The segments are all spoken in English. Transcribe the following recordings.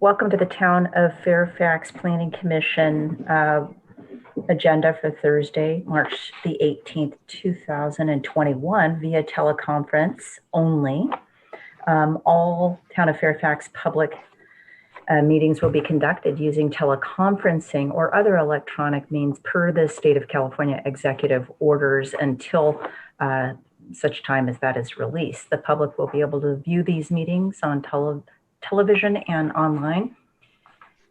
Welcome to the Town of Fairfax Planning Commission agenda for Thursday, March the 18th, 2021 via teleconference only. All Town of Fairfax public meetings will be conducted using teleconferencing or other electronic means per the State of California executive orders until such time as that is released. The public will be able to view these meetings on television and online.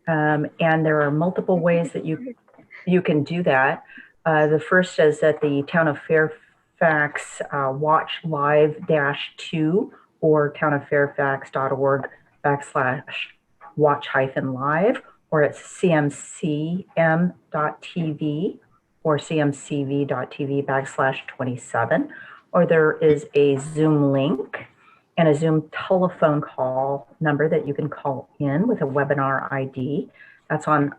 And there are multiple ways that you can do that. The first is at the Town of Fairfax Watch Live-2 or townoffairfax.org/watch-live, or it's cmcm.tv or cmcv.tv/27, or there is a Zoom link and a Zoom telephone call number that you can call in with a webinar ID. That's on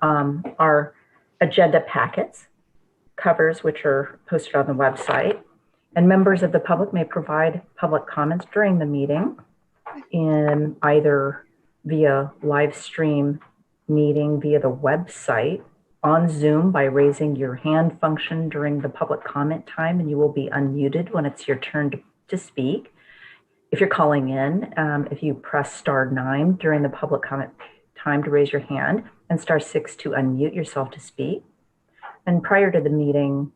our agenda packets, covers, which are posted on the website. And members of the public may provide public comments during the meeting in either via live stream meeting via the website, on Zoom by raising your hand function during the public comment time, and you will be unmuted when it's your turn to speak. If you're calling in, if you press *9 during the public comment time to raise your hand and *6 to unmute yourself to speak. And prior to the meeting,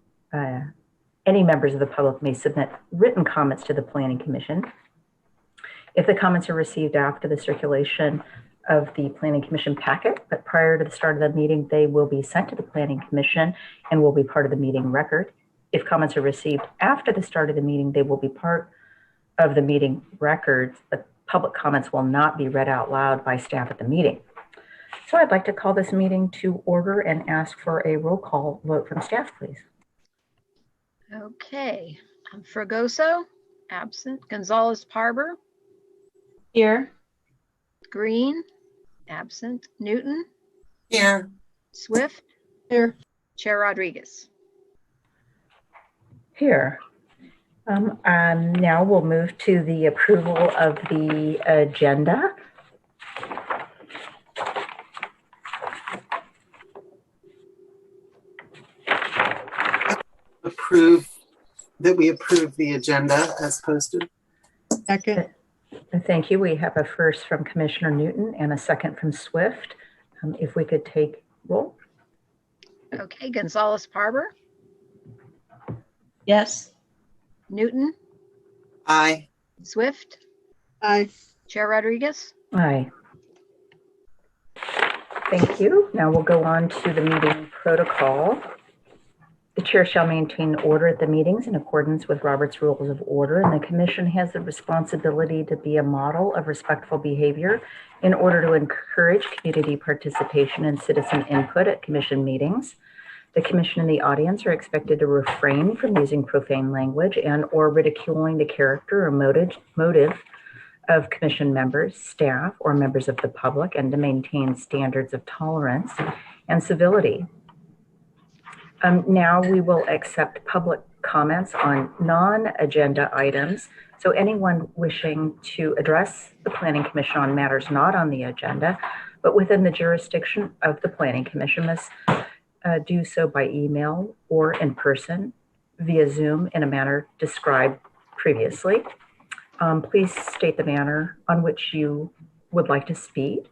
any members of the public may submit written comments to the Planning Commission. If the comments are received after the circulation of the Planning Commission packet, but prior to the start of the meeting, they will be sent to the Planning Commission and will be part of the meeting record. If comments are received after the start of the meeting, they will be part of the meeting records, but public comments will not be read out loud by staff at the meeting. So I'd like to call this meeting to order and ask for a roll call vote from staff, please. Okay, Fragoso, absent. Gonzalez-Parber. Here. Green, absent. Newton. Here. Swift. Here. Chair Rodriguez. Here. Now we'll move to the approval of the agenda. We approve the agenda as posted. Second. Thank you. We have a first from Commissioner Newton and a second from Swift. If we could take roll. Okay, Gonzalez-Parber. Yes. Newton. Aye. Swift. Aye. Chair Rodriguez. Aye. Thank you. Now we'll go on to the meeting protocol. The chair shall maintain order at the meetings in accordance with Robert's Rules of Order, and the commission has the responsibility to be a model of respectful behavior in order to encourage community participation and citizen input at commission meetings. The commission and the audience are expected to refrain from using profane language and or ridiculing the character or motive of commission members, staff, or members of the public, and to maintain standards of tolerance and civility. Now we will accept public comments on non-agenda items. So anyone wishing to address the Planning Commission on matters not on the agenda, but within the jurisdiction of the Planning Commission must do so by email or in person via Zoom in a manner described previously. Please state the manner on which you would like to speak.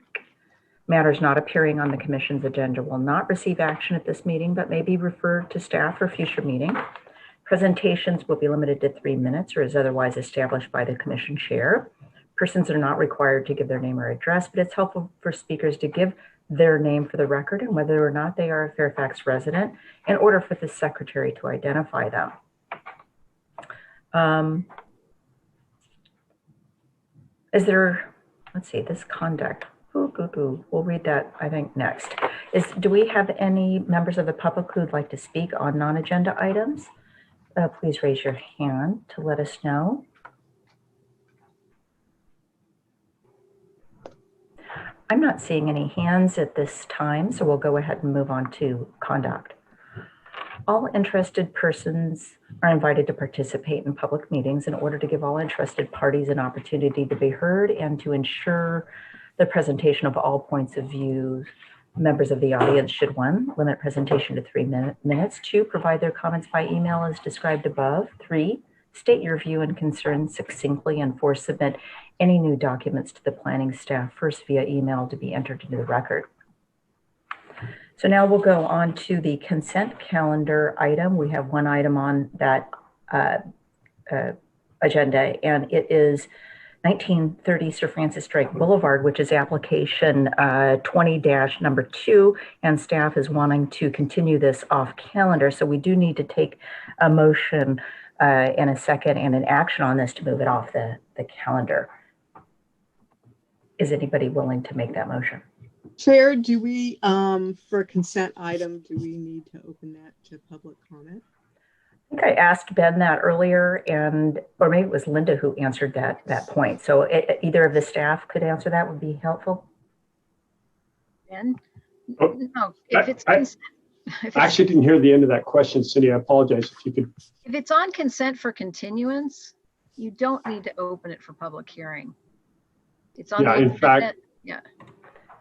Matters not appearing on the Commission's agenda will not receive action at this meeting, but may be referred to staff for future meeting. Presentations will be limited to 3 minutes or as otherwise established by the Commission Chair. Persons are not required to give their name or address, but it's helpful for speakers to give their name for the record and whether or not they are a Fairfax resident in order for the Secretary to identify them. Let's see, this conduct. We'll read that, I think, next. Do we have any members of the public who'd like to speak on non-agenda items? Please raise your hand to let us know. I'm not seeing any hands at this time, so we'll go ahead and move on to conduct. All interested persons are invited to participate in public meetings in order to give all interested parties an opportunity to be heard and to ensure the presentation of all points of view. Members of the audience should, 1, limit presentation to 3 minutes. 2, provide their comments by email as described above. 3, state your view and concerns succinctly. And 4, submit any new documents to the planning staff first via email to be entered into the record. So now we'll go on to the consent calendar item. We have one item on that agenda, and it is 1930 Sir Francis Drake Boulevard, which is application 20-2, and staff is wanting to continue this off calendar. So we do need to take a motion and a second and an action on this to move it off the calendar. Is anybody willing to make that motion? Chair, do we, for a consent item, do we need to open that to public comment? I think I asked Ben that earlier, or maybe it was Linda who answered that point. So either of the staff could answer that would be helpful. Ben? Oh, No, if it's I consent, actually didn't hear the end of that question, Cindy. I apologize if you could. if it's on consent for continuance, you don't need to open it for public hearing. It's on. Yeah, the in fact, agenda. Yeah.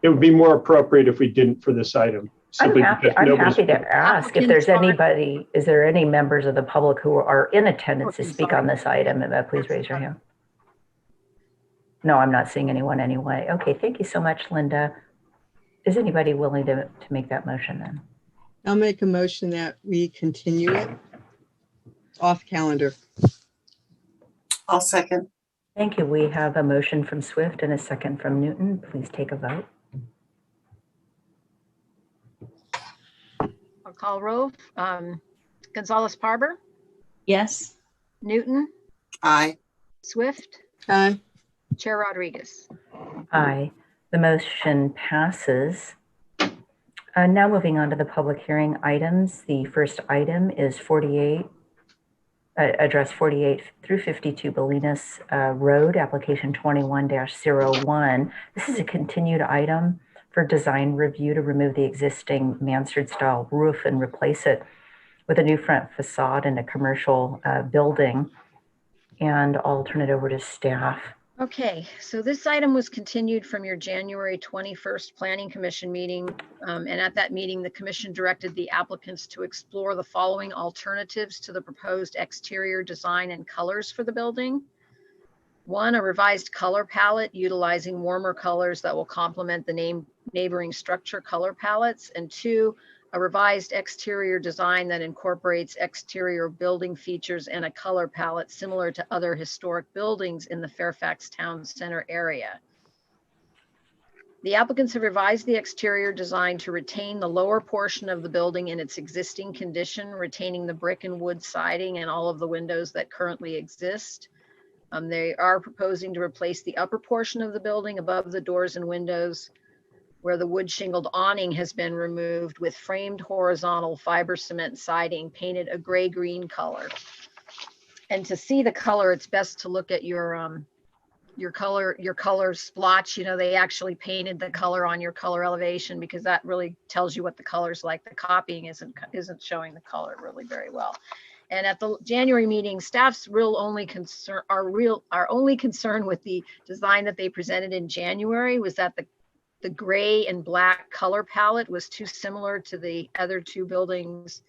It would be more appropriate if we didn't for this item. I'm happy Nobody's- to ask if there's anybody, is there any members of the public who are in attendance to speak on this item? Please raise your hand. No, I'm not seeing anyone anyway. Okay, thank you so much, Linda. Is anybody willing to make that motion then? I'll make a motion that we continue it off calendar. I'll second. Thank you. We have a motion from Swift and a second from Newton. Please take a vote. I'll call roll. Gonzalez-Parber, Yes. Newton, Aye. Swift, Aye. Chair Rodriguez. Aye. The motion passes. Now moving on to the public hearing items. The first item is address 48 through 52 Bolinas Road, application 21-01. This is a continued item for design review to remove the existing Mansard style roof and replace it with a new front facade and a commercial building. And I'll turn it over to staff. Okay, so this item was continued from your January 21st Planning Commission meeting. And at that meeting, the commission directed the applicants to explore the following alternatives to the proposed exterior design and colors for the building. 1, a revised color palette utilizing warmer colors that will complement the neighboring structure color palettes. And 2, a revised exterior design that incorporates exterior building features and a color palette similar to other historic buildings in the Fairfax Town Center area. The applicants have revised the exterior design to retain the lower portion of the building in its existing condition, retaining the brick and wood siding and all of the windows that currently exist. They are proposing to replace the upper portion of the building above the doors and windows, where the wood shingled awning has been removed, with framed horizontal fiber cement siding painted a gray-green color. And to see the color, it's best to look at your color splotch. You know, they actually painted the color on your color elevation because that really tells you what the color's like. The copying isn't showing the color really very well. And at the January meeting, staff's only concern with the design that they presented in January was that the gray and black color palette was too similar to the other 2 buildings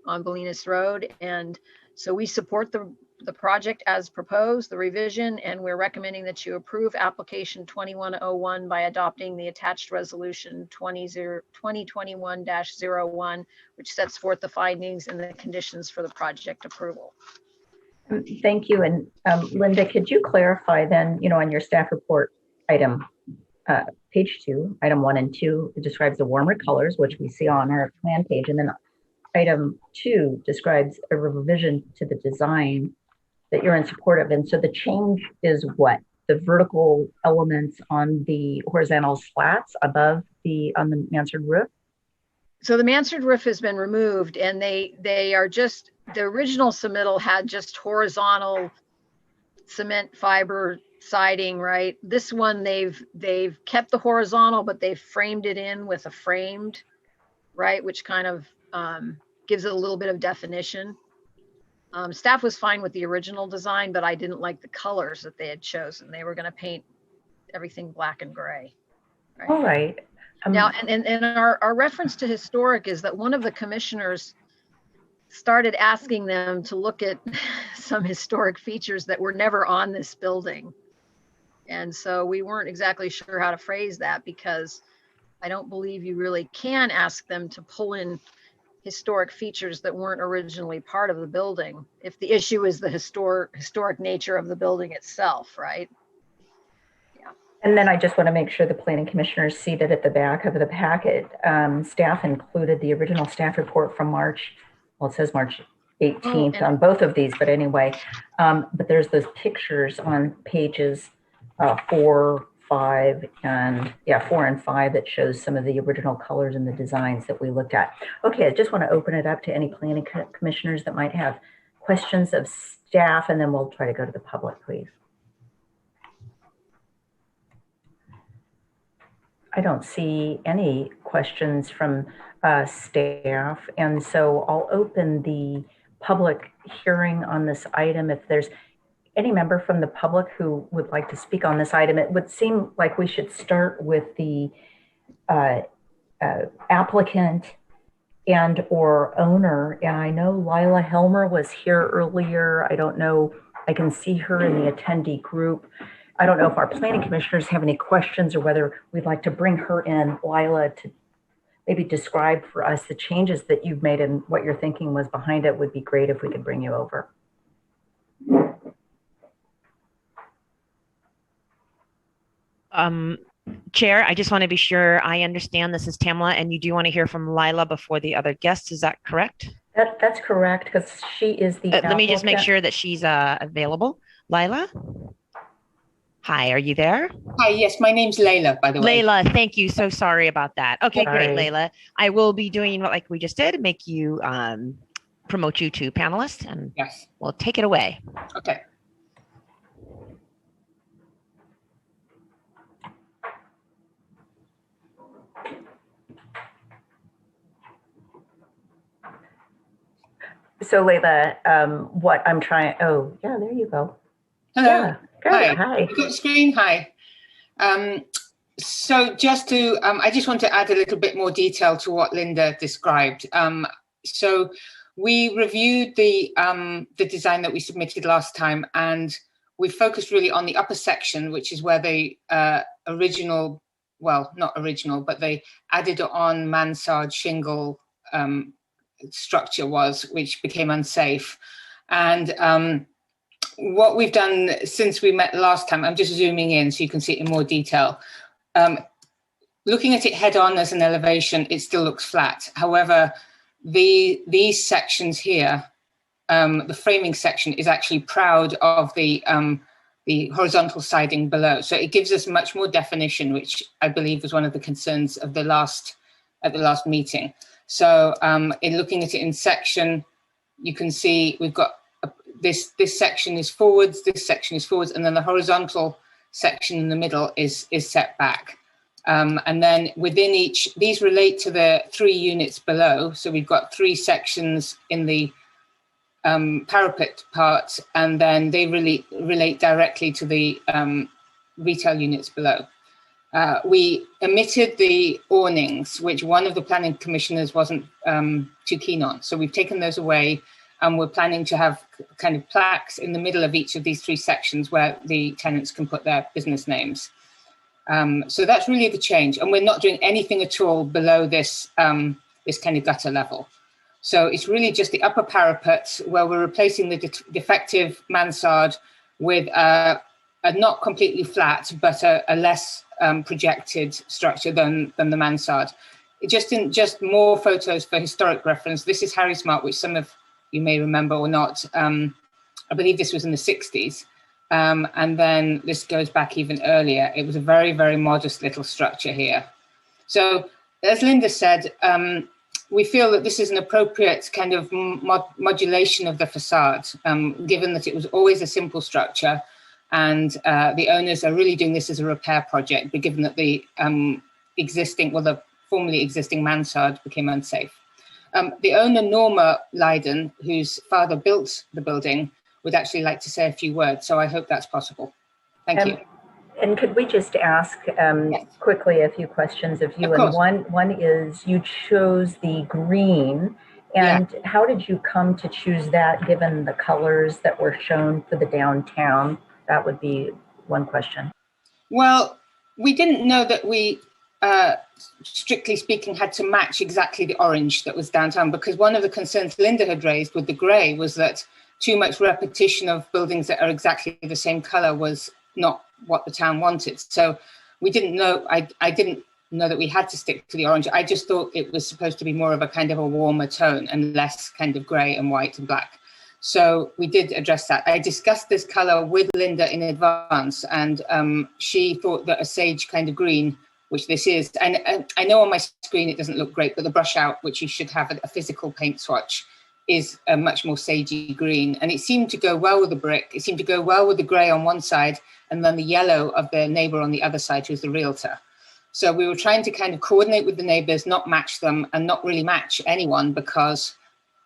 on Bolinas Road. And so we support the project as proposed, the revision, and we're recommending that you approve application 2101 by adopting the attached resolution 2021-01, which sets forth the findings and the conditions for the project approval. Thank you. And Linda, could you clarify then, on your staff report item, page 2, item 1 and 2, it describes the warmer colors, which we see on our plan page. And then item 2 describes a revision to the design that you're in support of. And so the change is what? The vertical elements on the horizontal slats above on the mansard roof? So the mansard roof has been removed, and they are just, the original submittal had just horizontal cement fiber siding, right? This one, they've kept the horizontal, but they've framed it in with a framed, right? Which kind of gives it a little bit of definition. Staff was fine with the original design, but I didn't like the colors that they had chosen. They were going to paint everything black and gray. Right. All right. Now, and our reference to historic is that one of the commissioners started asking them to look at some historic features that were never on this building. And so we weren't exactly sure how to phrase that, because I don't believe you really can ask them to pull in historic features that weren't originally part of the building, if the issue is the historic nature of the building itself, right? And then I just want to make sure the planning commissioners see that at the back of the packet, staff included the original staff report from March. Well, it says March 18th on both of these, but anyway, but there's those pictures on pages 4, 5, and 4 and 5 that shows some of the original colors and the designs that we looked at. Okay, I just want to open it up to any planning commissioners that might have questions of staff, and then we'll try to go to the public, please. I don't see any questions from staff, and so I'll open the public hearing on this item. If there's any member from the public who would like to speak on this item, it would seem like we should start with the applicant and or owner. And I know Lila Helmer was here earlier. I don't know, I can see her in the attendee group. I don't know if our planning commissioners have any questions or whether we'd like to bring her in, Lila, to maybe describe for us the changes that you've made and what your thinking was behind it. Would be great if we could bring you over. Chair, I just want to be sure I understand. This is Tamla, and you do want to hear from Lila before the other guests. Is that correct? That's correct, because she is the Let me just make sure that she's available. Lila? Hi, are you there? Hi, yes, my name's Layla, by the way. Layla, thank you. So sorry about that. Okay, Sorry. great, Layla. I will be doing what like we just did, make you promote you to panelist, and Yes. we'll take it away. Okay. So Layla, what I'm trying, oh yeah, there you go. Hello. Yeah, good. Hi. You got screen? Hi. So just to, I just want to add a little bit more detail to what Linda described. So we reviewed the design that we submitted last time, and we focused really on the upper section, which is where the original, well, not original, but they added on Mansard shingle structure was, which became unsafe. And what we've done since we met last time, I'm just zooming in so you can see it in more detail. Looking at it head on as an elevation, it still looks flat. However, these sections here, the framing section is actually proud of the horizontal siding below. So it gives us much more definition, which I believe was one of the concerns of the last meeting. So in looking at it in section, you can see we've got this section is forwards, this section is forwards, and then the horizontal section in the middle is set back. And then within each, these relate to the 3 units below. So we've got 3 sections in the parapet part, and then they really relate directly to the retail units below. We omitted the awnings, which one of the planning commissioners wasn't too keen on. So we've taken those away, and we're planning to have kind of plaques in the middle of each of these 3 sections where the tenants can put their business names. So that's really the change. And we're not doing anything at all below this, this kind of gutter level. So it's really just the upper parapet where we're replacing the defective mansard with a not completely flat, but a less projected structure than the mansard. It just more photos for historic reference. This is Harry Smart, which some of you may remember or not. I believe this was in the 60s. And then this goes back even earlier. It was a very, very modest little structure here. So as Linda said, we feel that this is an appropriate kind of modulation of the facade, given that it was always a simple structure, and the owners are really doing this as a repair project, but given that the the formerly existing mansard became unsafe. The owner, Norma Leiden, whose father built the building, would actually like to say a few words, so I hope that's possible. Thank you. And could we just ask Yes. quickly a few questions of you? Of And course. one is you chose the green, Yeah. and how did you come to choose that given the colors that were shown for the downtown? That would be one question. Well, we didn't know that we, strictly speaking, had to match exactly the orange that was downtown, because one of the concerns Linda had raised with the grey was that too much repetition of buildings that are exactly the same colour was not what the town wanted. So we didn't know, I didn't know that we had to stick to the orange. I just thought it was supposed to be more of a kind of a warmer tone and less kind of grey and white and black. So we did address that. I discussed this colour with Linda in advance, and she thought that a sage kind of green, which this is, and I know on my screen it doesn't look great, but the brush out, which you should have a physical paint swatch, is a much more sagey green. And it seemed to go well with the brick. It seemed to go well with the grey on one side, and then the yellow of their neighbour on the other side, who's the realtor. So we were trying to kind of coordinate with the neighbours, not match them, and not really match anyone, because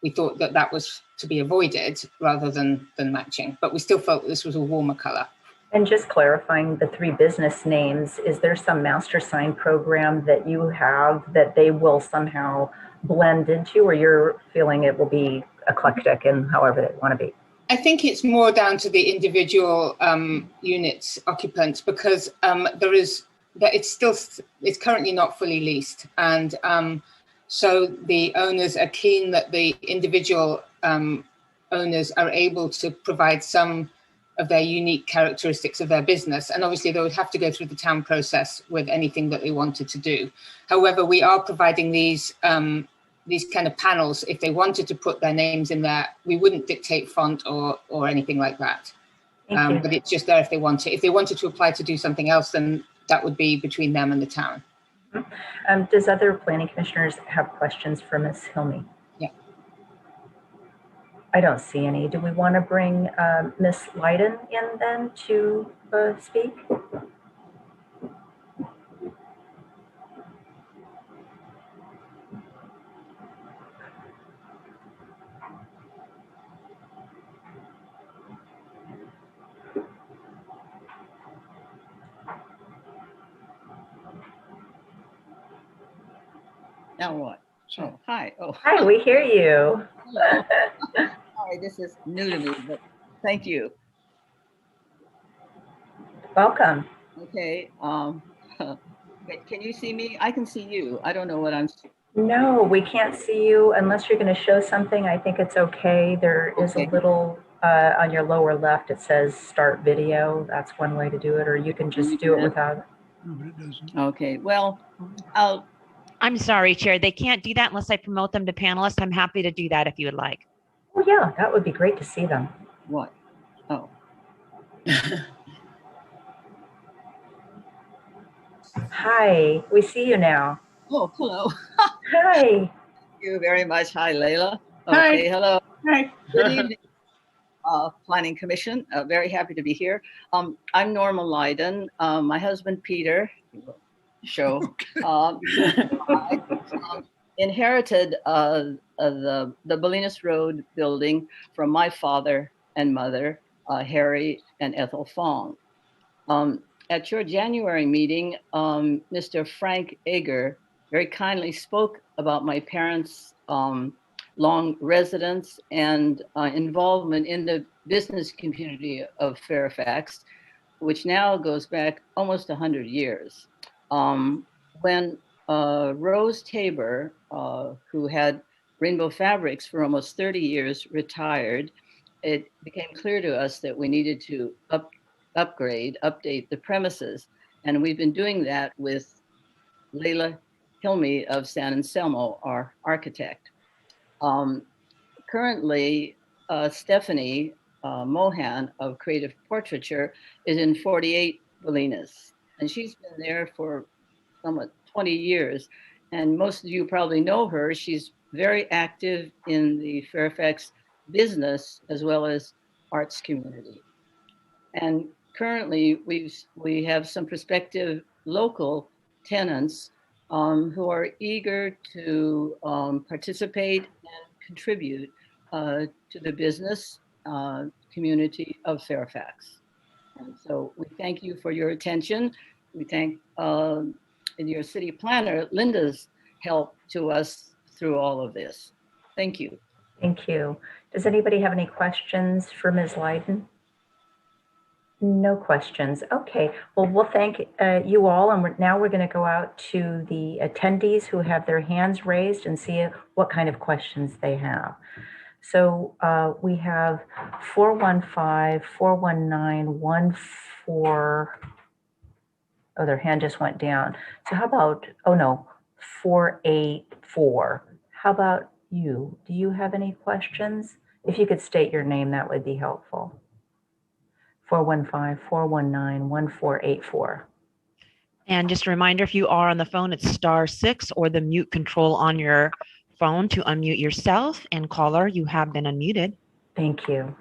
we thought that that was to be avoided rather than matching. But we still felt that this was a warmer colour. And just clarifying the three business names, is there some master sign program that you have that they will somehow blend into, or you're feeling it will be eclectic and however they want to be? I think it's more down to the individual units, occupants, because it's currently not fully leased. And so the owners are keen that the individual owners are able to provide some of their unique characteristics of their business. And obviously they would have to go through the town process with anything that they wanted to do. However, we are providing these kind of panels. If they wanted to put their names in there, we wouldn't dictate font or anything like that. But it's just there if they want it. If they wanted to apply to do something else, then that would be between them and the town. Does other planning commissioners have questions for Ms. Hilmy? Yeah. I don't see any. Do we want to bring Ms. Leiden in then to speak? Now what? Oh, hi. Oh, Hi, we hear you. hello. Sorry, this is new to me, but thank you. Welcome. Okay. Can you see me? I can see you. I don't know what I'm seeing. No, we can't see you unless you're going to show something. I think it's okay. There is a little on your lower left. It says start video. That's one way to do it, or you can just do it without it. No, but it doesn't. Okay. Well, I'm sorry, Chair. They can't do that unless I promote them to panelists. I'm happy to do that if you would like. Oh, yeah, that would be great to see them. what? Oh, Hi, we see you now. oh, hello. Hi. Thank you very much. Hi, Layla. Okay. Hi. Hello. Hi. Good evening. Planning Commission. Very happy to be here. I'm Norma Leiden. My husband, Peter, I inherited the Bolinas Road building from my father and mother, Harry and Ethel Fong. At your January meeting, Mr. Frank Eger very kindly spoke about my parents' long residence and involvement in the business community of Fairfax, which now goes back almost 100 years. When Rose Tabor, who had Rainbow Fabrics for almost 30 years, retired, it became clear to us that we needed to update the premises. And we've been doing that with Leila Hilmy of San Anselmo, our architect. Currently, Stephanie Mohan of Creative Portraiture is in 48 Bolinas, and she's been there for somewhat 20 years. And most of you probably know her. She's very active in the Fairfax business as well as arts community. And currently, we have some prospective local tenants who are eager to participate and contribute to the business community of Fairfax. And so we thank you for your attention. We thank your city planner, Linda's help to us through all of this. Thank you. Thank you. Does anybody have any questions for Ms. Leiden? No questions. Okay. Well, we'll thank you all. And now we're going to go out to the attendees who have their hands raised and see what kind of questions they have. So we have 415, 419, 14. Oh, their hand just went down. So how about, oh no, 484. How about you? Do you have any questions? If you could state your name, that would be helpful. 415, 419, 1484. And just a reminder, if you are on the phone, it's *6 or the mute control on your phone to unmute yourself. And caller, you have been unmuted. Thank you.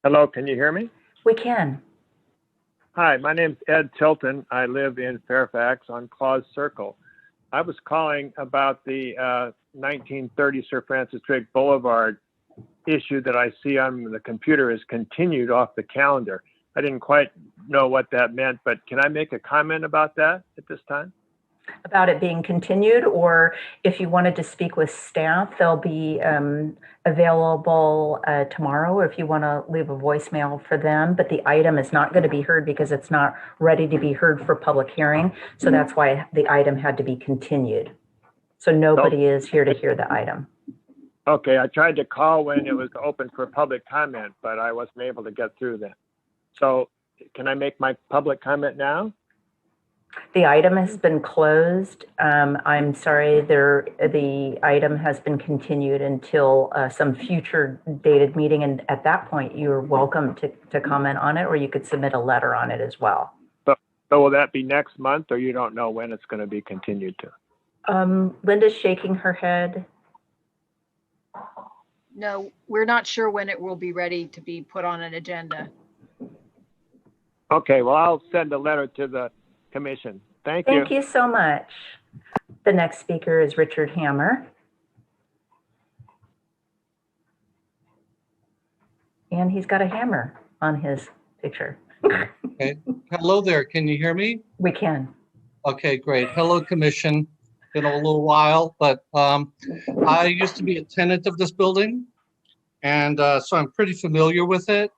Hello, can you hear me? We can. Hi, my name's Ed Tilton. I live in Fairfax on Claus Circle. I was calling about the 1930 Sir Francis Drake Boulevard issue that I see on the computer is continued off the calendar. I didn't quite know what that meant, but can I make a comment about that at this time? About it being continued, or if you wanted to speak with staff, they'll be available tomorrow, or if you want to leave a voicemail for them. But the item is not going to be heard because it's not ready to be heard for public hearing. So that's why the item had to be continued. So nobody is here to hear the item. Okay, I tried to call when it was open for public comment, but I wasn't able to get through that. So can I make my public comment now? The item has been closed. I'm sorry, the item has been continued until some future dated meeting. And at that point, you're welcome to comment on it, or you could submit a letter on it as well. So will that be next month, or you don't know when it's going to be continued to? Linda's shaking her head. No, we're not sure when it will be ready to be put on an agenda. Okay, well, I'll send a letter to the commission. Thank you. Thank you so much. The next speaker is Richard Hammer. And he's got a hammer on his picture. Okay. Hello there. Can you hear me? We can. Okay, great. Hello, Commission. Been a little while, but I used to be a tenant of this building, and so I'm pretty familiar with it.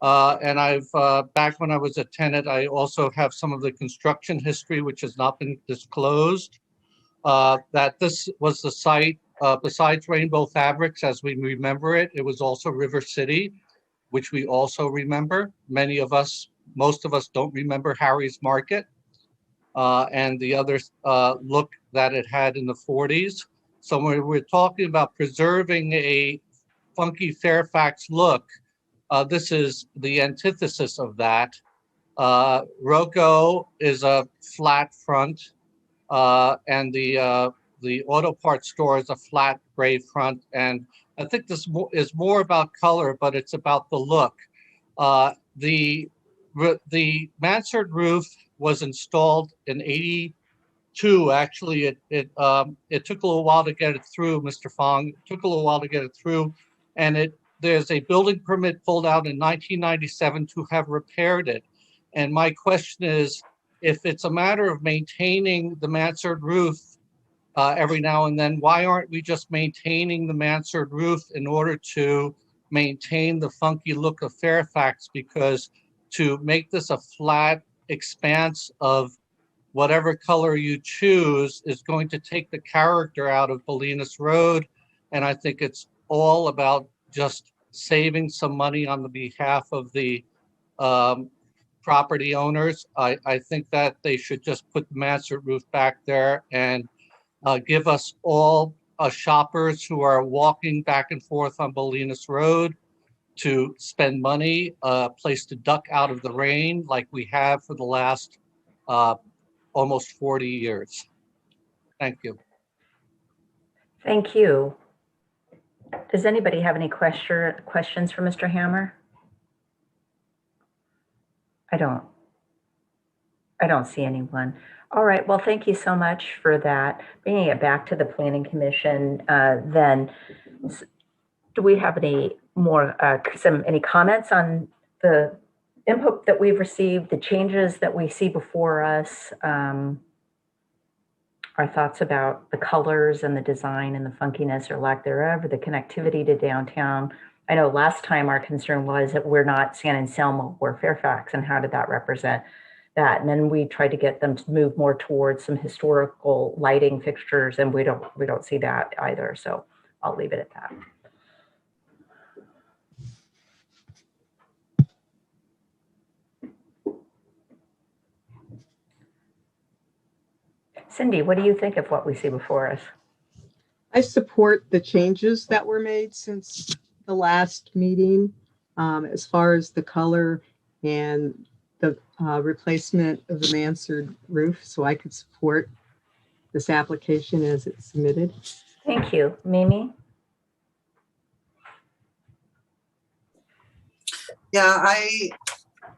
And I've, back when I was a tenant, I also have some of the construction history, which has not been disclosed. That this was the site, besides Rainbow Fabrics, as we remember it, it was also River City, which we also remember. Many of us, most of us don't remember Harry's Market and the other look that it had in the 40s. So when we're talking about preserving a funky Fairfax look, this is the antithesis of that. Roco is a flat front, and the auto parts store is a flat gray front. And I think this is more about color, but it's about the look. The mansard roof was installed in '82. Actually, it took a little while to get it through, Mr. Fong. It took a little while to get it through, and there's a building permit pulled out in 1997 to have repaired it. And my question is, if it's a matter of maintaining the mansard roof every now and then, why aren't we just maintaining the mansard roof in order to maintain the funky look of Fairfax? Because to make this a flat expanse of whatever color you choose is going to take the character out of Bolinas Road. And I think it's all about just saving some money on the behalf of the property owners. I think that they should just put the mansard roof back there and give us all shoppers who are walking back and forth on Bolinas Road to spend money, a place to duck out of the rain like we have for the last almost 40 years. Thank you. Thank you. Does anybody have any questions for Mr. Hammer? I don't see anyone. All right, well, thank you so much for that. Bringing it back to the Planning Commission, then, do we have any more, any comments on the input that we've received, the changes that we see before us, our thoughts about the colors and the design and the funkiness or lack thereof, or the connectivity to downtown. I know last time our concern was that we're not San Anselmo, we're Fairfax, and how did that represent that? And then we tried to get them to move more towards some historical lighting fixtures, and we don't see that either. So I'll leave it at that. Cindy, what do you think of what we see before us? I support the changes that were made since the last meeting, as far as the color and the replacement of the Mansard roof. So I could support this application as it's submitted. Thank you. Mimi? Yeah,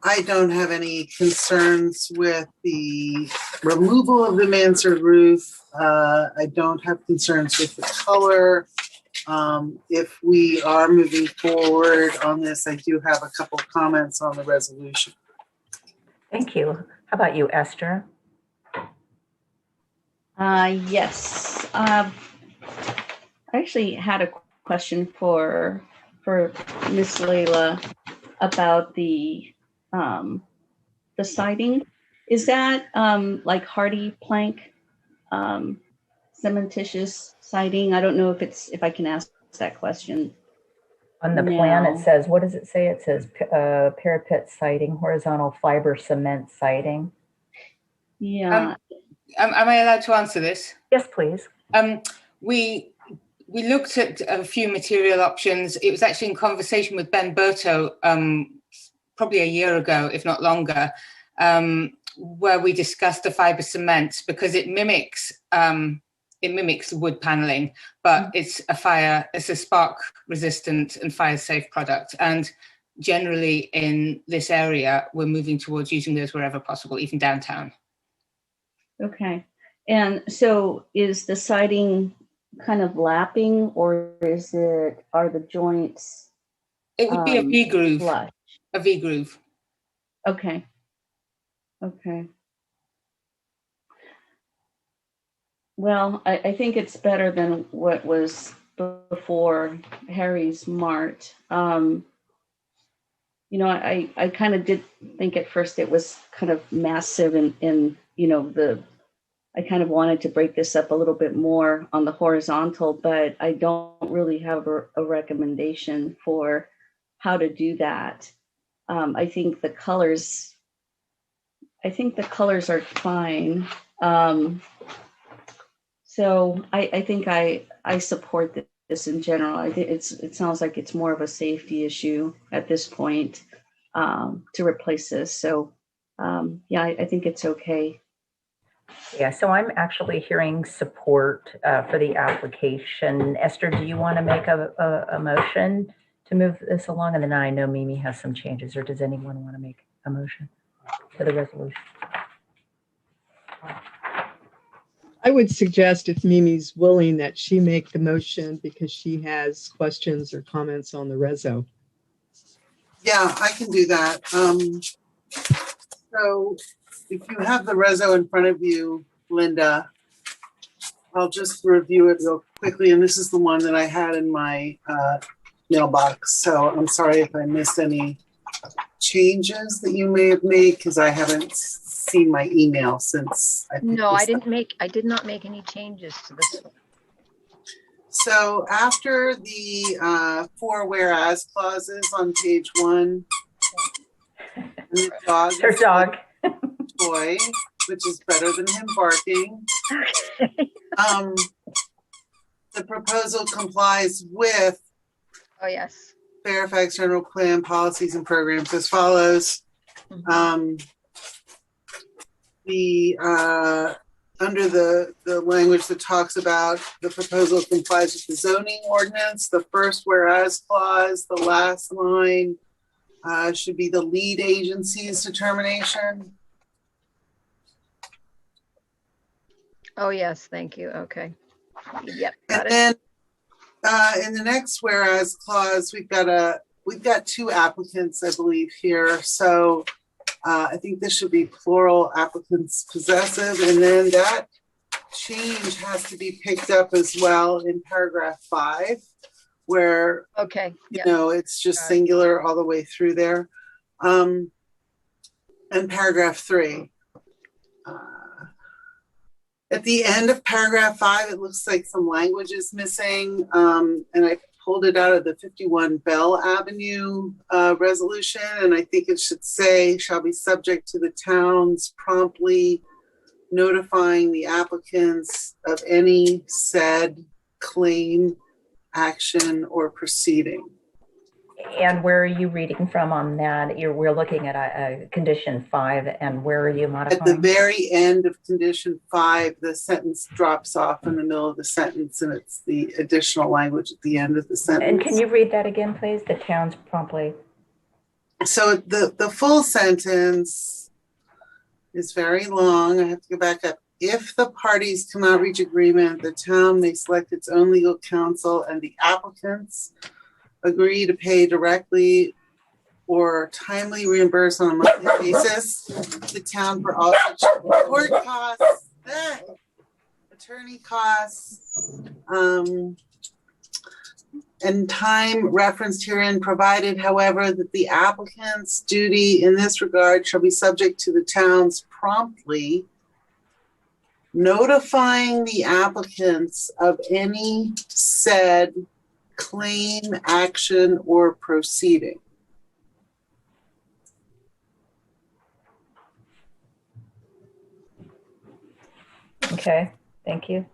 I don't have any concerns with the removal of the Mansard roof. I don't have concerns with the color. If we are moving forward on this, I do have a couple comments on the resolution. Thank you. How about you, Esther? Yes. I actually had a question for Miss Layla about the siding. Is that like hardy plank, cementitious siding? I don't know if I can ask that question. On the plan, it says, what does it say? It says parapet siding, horizontal fiber cement siding. Yeah. Am I allowed to answer this? Yes, please. We looked at a few material options. It was actually in conversation with Ben Berto probably a year ago, if not longer, where we discussed the fiber cement because it mimics wood paneling, but it's a spark resistant and fire safe product. And generally in this area, we're moving towards using those wherever possible, even downtown. Okay. And so is the siding kind of lapping, or are the joints? It would be a V groove. Flush? A V groove. Okay. Okay. Well, I think it's better than what was before Harry's Mart. I kind of did think at first it was kind of massive and I kind of wanted to break this up a little bit more on the horizontal, but I don't really have a recommendation for how to do that. I think the colors are fine. So I think I support this in general. I think it sounds like it's more of a safety issue at this point to replace this. So I think it's okay. Yeah, so I'm actually hearing support for the application. Esther, do you want to make a motion to move this along? And then I know Mimi has some changes, or does anyone want to make a motion for the resolution? I would suggest, if Mimi's willing, that she make the motion because she has questions or comments on the reso. Yeah, I can do that. So if you have the reso in front of you, Linda, I'll just review it real quickly. And this is the one that I had in my mailbox. So I'm sorry if I missed any changes that you may have made because I haven't seen my email since. I did not make any changes to this one. So after the 4 whereas clauses on page 1, and the dog Her dog. Toy, which is better than him barking. The proposal complies with Fairfax General Plan policies and programs as follows. Under the language that talks about the proposal complies with the zoning ordinance, the first whereas clause, the last line should be the lead agency's determination. Oh, yes, thank you. Okay. Yep. And then in the next whereas clause, we've got a we've got two applicants, I believe, here. So I think this should be plural applicants possessive. And then that change has to be picked up as well in paragraph 5, where, Okay. you know, it's just singular all the way through there. And paragraph 3. At the end of paragraph 5, it looks like some language is missing. And I pulled it out of the 51 Bell Avenue resolution. And I think it should say, shall be subject to the town's promptly notifying the applicants of any said claim, action, or proceeding. And where are you reading from on that? We're looking at a condition 5, and where are you modifying? At the very end of condition 5, the sentence drops off in the middle of the sentence, and it's the additional language at the end of the sentence. And can you read that again, please? The town's promptly. So the full sentence is very long. I have to go back up. If the parties cannot reach agreement, the town may select its own legal counsel, and the applicants agree to pay directly or timely reimburse on a monthly basis the town for all such court costs, attorney costs, and time referenced herein, provided, however, that the applicant's duty in this regard shall be subject to the town's promptly notifying the applicants of any said claim, action, or proceeding. Okay, thank you.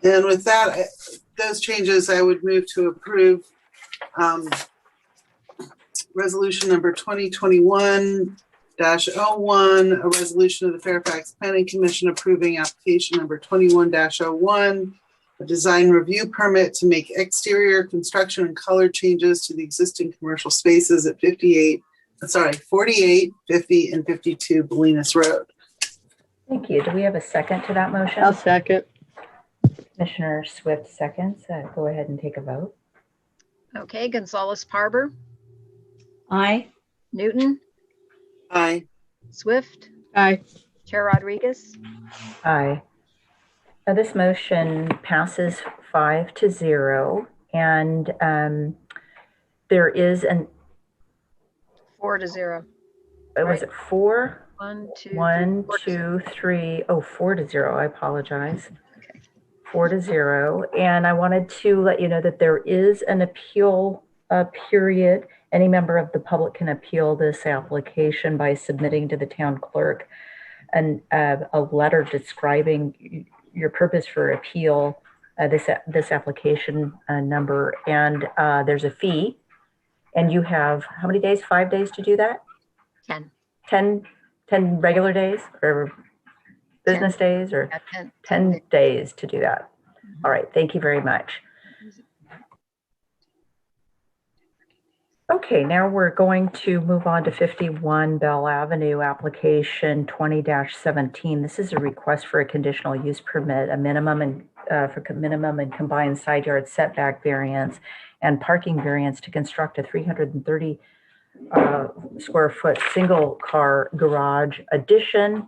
And with that, those changes, I would move to approve resolution number 2021-01, a resolution of the Fairfax Planning Commission approving application number 21-01, a design review permit to make exterior construction and color changes to the existing commercial spaces at 48, 50, and 52 Bolinas Road. Thank you. Do we have a second to that motion? I'll second. Commissioner Swift seconds. Go ahead and take a vote. Okay, Gonzalez-Parber, Aye. Newton, Aye. Swift, Aye. Chair Rodriguez. Aye. This motion passes 5-0, and there is an. 4-0. Was it 4? 1, 2, 1, 3, 2, 3. Oh, 4-0. I apologize. Okay. 4-0. And I wanted to let you know that there is an appeal period. Any member of the public can appeal this application by submitting to the town clerk a letter describing your purpose for appeal, this application number, and there's a fee. And you have how many days? 5 days to do that? 10 regular days or business days, or 10 days to do that. All right, thank you very much. Okay, now we're going to move on to 51 Bell Avenue, application 20-17. This is a request for a conditional use permit, a minimum and combined side yard setback variance and parking variance to construct a 330 square foot single car garage addition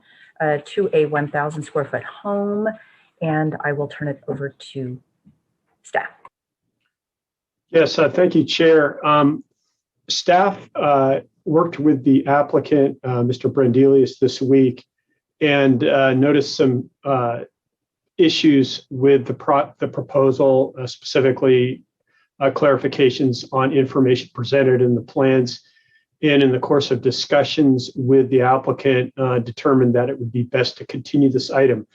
to a 1,000 square foot home. And I will turn it over to staff. Yes, thank you, Chair. Staff worked with the applicant, Mr. Brandelius, this week, and noticed some issues with the proposal, specifically clarifications on information presented in the plans. And in the course of discussions with the applicant, determined that it would be best to continue this item.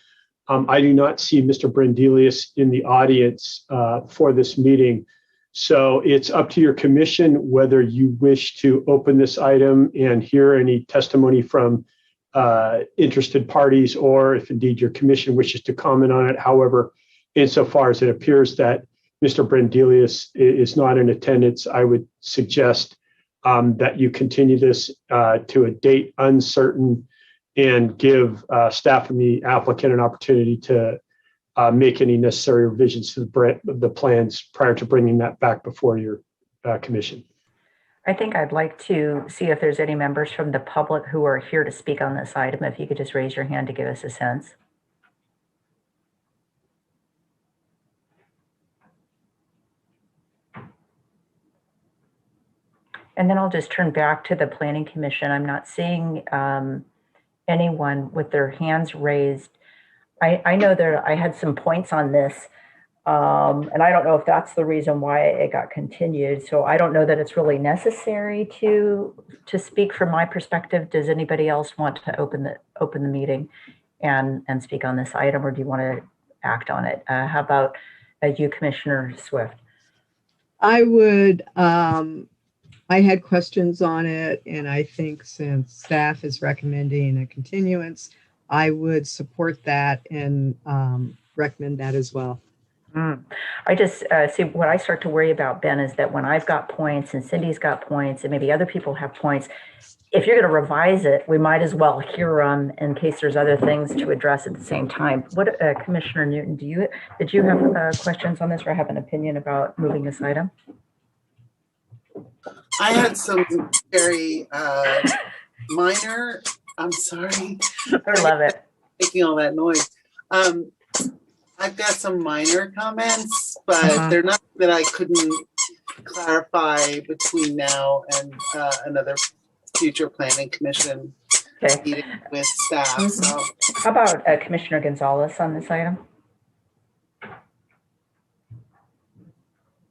I do not see Mr. Brandelius in the audience for this meeting. So it's up to your commission whether you wish to open this item and hear any testimony from interested parties, or if indeed your commission wishes to comment on it. However, insofar as it appears that Mr. Brandelius is not in attendance, I would suggest that you continue this to a date uncertain and give staff and the applicant an opportunity to make any necessary revisions to the plans prior to bringing that back before your commission. I think I'd like to see if there's any members from the public who are here to speak on this item. If you could just raise your hand to give us a sense. And then I'll just turn back to the Planning Commission. I'm not seeing anyone with their hands raised. I know that I had some points on this, and I don't know if that's the reason why it got continued. So I don't know that it's really necessary to speak from my perspective. Does anybody else want to open the meeting and speak on this item, or do you want to act on it? How about you, Commissioner Swift? I would. I had questions on it, and I think since staff is recommending a continuance, I would support that and recommend that as well. I just see what I start to worry about, Ben, is that when I've got points and Cindy's got points and maybe other people have points, if you're going to revise it, we might as well hear them in case there's other things to address at the same time. What, Commissioner Newton, did you have questions on this or have an opinion about moving this item? I had some very minor, I'm sorry. I love it. Making all that noise. I've got some minor comments, but they're not that I couldn't clarify between now and another future planning commission meeting with staff. So. How about Commissioner Gonzalez on this item?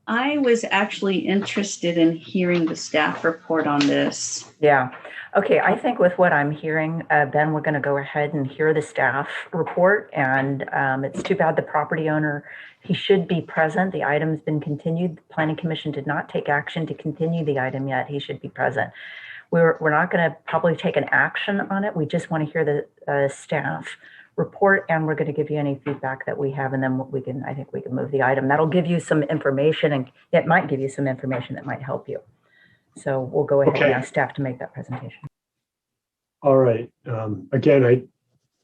I was actually interested in hearing the staff report on this. Yeah. Okay. I think with what I'm hearing, Ben, we're going to go ahead and hear the staff report. And it's too bad the property owner, he should be present. The item's been continued. The Planning Commission did not take action to continue the item yet. He should be present. We're not going to probably take an action on it. We just want to hear the staff report, and we're going to give you any feedback that we have, and then I think we can move the item. That'll give you some information, and it might give you some information that might help you. So we'll go ahead and ask staff to make that presentation. All right. Again,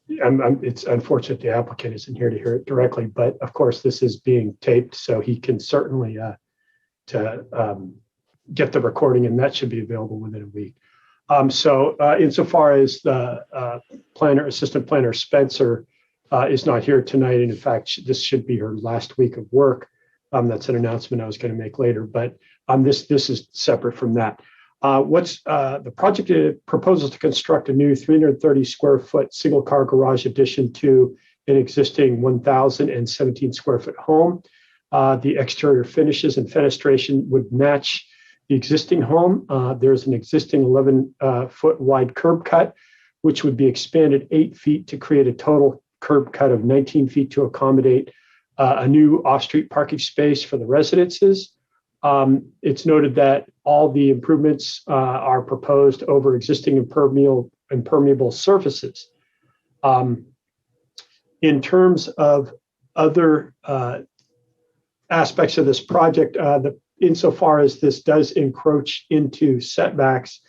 it's unfortunate the applicant isn't here to hear it directly, but of course this is being taped, so he can certainly get the recording, and that should be available within a week. So insofar as the assistant planner Spencer is not here tonight, and in fact, this should be her last week of work. That's an announcement I was going to make later, but this is separate from that. The project proposes to construct a new 330 square foot single car garage addition to an existing 1,017 square foot home. The exterior finishes and fenestration would match the existing home. There's an existing 11-foot wide curb cut, which would be expanded 8 feet to create a total curb cut of 19 feet to accommodate a new off-street parking space for the residences. It's noted that all the improvements are proposed over existing impermeable surfaces. In terms of other aspects of this project, insofar as this does encroach into setbacks,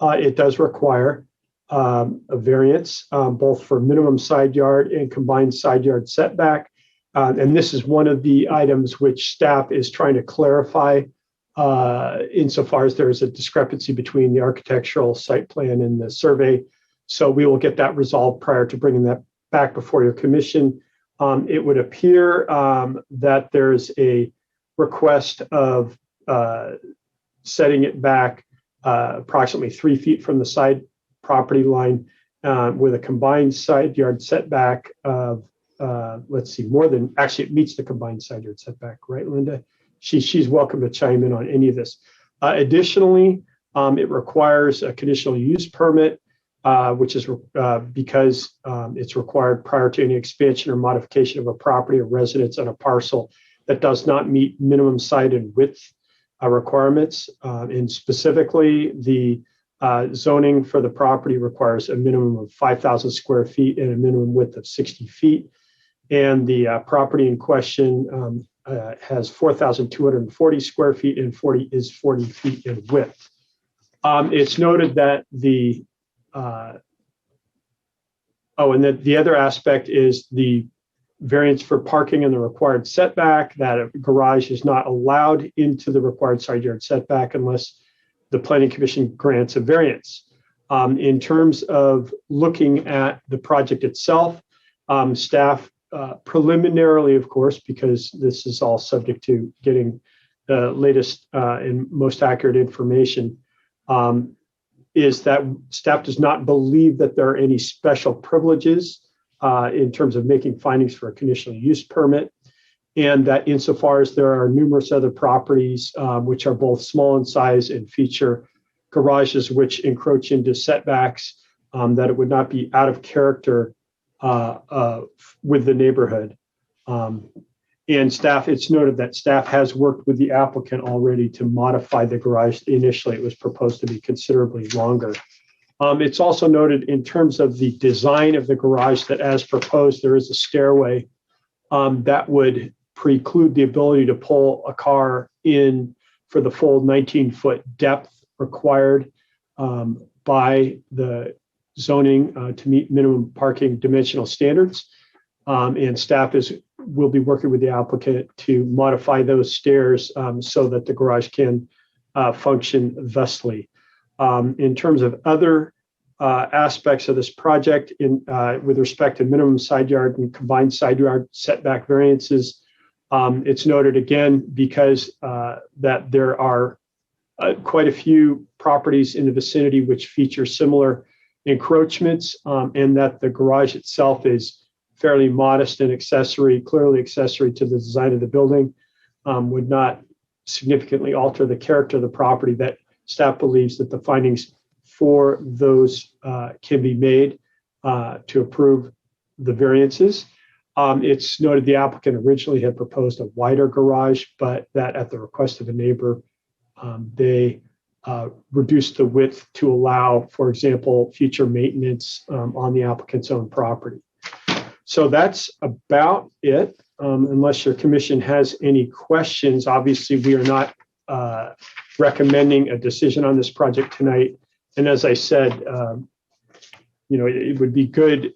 it does require a variance, both for minimum side yard and combined side yard setback. And this is one of the items which staff is trying to clarify insofar as there is a discrepancy between the architectural site plan and the survey. So we will get that resolved prior to bringing that back before your commission. It would appear that there's a request of setting it back approximately 3 feet from the side property line with a combined side yard setback of it meets the combined side yard setback, right, Linda? She's welcome to chime in on any of this. Additionally, it requires a conditional use permit, which is because it's required prior to any expansion or modification of a property or residence on a parcel that does not meet minimum side and width requirements. And specifically, the zoning for the property requires a minimum of 5,000 square feet and a minimum width of 60 feet. And the property in question has 4,240 square feet and 40 feet in width. It's noted that the other aspect is the variance for parking in the required setback, that a garage is not allowed into the required side yard setback unless the Planning Commission grants a variance. In terms of looking at the project itself, staff preliminarily, of course, because this is all subject to getting the latest and most accurate information, is that staff does not believe that there are any special privileges in terms of making findings for a conditional use permit, and that insofar as there are numerous other properties which are both small in size and feature garages which encroach into setbacks, that it would not be out of character with the neighborhood. And staff, it's noted that staff has worked with the applicant already to modify the garage. Initially, it was proposed to be considerably longer. It's also noted in terms of the design of the garage that as proposed, there is a stairway that would preclude the ability to pull a car in for the full 19-foot depth required by the zoning to meet minimum parking dimensional standards. And staff will be working with the applicant to modify those stairs so that the garage can function thusly. In terms of other aspects of this project with respect to minimum side yard and combined side yard setback variances, it's noted again because that there are quite a few properties in the vicinity which feature similar encroachments, and that the garage itself is fairly modest and clearly accessory to the design of the building, would not significantly alter the character of the property, that staff believes that the findings for those can be made to approve the variances. It's noted the applicant originally had proposed a wider garage, but that at the request of a neighbor, they reduced the width to allow, for example, future maintenance on the applicant's own property. So that's about it. Unless your commission has any questions, obviously we are not recommending a decision on this project tonight. And as I said, it would be good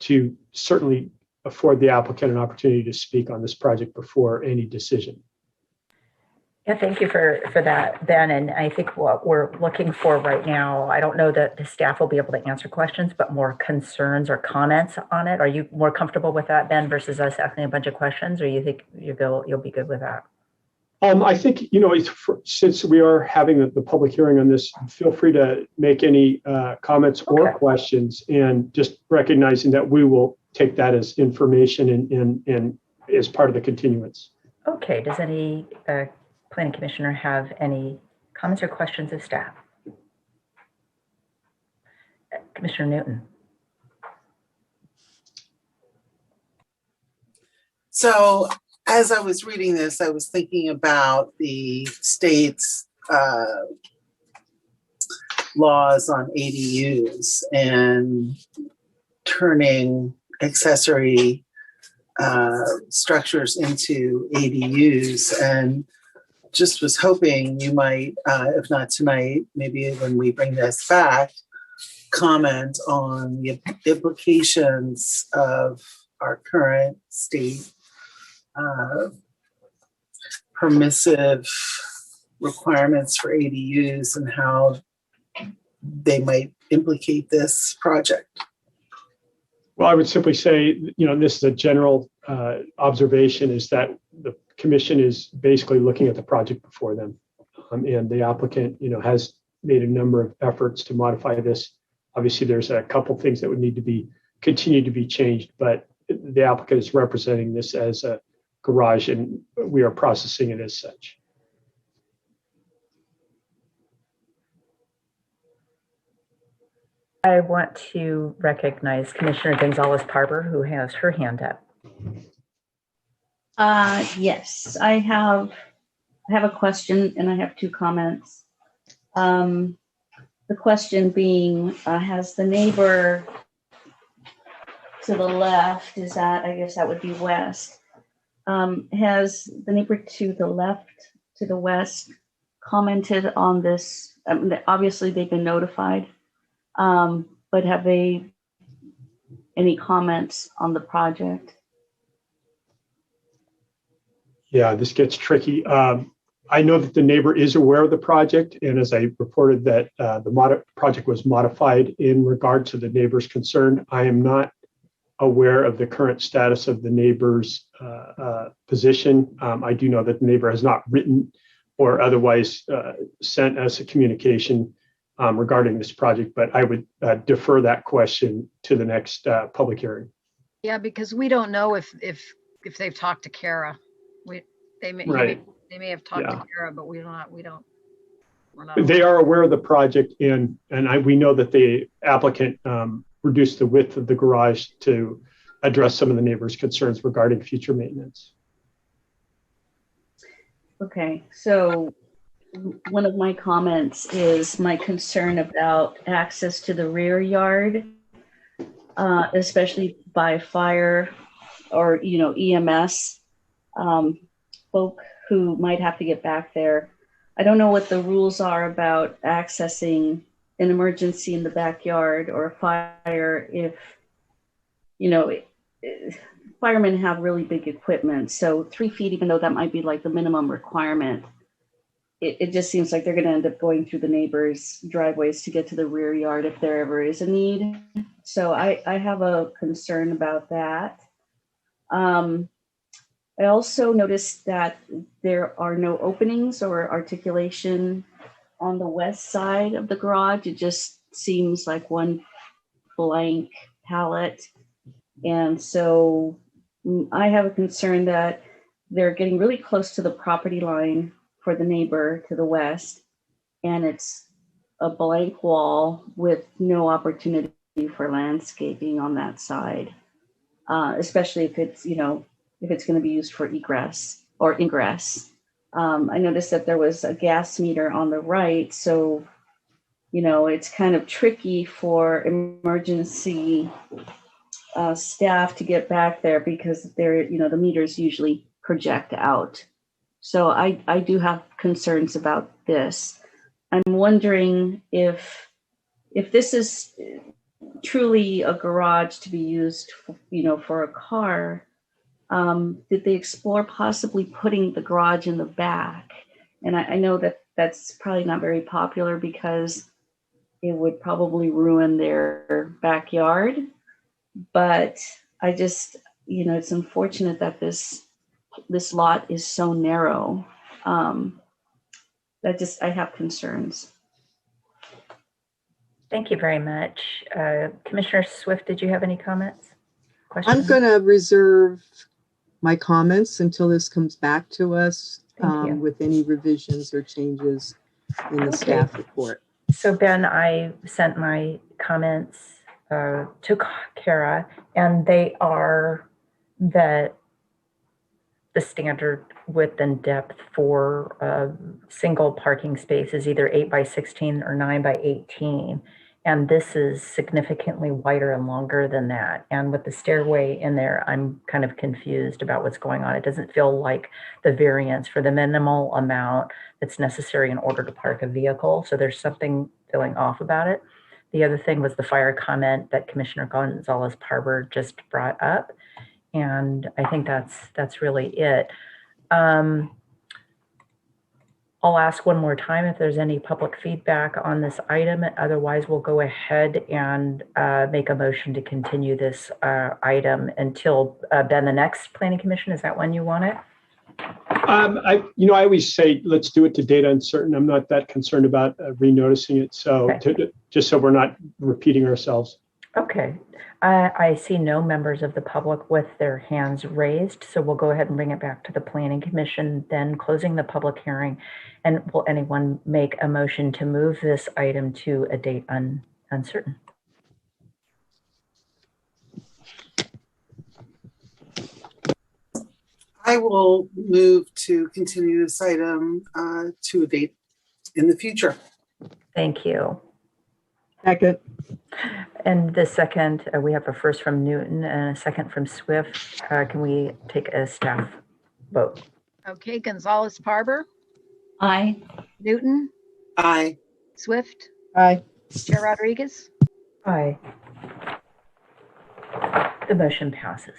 to certainly afford the applicant an opportunity to speak on this project before any decision. Yeah, thank you for that, Ben. And I think what we're looking for right now, I don't know that the staff will be able to answer questions, but more concerns or comments on it. Are you more comfortable with that, Ben, versus us asking a bunch of questions, or you think you'll be good with that? I think, since we are having the public hearing on this, feel free to make any comments or questions, and just recognizing that we will take that as information and as part of the continuance. Okay, does any planning commissioner have any comments or questions of staff? Commissioner Newton. So as I was reading this, I was thinking about the state's laws on ADUs and turning accessory structures into ADUs, and just was hoping you might, if not tonight, maybe when we bring this back, comment on the implications of our current state permissive requirements for ADUs and how they might implicate this project. Well, I would simply say, this is a general observation, is that the commission is basically looking at the project before them. And the applicant, has made a number of efforts to modify this. Obviously, there's a couple things that would need to continue to be changed, but the applicant is representing this as a garage, and we are processing it as such. I want to recognize Commissioner Gonzalez-Parber, who has her hand up. Yes, I have a question and I have two comments. The question being, has the neighbor to the left, I guess that would be west, has the neighbor to the left, to the west, commented on this? Obviously, they've been notified, but have they any comments on the project? Yeah, this gets tricky. I know that the neighbor is aware of the project, and as I reported that the project was modified in regard to the neighbor's concern, I am not aware of the current status of the neighbor's position. I do know that the neighbor has not written or otherwise sent us a communication regarding this project, but I would defer that question to the next public hearing. Yeah, because we don't know if they've talked to Kara. Right. They may have talked Yeah. to Kara, but we're not. They are aware of the project, and we know that the applicant reduced the width of the garage to address some of the neighbors' concerns regarding future maintenance. Okay, so one of my comments is my concern about access to the rear yard, especially by fire or, EMS folk who might have to get back there. I don't know what the rules are about accessing an emergency in the backyard or a fire if, firemen have really big equipment. So 3 feet, even though that might be like the minimum requirement, it just seems like they're going to end up going through the neighbors' driveways to get to the rear yard if there ever is a need. So I have a concern about that. I also noticed that there are no openings or articulation on the west side of the garage. It just seems like one blank palette. And so I have a concern that they're getting really close to the property line for the neighbor to the west, and it's a blank wall with no opportunity for landscaping on that side, especially if it's, if it's going to be used for egress or ingress. I noticed that there was a gas meter on the right, so, it's kind of tricky for emergency staff to get back there because they're, the meters usually project out. So I do have concerns about this. I'm wondering if this is truly a garage to be used, for a car, did they explore possibly putting the garage in the back? And I know that that's probably not very popular because it would probably ruin their backyard. But I just, it's unfortunate that this lot is so narrow. I have concerns. Thank you very much. Commissioner Swift, did you have any comments? Questions? I'm going to reserve my comments until this comes back to us with any revisions or changes in the staff report. So Ben, I sent my comments to Kara, and they are that the standard width and depth for a single parking space is either 8 by 16 or 9 by 18. And this is significantly wider and longer than that. And with the stairway in there, I'm kind of confused about what's going on. It doesn't feel like the variance for the minimal amount that's necessary in order to park a vehicle. So there's something feeling off about it. The other thing was the fire comment that Commissioner Gonzalez-Parber just brought up. And I think that's really it. I'll ask one more time if there's any public feedback on this item. Otherwise, we'll go ahead and make a motion to continue this item until, Ben, the next planning commission. Is that when you want it? I always say, let's do it to data uncertain. I'm not that concerned about renoticing it. So just so we're not repeating ourselves. Okay. I see no members of the public with their hands raised, so we'll go ahead and bring it back to the Planning Commission, then closing the public hearing. And will anyone make a motion to move this item to a date uncertain? I will move to continue this item to a date in the future. Thank you. Second. And the second, we have a first from Newton and a second from Swift. Can we take a staff vote? Okay, Gonzalez-Parber, Aye. Newton, Aye. Swift, Aye. Chair Rodriguez. Aye. The motion passes.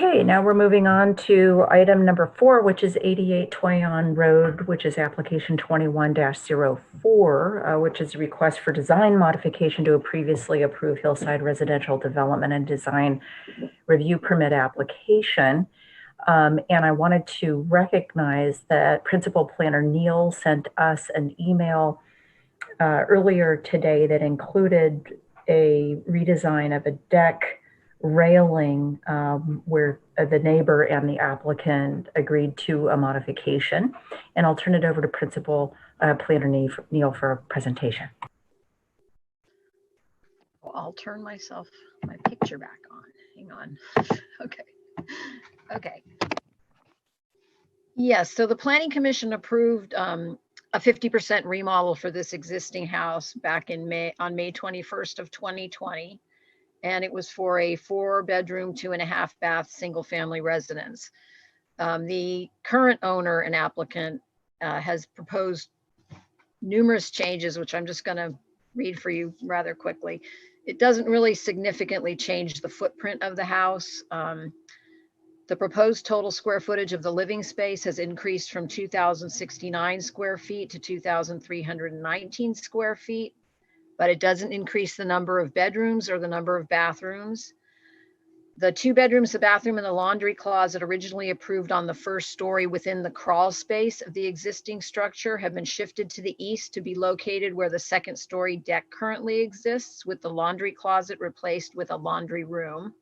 Okay, now we're moving on to item number 4, which is 88 Toyon Road, which is application 21-04, which is a request for design modification to a previously approved hillside residential development and design review permit application. And I wanted to recognize that Principal Planner Neal sent us an email earlier today that included a redesign of a deck railing where the neighbor and the applicant agreed to a modification. And I'll turn it over to Principal Planner Neal for a presentation. Well, I'll turn my picture back on. Hang on. Okay. Yes, so the Planning Commission approved a 50% remodel for this existing house back on May 21st of 2020. And it was for a 4-bedroom, 2.5-bath, single-family residence. The current owner and applicant has proposed numerous changes, which I'm just going to read for you rather quickly. It doesn't really significantly change the footprint of the house. The proposed total square footage of the living space has increased from 2,069 square feet to 2,319 square feet. But it doesn't increase the number of bedrooms or the number of bathrooms. The 2 bedrooms, the bathroom, and the laundry closet originally approved on the first story within the crawl space of the existing structure have been shifted to the east to be located where the 2nd story deck currently exists, with the laundry closet replaced with a laundry room.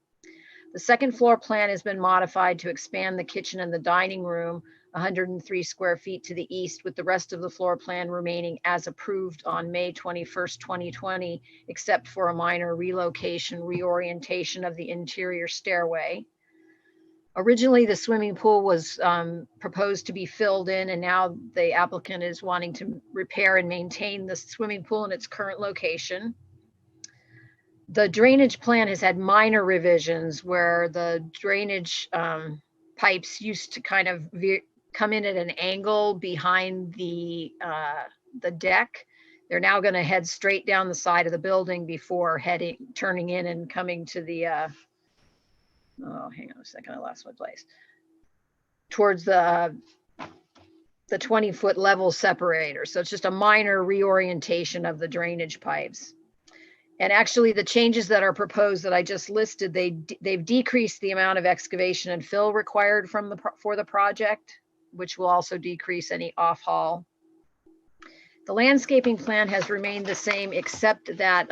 The 2nd floor plan has been modified to expand the kitchen and the dining room 103 square feet to the east, with the rest of the floor plan remaining as approved on May 21st, 2020, except for a minor reorientation of the interior stairway. Originally, the swimming pool was proposed to be filled in, and now the applicant is wanting to repair and maintain the swimming pool in its current location. The drainage plan has had minor revisions where the drainage pipes used to kind of come in at an angle behind the deck. They're now going to head straight down the side of the building before turning in and coming to the, hang on a second, I lost my place. Towards the 20-foot level separator. So it's just a minor reorientation of the drainage pipes. And actually the changes that are proposed that I just listed, they've decreased the amount of excavation and fill required for the project, which will also decrease any off-haul. The landscaping plan has remained the same, except that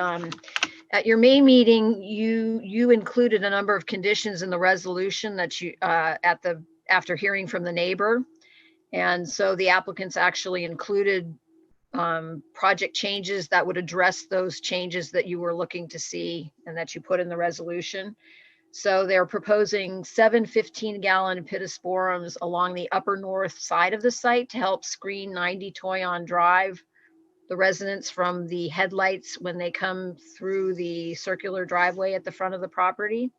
at your May meeting, you included a number of conditions in the resolution that you after hearing from the neighbor. And so the applicants actually included project changes that would address those changes that you were looking to see and that you put in the resolution. So they're proposing 7 15-gallon pittosporums along the upper north side of the site to help screen 90 Toyon Drive, the residents from the headlights when they come through the circular driveway at the front of the property.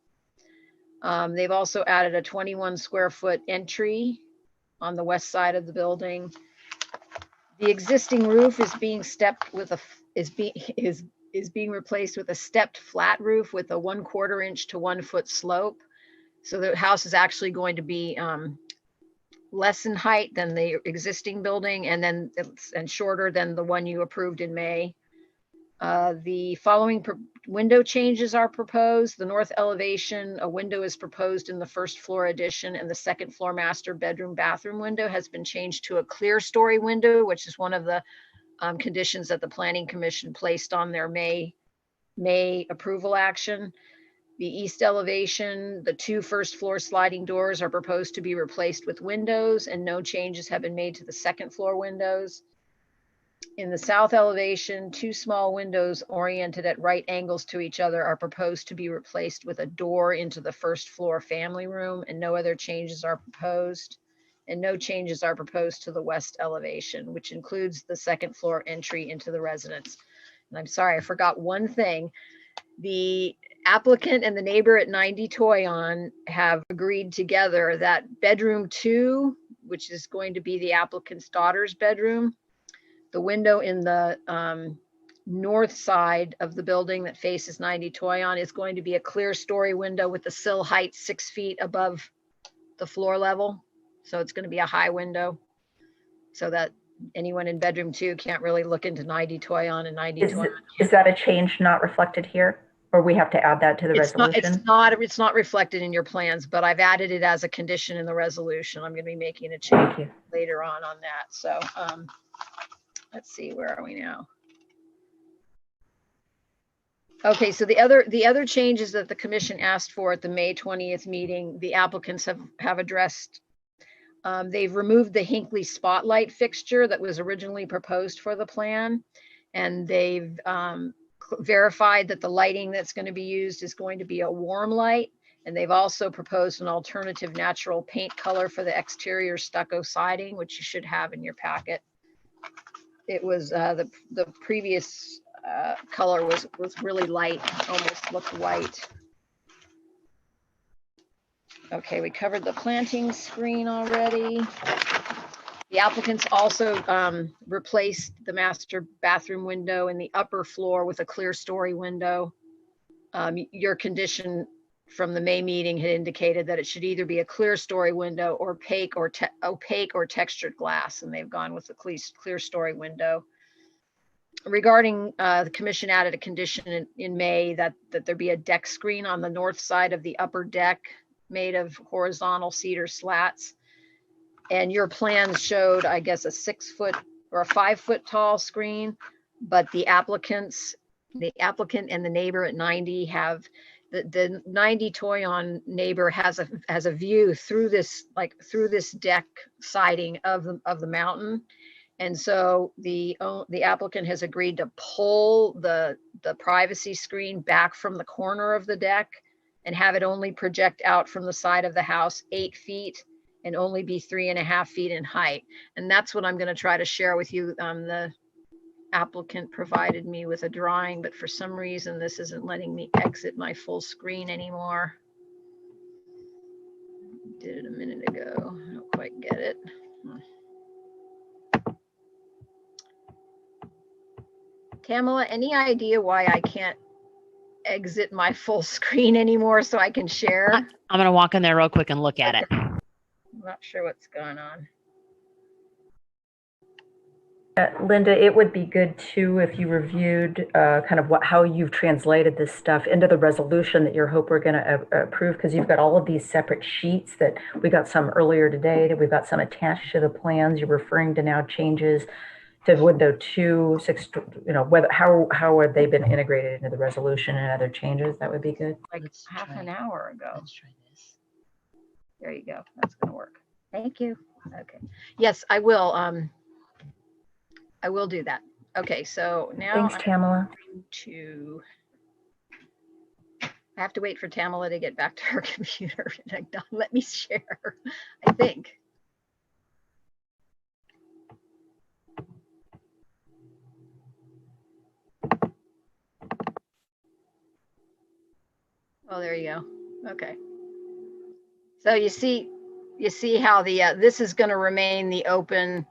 They've also added a 21 square foot entry on the west side of the building. The existing roof is being being replaced with a stepped flat roof with a 1/4 inch to 1 foot slope. So the house is actually going to be less in height than the existing building, and shorter than the one you approved in May. The following window changes are proposed. The north elevation, a window is proposed in the 1st floor addition, and the 2nd floor master bedroom bathroom window has been changed to a clear story window, which is one of the conditions that the Planning Commission placed on their May approval action. The east elevation, the 2 1st floor sliding doors are proposed to be replaced with windows, and no changes have been made to the 2nd floor windows. In the south elevation, 2 small windows oriented at right angles to each other are proposed to be replaced with a door into the 1st floor family room, and no other changes are proposed. And no changes are proposed to the west elevation, which includes the 2nd floor entry into the residence. And I'm sorry, I forgot one thing. The applicant and the neighbor at 90 Toyon have agreed together that bedroom 2, which is going to be the applicant's daughter's bedroom, the window in the north side of the building that faces 90 Toyon is going to be a clear story window with the sill height 6 feet above the floor level. So it's going to be a high window so that anyone in bedroom 2 can't really look into 90 Toyon and 90 Toyon. Is that a change not reflected here? Or we have to add that to the resolution? It's not reflected in your plans, but I've added it as a condition in the resolution. I'm going to be making a change later on that. So let's see, where are we now? Okay, so the other changes that the commission asked for at the May 20th meeting, the applicants have addressed. They've removed the Hinckley spotlight fixture that was originally proposed for the plan, and they've verified that the lighting that's going to be used is going to be a warm light, and they've also proposed an alternative natural paint color for the exterior stucco siding, which you should have in your packet. It was the previous color was really light, almost looked white. Okay, we covered the planting screen already. The applicants also replaced the master bathroom window in the upper floor with a clear story window. Your condition from the May meeting had indicated that it should either be a clear story window or opaque or textured glass, and they've gone with the clear story window. Regarding the commission added a condition in May that there be a deck screen on the north side of the upper deck made of horizontal cedar slats. And your plans showed, I guess, a 6 foot or a 5 foot tall screen, but the applicant and the neighbor at 90 have the 90 Toyon neighbor has a view through this deck siding of the mountain. And so the applicant has agreed to pull the privacy screen back from the corner of the deck and have it only project out from the side of the house 8 feet and only be 3.5 feet in height. And that's what I'm going to try to share with you. The applicant provided me with a drawing, but for some reason this isn't letting me exit my full screen anymore. Did it a minute ago. I don't quite get it. Tamala, any idea why I can't exit my full screen anymore so I can share? I'm going to walk in there real quick and look at it. I'm not sure what's going on. Linda, it would be good too if you reviewed kind of how you've translated this stuff into the resolution that you hope we're going to approve, because you've got all of these separate sheets that we got some earlier today, that we've got some attached to the plans. You're referring to now changes to window 2, 6, how have they been integrated into the resolution and other changes? That would be good. Like half an hour ago. Let's try this. There you go. That's going to work. Thank you. Okay. Yes, I will. I will do that. Okay, so now thanks, Tamala. I have to wait for Tamala to get back to her computer. Let me share, I think. Oh, there you go. Okay. So you see how the this is going to remain the open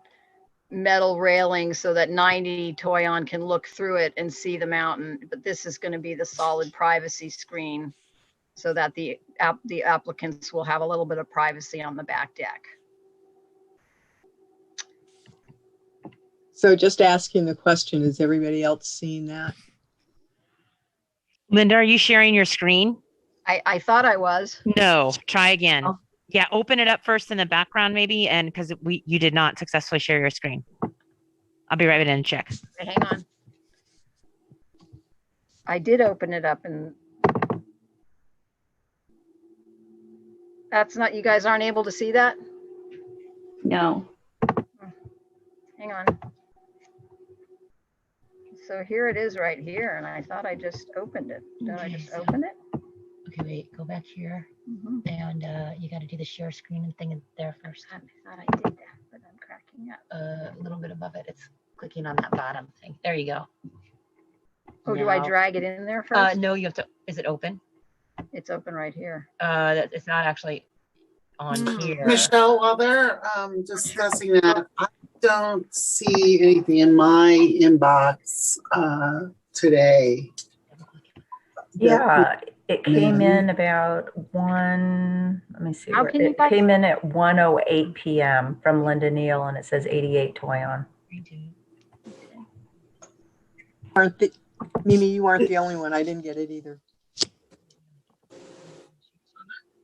metal railing so that 90 Toyon can look through it and see the mountain, but this is going to be the solid privacy screen so that the applicants will have a little bit of privacy on the back deck. So just asking the question, is everybody else seeing that? Linda, are you sharing your screen? I thought I was. No, try again. Oh. Yeah, open it up first in the background maybe, and because you did not successfully share your screen. I'll be right in and check. Okay, hang on. I did open it up and that's not, you guys aren't able to see that? No. Hang on. So here it is right here, and I thought I just opened it. Did I just open it? Okay, wait, go back here, and you got to do the share screen and thing there first. I thought I did that, but I'm cracking up. A little bit above it, it's clicking on that bottom thing. There you go. Oh, do I drag it in there first? No, you have to, is it open? It's open right here. It's not actually on here. Michelle, while they're discussing that, don't see anything in my inbox today. Yeah, it came in about let me see, How where can you it guys? came in at 1:08 p.m. from Linda Neal, and it says 88 toy on. Mimi, you aren't the only one. I didn't get it either.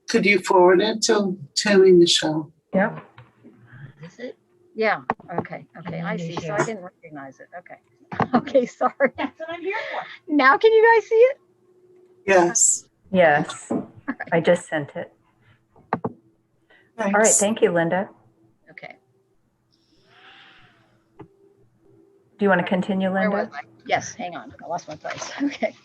Could you forward it to me, Michelle? Yep. Is it? Yeah. Okay. Okay. And I then see. you So I share. didn't recognize it. Okay. Okay. Sorry. That's what I'm here for. Now can you guys see it? Yes. Yes, I just sent it. All right, Thanks. thank you, Linda. Okay. Do you want to continue, Where was Linda? I? Yes. Hang on. I lost my place. Okay.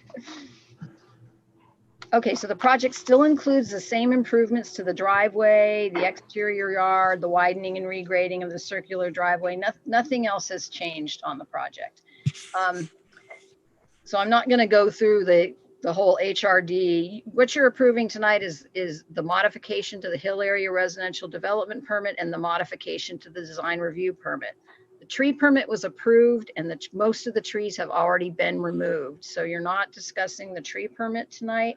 Okay, so the project still includes the same improvements to the driveway, the exterior yard, the widening and regrading of the circular driveway. Nothing else has changed on the project. So I'm not going to go through the whole HRD. What you're approving tonight is the modification to the Hill Area Residential Development Permit and the modification to the design review permit. The tree permit was approved and most of the trees have already been removed. So you're not discussing the tree permit tonight.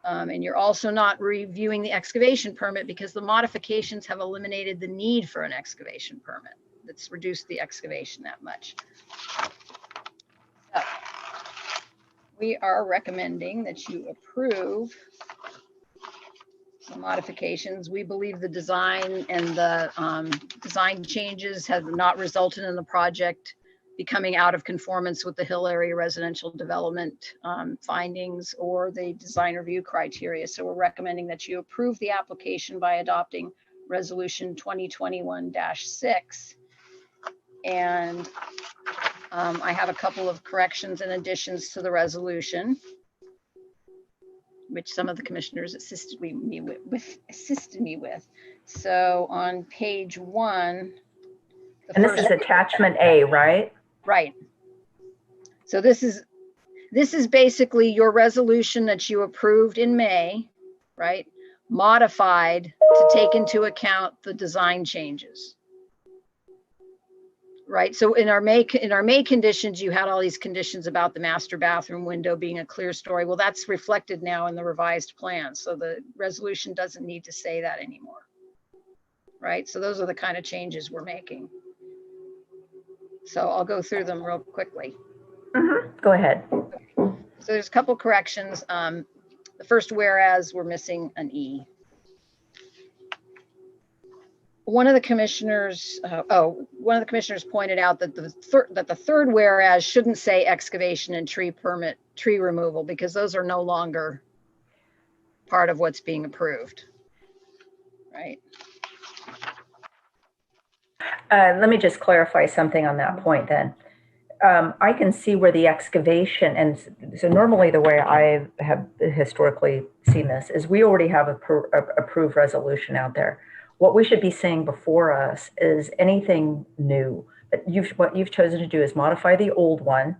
And you're also not reviewing the excavation permit because the modifications have eliminated the need for an excavation permit. That's reduced the excavation that much. So, we are recommending that you approve the modifications. We believe the design and the design changes have not resulted in the project becoming out of conformance with the Hill Area Residential Development findings or the design review criteria. So we're recommending that you approve the application by adopting Resolution 2021-6. And I have a couple of corrections and additions to the resolution, which some of the commissioners assisted me with. So on page 1, And this is attachment A, right? Right. So this is basically your resolution that you approved in May, right? Modified to take into account the design changes. Right. So in our May conditions, you had all these conditions about the master bathroom window being a clear story. Well, that's reflected now in the revised plan. So the resolution doesn't need to say that anymore. Right. So those are the kind of changes we're making. So I'll go through them real quickly. Go ahead. So there's a couple corrections. The first, whereas, we're missing an E. One of the commissioners pointed out that the third whereas shouldn't say excavation and tree removal because those are no longer part of what's being approved, right? Let me just clarify something on that point then. I can see where the excavation, and so normally the way I have historically seen this is we already have a approved resolution out there. What we should be saying before us is anything new. But what you've chosen to do is modify the old one.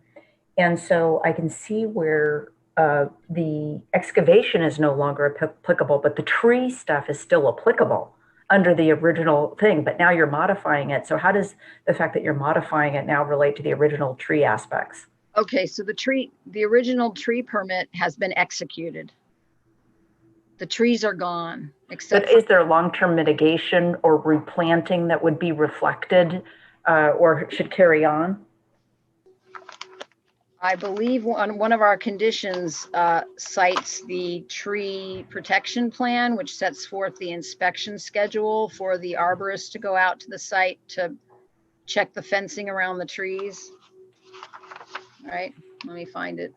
And so I can see where the excavation is no longer applicable, but the tree stuff is still applicable under the original thing, but now you're modifying it. So how does the fact that you're modifying it now relate to the original tree aspects? Okay, so the original tree permit has been executed. The trees are gone. But is there long-term mitigation or replanting that would be reflected or should carry on? I believe one of our conditions cites the tree protection plan, which sets forth the inspection schedule for the arborist to go out to the site to check the fencing around the trees. All right, let me find it.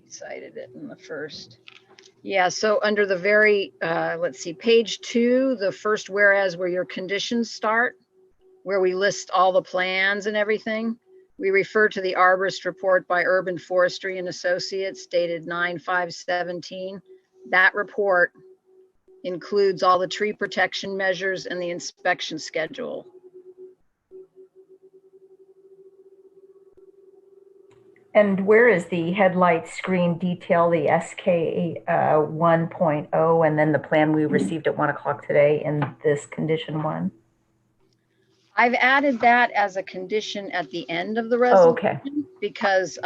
Cited it in the first. Yeah, so under the very, let's see, page 2, the first whereas where your conditions start, where we list all the plans and everything, we refer to the arborist report by Urban Forestry and Associates dated 9/5/17. That report includes all the tree protection measures and the inspection schedule. And where is the headlight screen detail, the SK 1.0, and then the plan we received at 1 o'clock today in this condition 1? I've added that as a condition at the end of the Oh, resolution okay. because,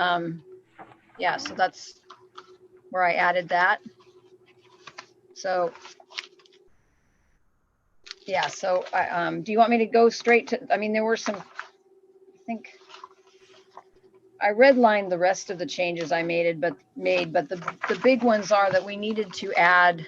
yeah, so that's where I added that. So, yeah, so do you want me to go straight to, I mean, there were some, I think, I redlined the rest of the changes I made, but the big ones are that we needed to add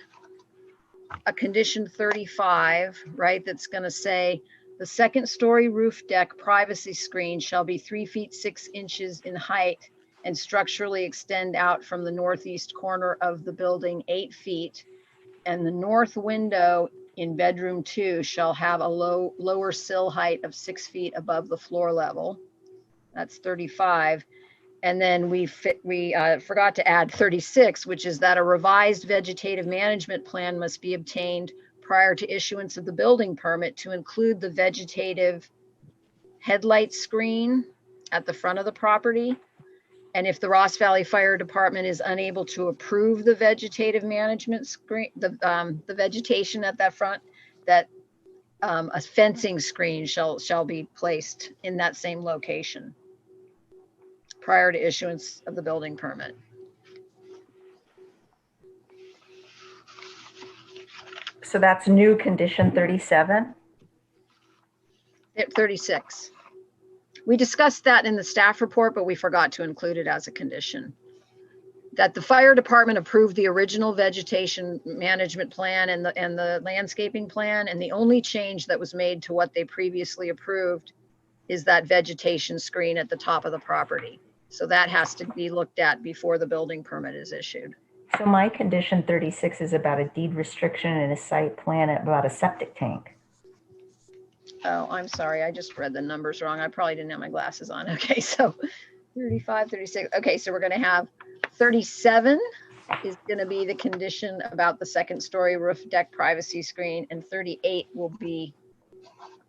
a condition 35, right? That's going to say the second story roof deck privacy screen shall be 3 feet 6 inches in height and structurally extend out from the northeast corner of the building 8 feet. And the north window in bedroom 2 shall have a lower sill height of 6 feet above the floor level. That's 35. And then we forgot to add 36, which is that a revised vegetative management plan must be obtained prior to issuance of the building permit to include the vegetative headlight screen at the front of the property. And if the Ross Valley Fire Department is unable to approve the vegetative management screen, the vegetation at that front, that a fencing screen shall be placed in that same location prior to issuance of the building permit. So that's new condition 37? 36. We discussed that in the staff report, but we forgot to include it as a condition. That the fire department approved the original vegetation management plan and the landscaping plan, and the only change that was made to what they previously approved is that vegetation screen at the top of the property. So that has to be looked at before the building permit is issued. So my condition 36 is about a deed restriction and a site plan about a septic tank. Oh, I'm sorry. I just read the numbers wrong. I probably didn't have my glasses on. Okay, so 35, 36. Okay, so we're going to have 37 is going to be the condition about the second story roof deck privacy screen, and 38 will be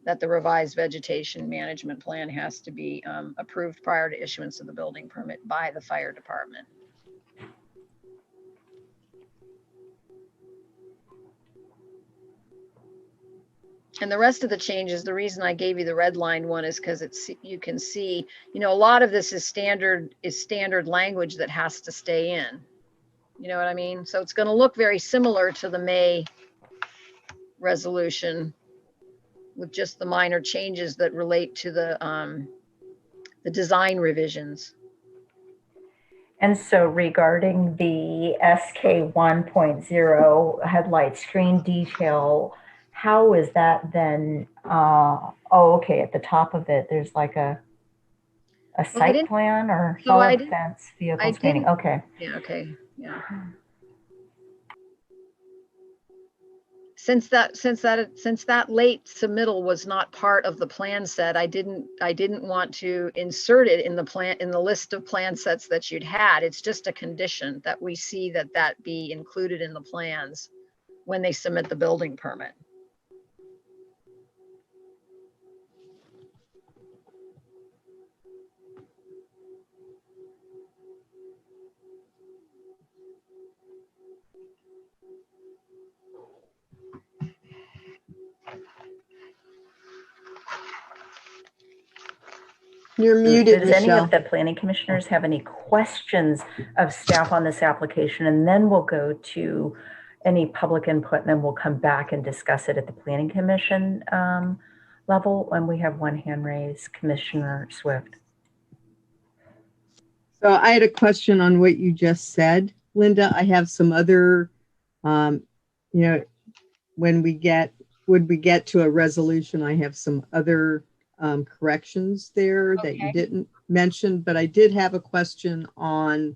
that the revised vegetation management plan has to be approved prior to issuance of the building permit by the fire department. And the rest of the changes, the reason I gave you the red line one is because you can see, a lot of this is standard language that has to stay in. You know what I mean? So it's going to look very similar to the May resolution, with just the minor changes that relate to the design revisions. And so regarding the SK 1.0 headlight screen detail, how is that then? Okay, at the top of it, there's like a site plan or solid fence vehicle screening. Okay. Yeah, okay, yeah. Since that late submittal was not part of the plan set, I didn't want to insert it in the list of plan sets that you'd had. It's just a condition that we see that be included in the plans when they submit the building permit. You're muted, Does any Michelle. of the planning commissioners have any questions of staff on this application? And then we'll go to any public input, and then we'll come back and discuss it at the planning commission level. And we have one hand raised, Commissioner Swift. So I had a question on what you just said, Linda. I have some other, when we get to a resolution, I have some other corrections there that you didn't mention, but I did have a question on,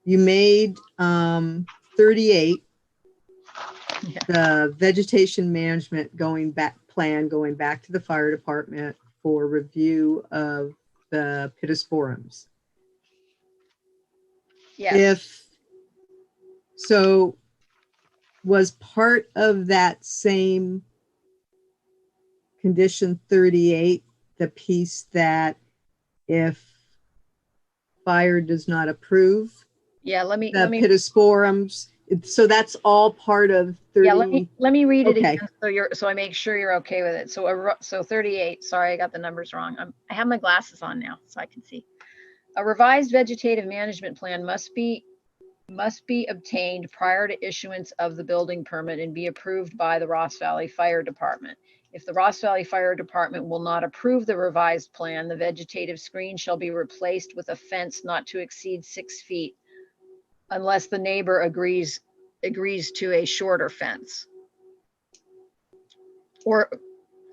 you made 38, the vegetation management going back to the fire department for review of the pittosporums. Yes. So was part of that same condition 38 the piece that if fire does not approve Yeah, let me, the pittosporums. So that's all part of 30. yeah, let me read it Okay. again so I make sure you're okay with it. So 38, sorry, I got the numbers wrong. I have my glasses on now so I can see. A revised vegetative management plan must be obtained prior to issuance of the building permit and be approved by the Ross Valley Fire Department. If the Ross Valley Fire Department will not approve the revised plan, the vegetative screen shall be replaced with a fence not to exceed 6 feet unless the neighbor agrees to a shorter fence. Or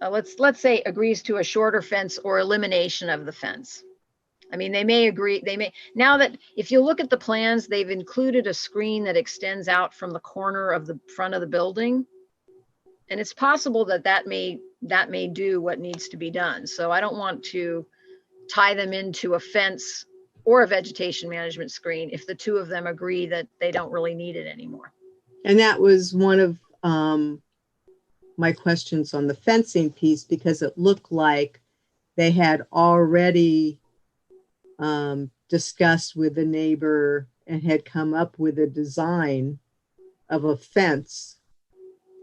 let's say agrees to a shorter fence or elimination of the fence. I mean, they may agree, now that if you look at the plans, they've included a screen that extends out from the corner of the front of the building. And it's possible that may do what needs to be done. So I don't want to tie them into a fence or a vegetation management screen if the two of them agree that they don't really need it anymore. And that was one of my questions on the fencing piece, because it looked like they had already discussed with the neighbor and had come up with a design of a fence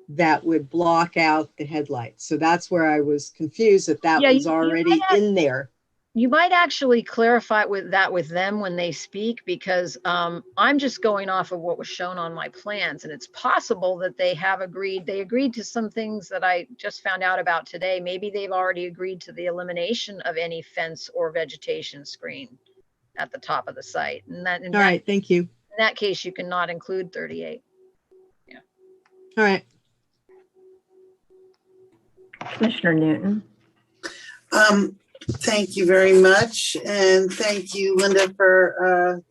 that would block out the headlights. So that's where I was confused that was already in there. You might actually clarify with them when they speak, because I'm just going off of what was shown on my plans, and it's possible that they agreed to some things that I just found out about today. Maybe they've already agreed to the elimination of any fence or vegetation screen at the top of the site. And that, all right, thank you. In that case, you cannot include 38. Yeah. All right. Commissioner Newton. Thank you very much. And thank you, Linda, for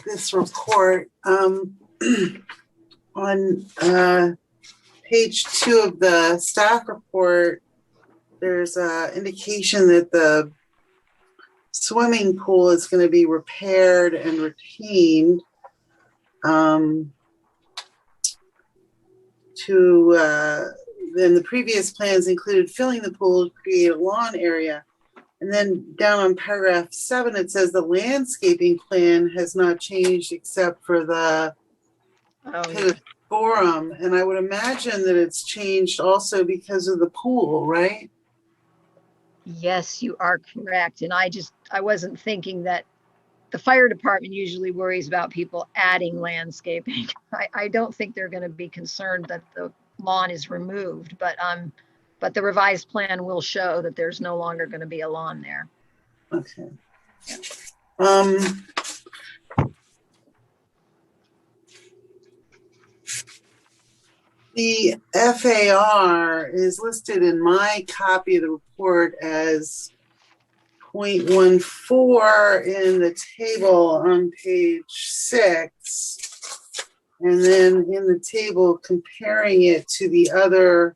this report. On page 2 of the staff report, there's an indication that the swimming pool is going to be repaired and retained then the previous plans included filling the pool to create a lawn area. And then down on paragraph 7, it says the landscaping plan has not changed except for the forum. And I would imagine that it's changed also because of the pool, right? Yes, you are correct. And I wasn't thinking that the fire department usually worries about people adding landscaping. I don't think they're going to be concerned that the lawn is removed, but the revised plan will show that there's no longer going to be a lawn there. Okay. The FAR is listed in my copy of the report as 0.14 in the table on page 6. And then in the table comparing it to the other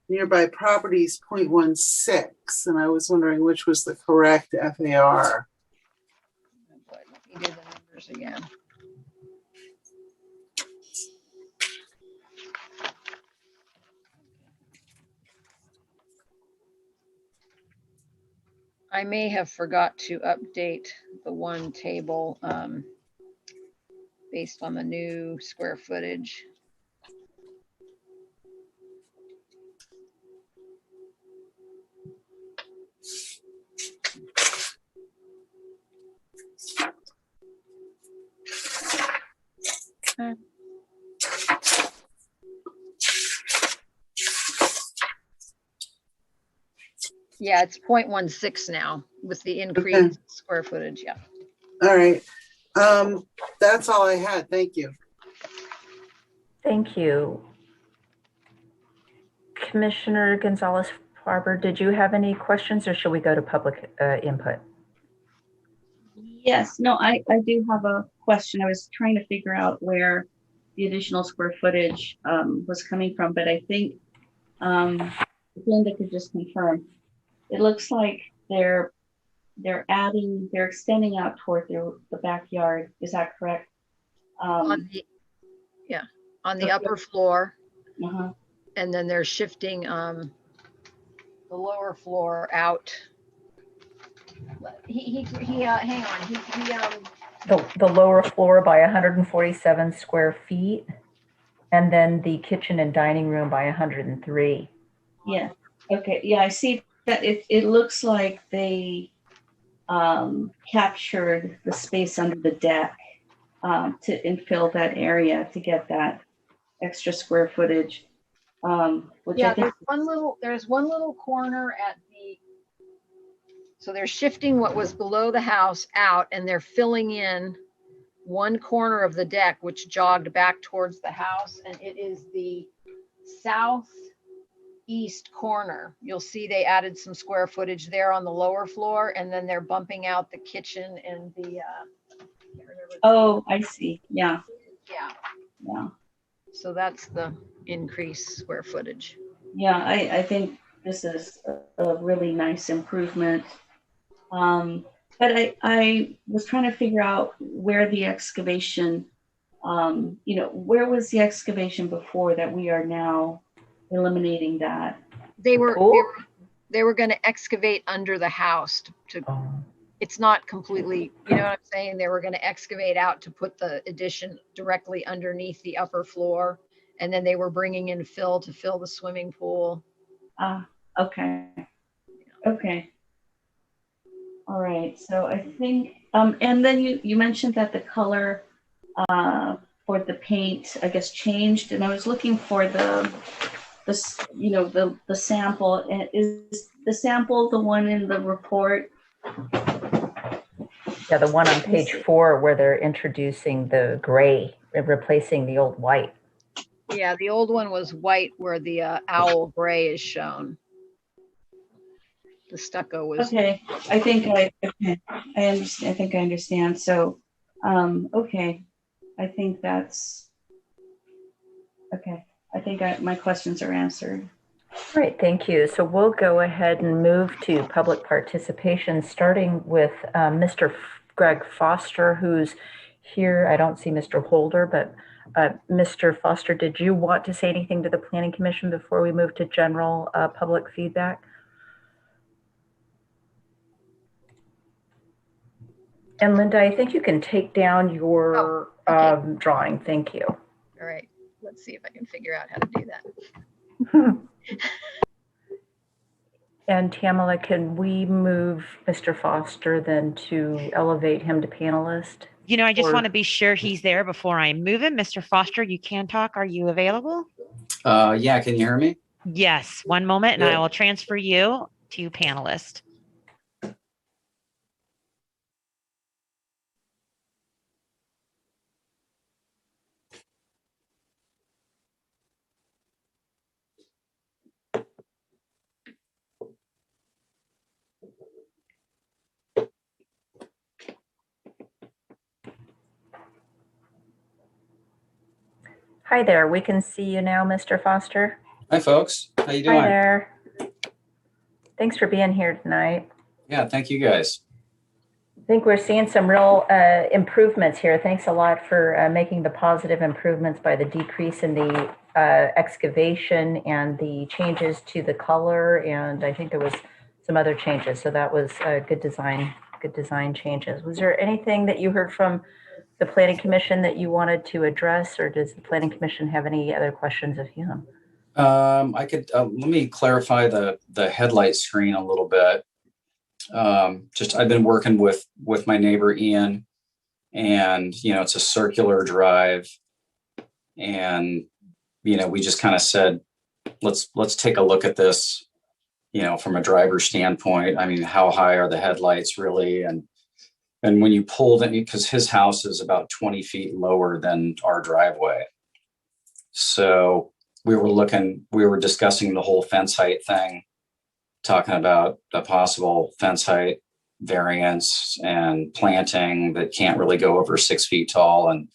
nearby properties, 0.16. And I was wondering which was the correct FAR. Let me do the numbers again. I may have forgot to update the one table based on the new square footage. Yeah, it's 0.16 now with the increased square footage. Yeah. All right. That's all I had. Thank you. Thank you. Commissioner Gonzalez-Farber, did you have any questions, or should we go to public input? Yes, no, I do have a question. I was trying to figure out where the additional square footage was coming from, but I think Linda could just confirm. It looks like they're extending out toward the backyard. Is that correct? On the upper floor. Uh-huh. And then they're shifting the lower floor out. hang on, The lower floor by 147 square feet, and then the kitchen and dining room by 103. Yeah. Okay. Yeah, I see that it looks like they captured the space under the deck to infill that area to get that extra square footage. Which I yeah, think there's one little corner at the, so they're shifting what was below the house out, and they're filling in one corner of the deck, which jogged back towards the house, and it is the southeast corner. You'll see they added some square footage there on the lower floor, and then they're bumping out the kitchen and the, oh, I see. Yeah. yeah. Yeah. So that's the increased square footage. Yeah, I think this is a really nice improvement. But I was trying to figure out where the excavation, where was the excavation before that we are now eliminating that? They were going to excavate under the house to it's not completely, you know what I'm saying? They were going to excavate out to put the addition directly underneath the upper floor. And then they were bringing in fill to fill the swimming pool. Okay. Okay. All right. So I think, and then you mentioned that the color for the paint, I guess, changed. And I was looking for the sample. Is the sample the one in the report? Yeah, the one on page 4 where they're introducing the gray, replacing the old white. Yeah, the old one was white where the owl gray is shown. The stucco was. Okay, I think I understand. I think I understand. So, okay, I think that's okay. I think my questions are answered. Great, thank you. So we'll go ahead and move to public participation, starting with Mr. Greg Foster, who's here. I don't see Mr. Holder, but Mr. Foster, did you want to say anything to the Planning Commission before we move to general public feedback? And Linda, I think you can take down your drawing. Thank you. All right, let's see if I can figure out how to do that. And Tamala, can we move Mr. Foster then to elevate him to panelist? I just want to be sure he's there before I move him. Mr. Foster, you can talk. Are you available? Yeah, can you hear me? Yes, one moment, and I will transfer you to panelist. Hi there. We can see you now, Mr. Foster. Hi, folks. How you doing? Hi there. Thanks for being here tonight. Yeah, thank you guys. I think we're seeing some real improvements here. Thanks a lot for making the positive improvements by the decrease in the excavation and the changes to the color. And I think there was some other changes. So that was good design changes. Was there anything that you heard from the Planning Commission that you wanted to address, or does the Planning Commission have any other questions of him? I could let me clarify the headlight screen a little bit. I've been working with my neighbor Ian, and it's a circular drive, and we just kind of said let's take a look at this, from a driver standpoint. I mean, how high are the headlights really, and when you pulled in, because his house is about 20 feet lower than our driveway. So we were discussing the whole fence height thing, talking about a possible fence height variance and planting that can't really go over 6 feet tall. And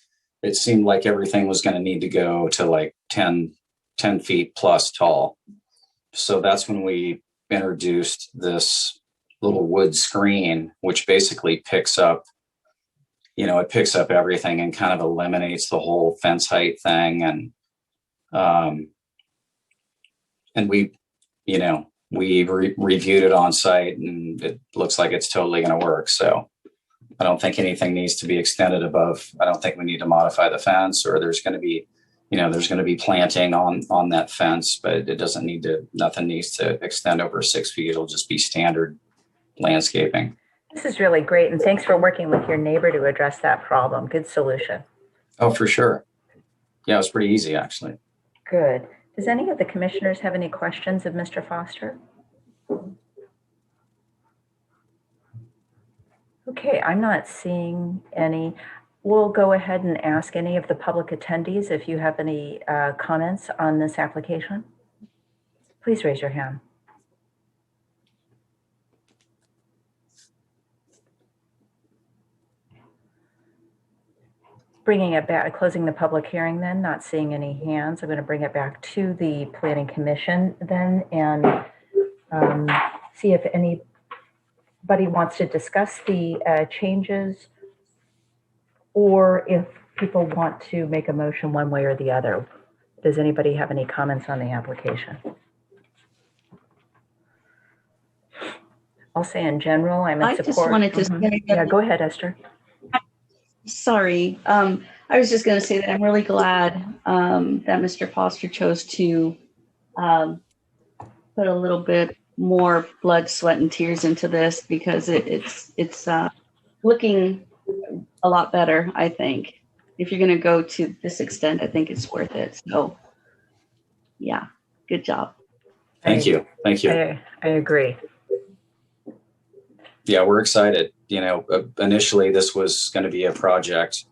it seemed like everything was going to need to go to like 10 feet plus tall. So that's when we introduced this little wood screen, which basically picks up everything and kind of eliminates the whole fence height thing. And we, we reviewed it on site, and it looks like it's totally going to work. So I don't think anything needs to be extended above. I don't think we need to modify the fence, or there's going to be, there's going to be planting on that fence, but it doesn't need to, nothing needs to extend over 6 feet. It'll just be standard landscaping. This is really great. And thanks for working with your neighbor to address that problem. Good solution. Oh, for sure. Yeah, it was pretty easy, actually. Good. Does any of the commissioners have any questions of Mr. Foster? Okay, I'm not seeing any. We'll go ahead and ask any of the public attendees if you have any comments on this application. Please raise your hand. Bringing it back, closing the public hearing then, not seeing any hands. I'm going to bring it back to the Planning Commission then and see if anybody wants to discuss the changes, or if people want to make a motion one way or the other. Does anybody have any comments on the application? I'll say in general, I'm in support. I just wanted to say yeah, go ahead, Esther. Sorry. I was just going to say that I'm really glad that Mr. Foster chose to put a little bit more blood, sweat, and tears into this, because it's looking a lot better, I think. If you're going to go to this extent, I think it's worth it. So, yeah, good job. Thank you. Thank you. I agree. Yeah, we're excited. Initially this was going to be a project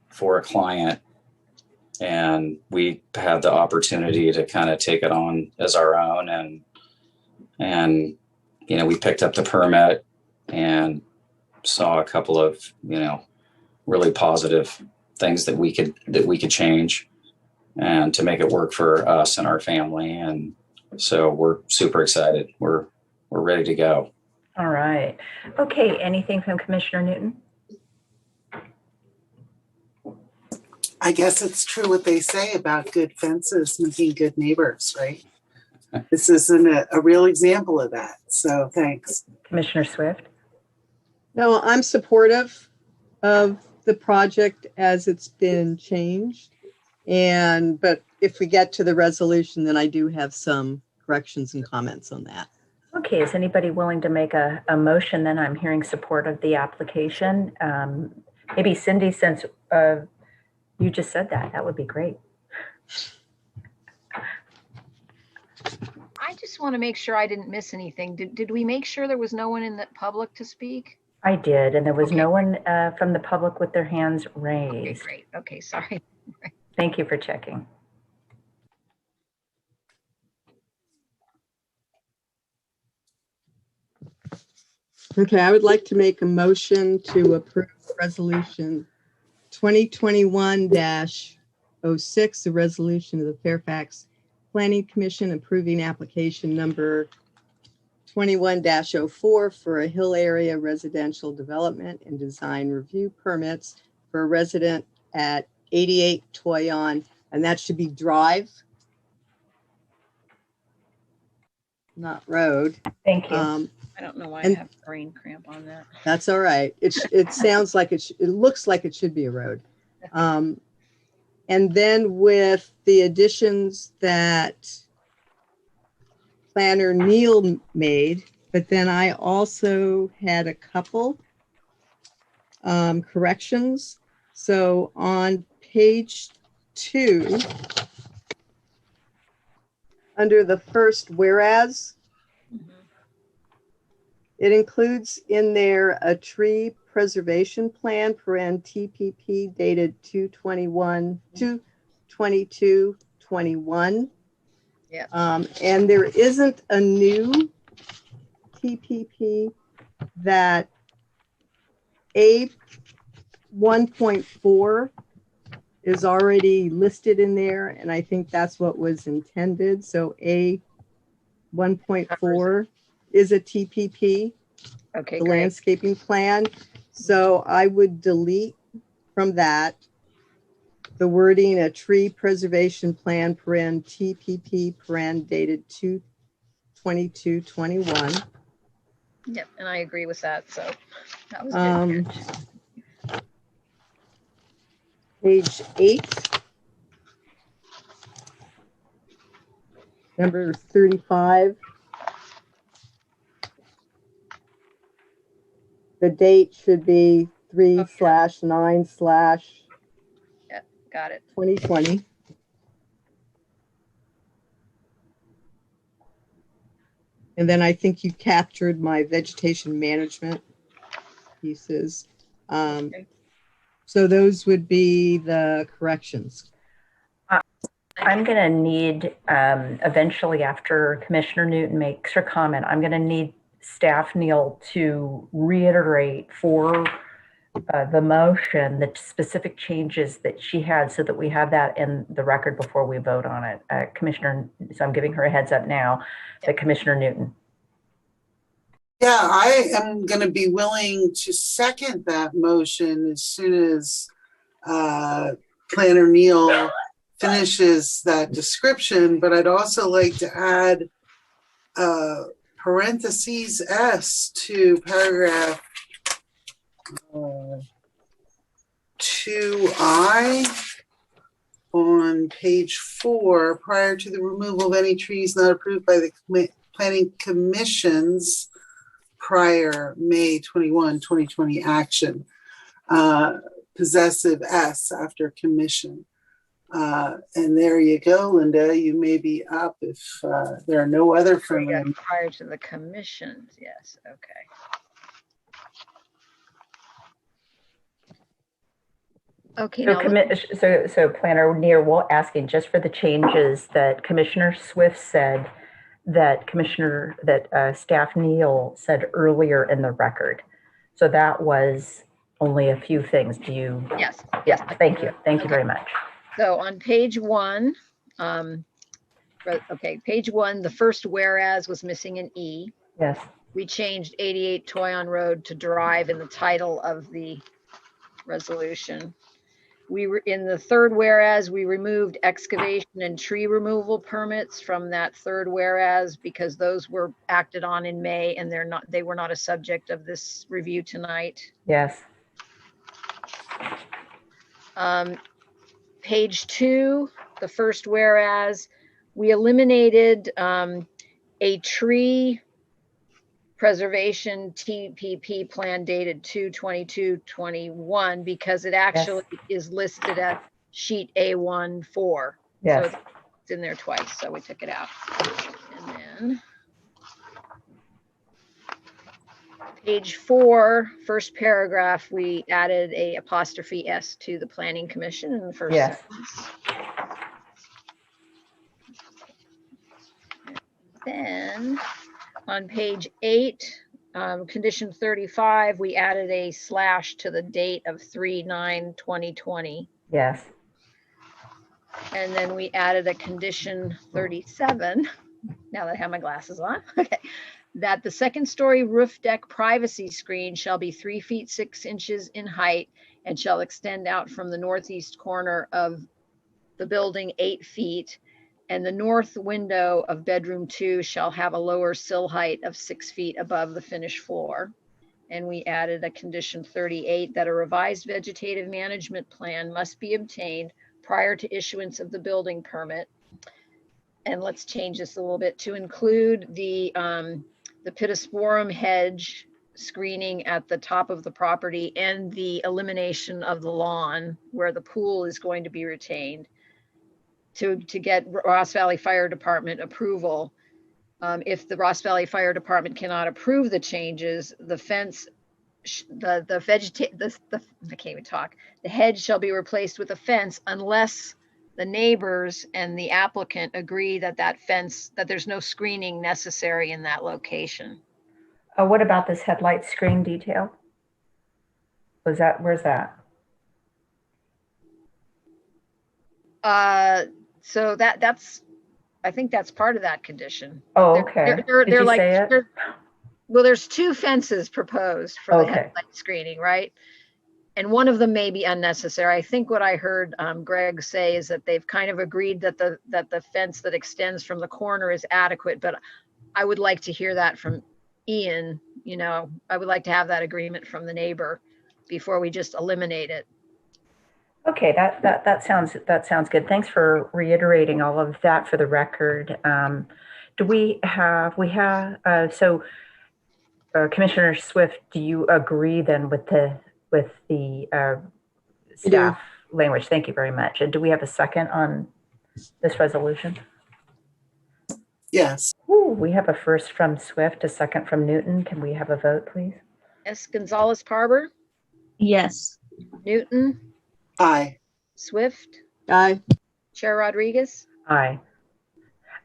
for a client, and we had the opportunity to kind of take it on as our own, and we picked up the permit and saw a couple of really positive things that we could change and to make it work for us and our family. And so we're super excited. We're ready to go. All right. Okay. Anything from Commissioner Newton? I guess it's true what they say about good fences making good neighbors, right? This isn't a real example of that. So thanks. Commissioner Swift? No, I'm supportive of the project as it's been changed. But if we get to the resolution, then I do have some corrections and comments on that. Okay, is anybody willing to make a motion? Then I'm hearing support of the application. Maybe Cindy, since you just said that would be great. I just want to make sure I didn't miss anything. Did we make sure there was no one in the public to speak? I did, and there was no one from the public with their hands raised. Okay, great. Okay, sorry. Thank you for checking. Okay, I would like to make a motion to approve resolution 2021-06, the resolution of the Fairfax Planning Commission approving application number 21-04 for a Hill Area Residential Development and Design Review Permits for a resident at 88 Toyon, and that should be Drive, not Road. Thank you. I don't know why I have brain cramp on that. That's all right. It sounds like it looks like it should be a road. And then with the additions that planner Neil made, but then I also had a couple corrections. So on page 2, under the first whereas, it includes in there a tree preservation plan, TPP, dated 2/22/21. Yeah. And there isn't a new TPP that A 1.4 is already listed in there, and I think that's what was intended. So A 1.4 is a TPP, Okay, the great. landscaping plan. So I would delete from that the wording, a tree preservation plan, TPP, dated 2221. Yep, and I agree with that. So that was good. Page 8, number 35. The date should be 3/9/2020. Yep, got it. And then I think you captured my vegetation management pieces. Okay. So those would be the corrections. I'm going to need, eventually after Commissioner Newton makes her comment, I'm going to need Staff Neil to reiterate for the motion the specific changes that she had so that we have that in the record before we vote on it. Commissioner, so I'm giving her a heads up now, that Commissioner Newton. Yeah, I am going to be willing to second that motion as soon as Planner Neil finishes that description, but I'd also like to add parentheses S to paragraph 2I on page 4, prior to the removal of any trees not approved by the Planning Commission's prior May 21, 2020 action. Possessive S after commission. And there you go, Linda. You may be up if there are no other friendly. Prior to the commissions, yes. Okay. Okay. So Planner Neil, asking just for the changes that Commissioner Swift said, that Staff Neil said earlier in the record. So that was only a few things. Do you? Yes. Yes. Thank you. Thank you very much. So on page 1, page 1, the first whereas was missing an E. Yes. We changed 88 Toyon Road to Drive in the title of the resolution. We were in the third whereas, we removed excavation and tree removal permits from that third whereas because those were acted on in May and they were not a subject of this review tonight. Yes. Page 2, the first whereas, we eliminated a tree preservation TPP plan dated 2/22/21 because it actually is listed at sheet A14. Yes. So it's in there twice, so we took it out. And then page 4, first paragraph, we added a apostrophe S to the Planning Commission in the first sentence. Then on page 8, condition 35, we added a slash to the date of 3/9/2020. Yes. And then we added a condition 37, now that I have my glasses on, okay, that the second story roof deck privacy screen shall be 3 feet 6 inches in height and shall extend out from the northeast corner of the building 8 feet. And the north window of bedroom 2 shall have a lower sill height of 6 feet above the finished floor. And we added a condition 38 that a revised vegetative management plan must be obtained prior to issuance of the building permit. And let's change this a little bit to include the pittosporum hedge screening at the top of the property and the elimination of the lawn where the pool is going to be retained. To get Ross Valley Fire Department approval. If the Ross Valley Fire Department cannot approve the changes, the fence, I can't even talk. The hedge shall be replaced with a fence unless the neighbors and the applicant agree that that there's no screening necessary in that location. What about this headlight screen detail? Where's that? So I think that's part of that condition. Oh, okay. Did you say it? Well, there's 2 fences proposed for the headlight screening, right? And one of them may be unnecessary. I think what I heard Greg say is that they've kind of agreed that the fence that extends from the corner is adequate, but I would like to hear that from Ian. I would like to have that agreement from the neighbor before we just eliminate it. Okay, that sounds good. Thanks for reiterating all of that for the record. Commissioner Swift, do you agree then with the staff language? Thank you very much. And do we have a second on this resolution? Yes. Ooh, we have a first from Swift, a second from Newton. Can we have a vote, please? S. Gonzalez Parber, Yes. Newton, Aye. Swift, Aye. Chair Rodriguez. Aye.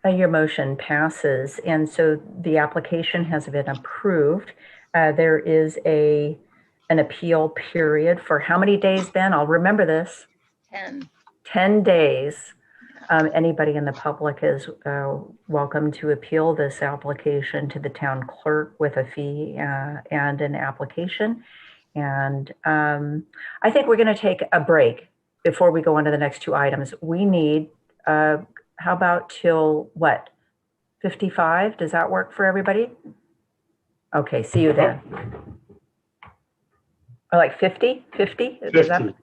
Your motion passes, and so the application has been approved. There is an appeal period for how many days, Ben? I'll remember this. 10 days. Anybody in the public is welcome to appeal this application to the town clerk with a fee and an application. And I think we're going to take a break before we go on to the next two items. We need, how about till what, 55? Does that work for everybody? Okay, see you then. Or like 50? 50? 50.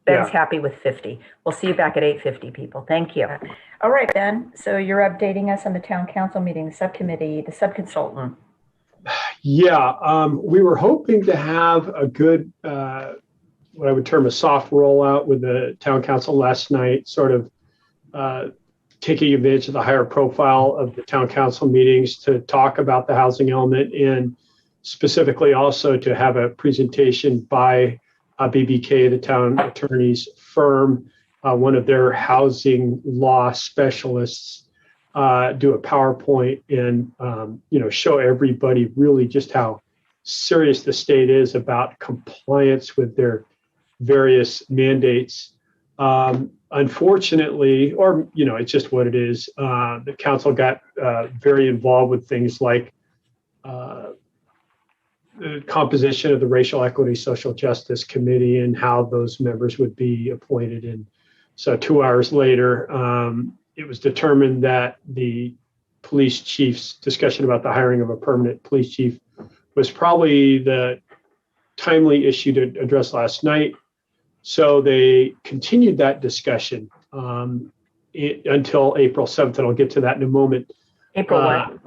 Ben's happy with 50. We'll see you back at 8:50, people. Thank you. All right, Ben. So you're updating us on the town council meeting, the subcommittee, the subconsultant. Yeah, we were hoping to have a good, what I would term a soft rollout with the town council last night, sort of taking advantage of the higher profile of the town council meetings to talk about the housing element, and specifically also to have a presentation by BBK, the town attorney's firm, one of their housing law specialists, do a PowerPoint and show everybody really just how serious the state is about compliance with their various mandates. Unfortunately, or it's just what it is, the council got very involved with things like the composition of the Racial Equity Social Justice Committee and how those members would be appointed. And so 2 hours later, it was determined that the police chief's discussion about the hiring of a permanent police chief was probably the timely issue to address last night. So they continued that discussion until April 7th, and I'll get to that in a moment. April what?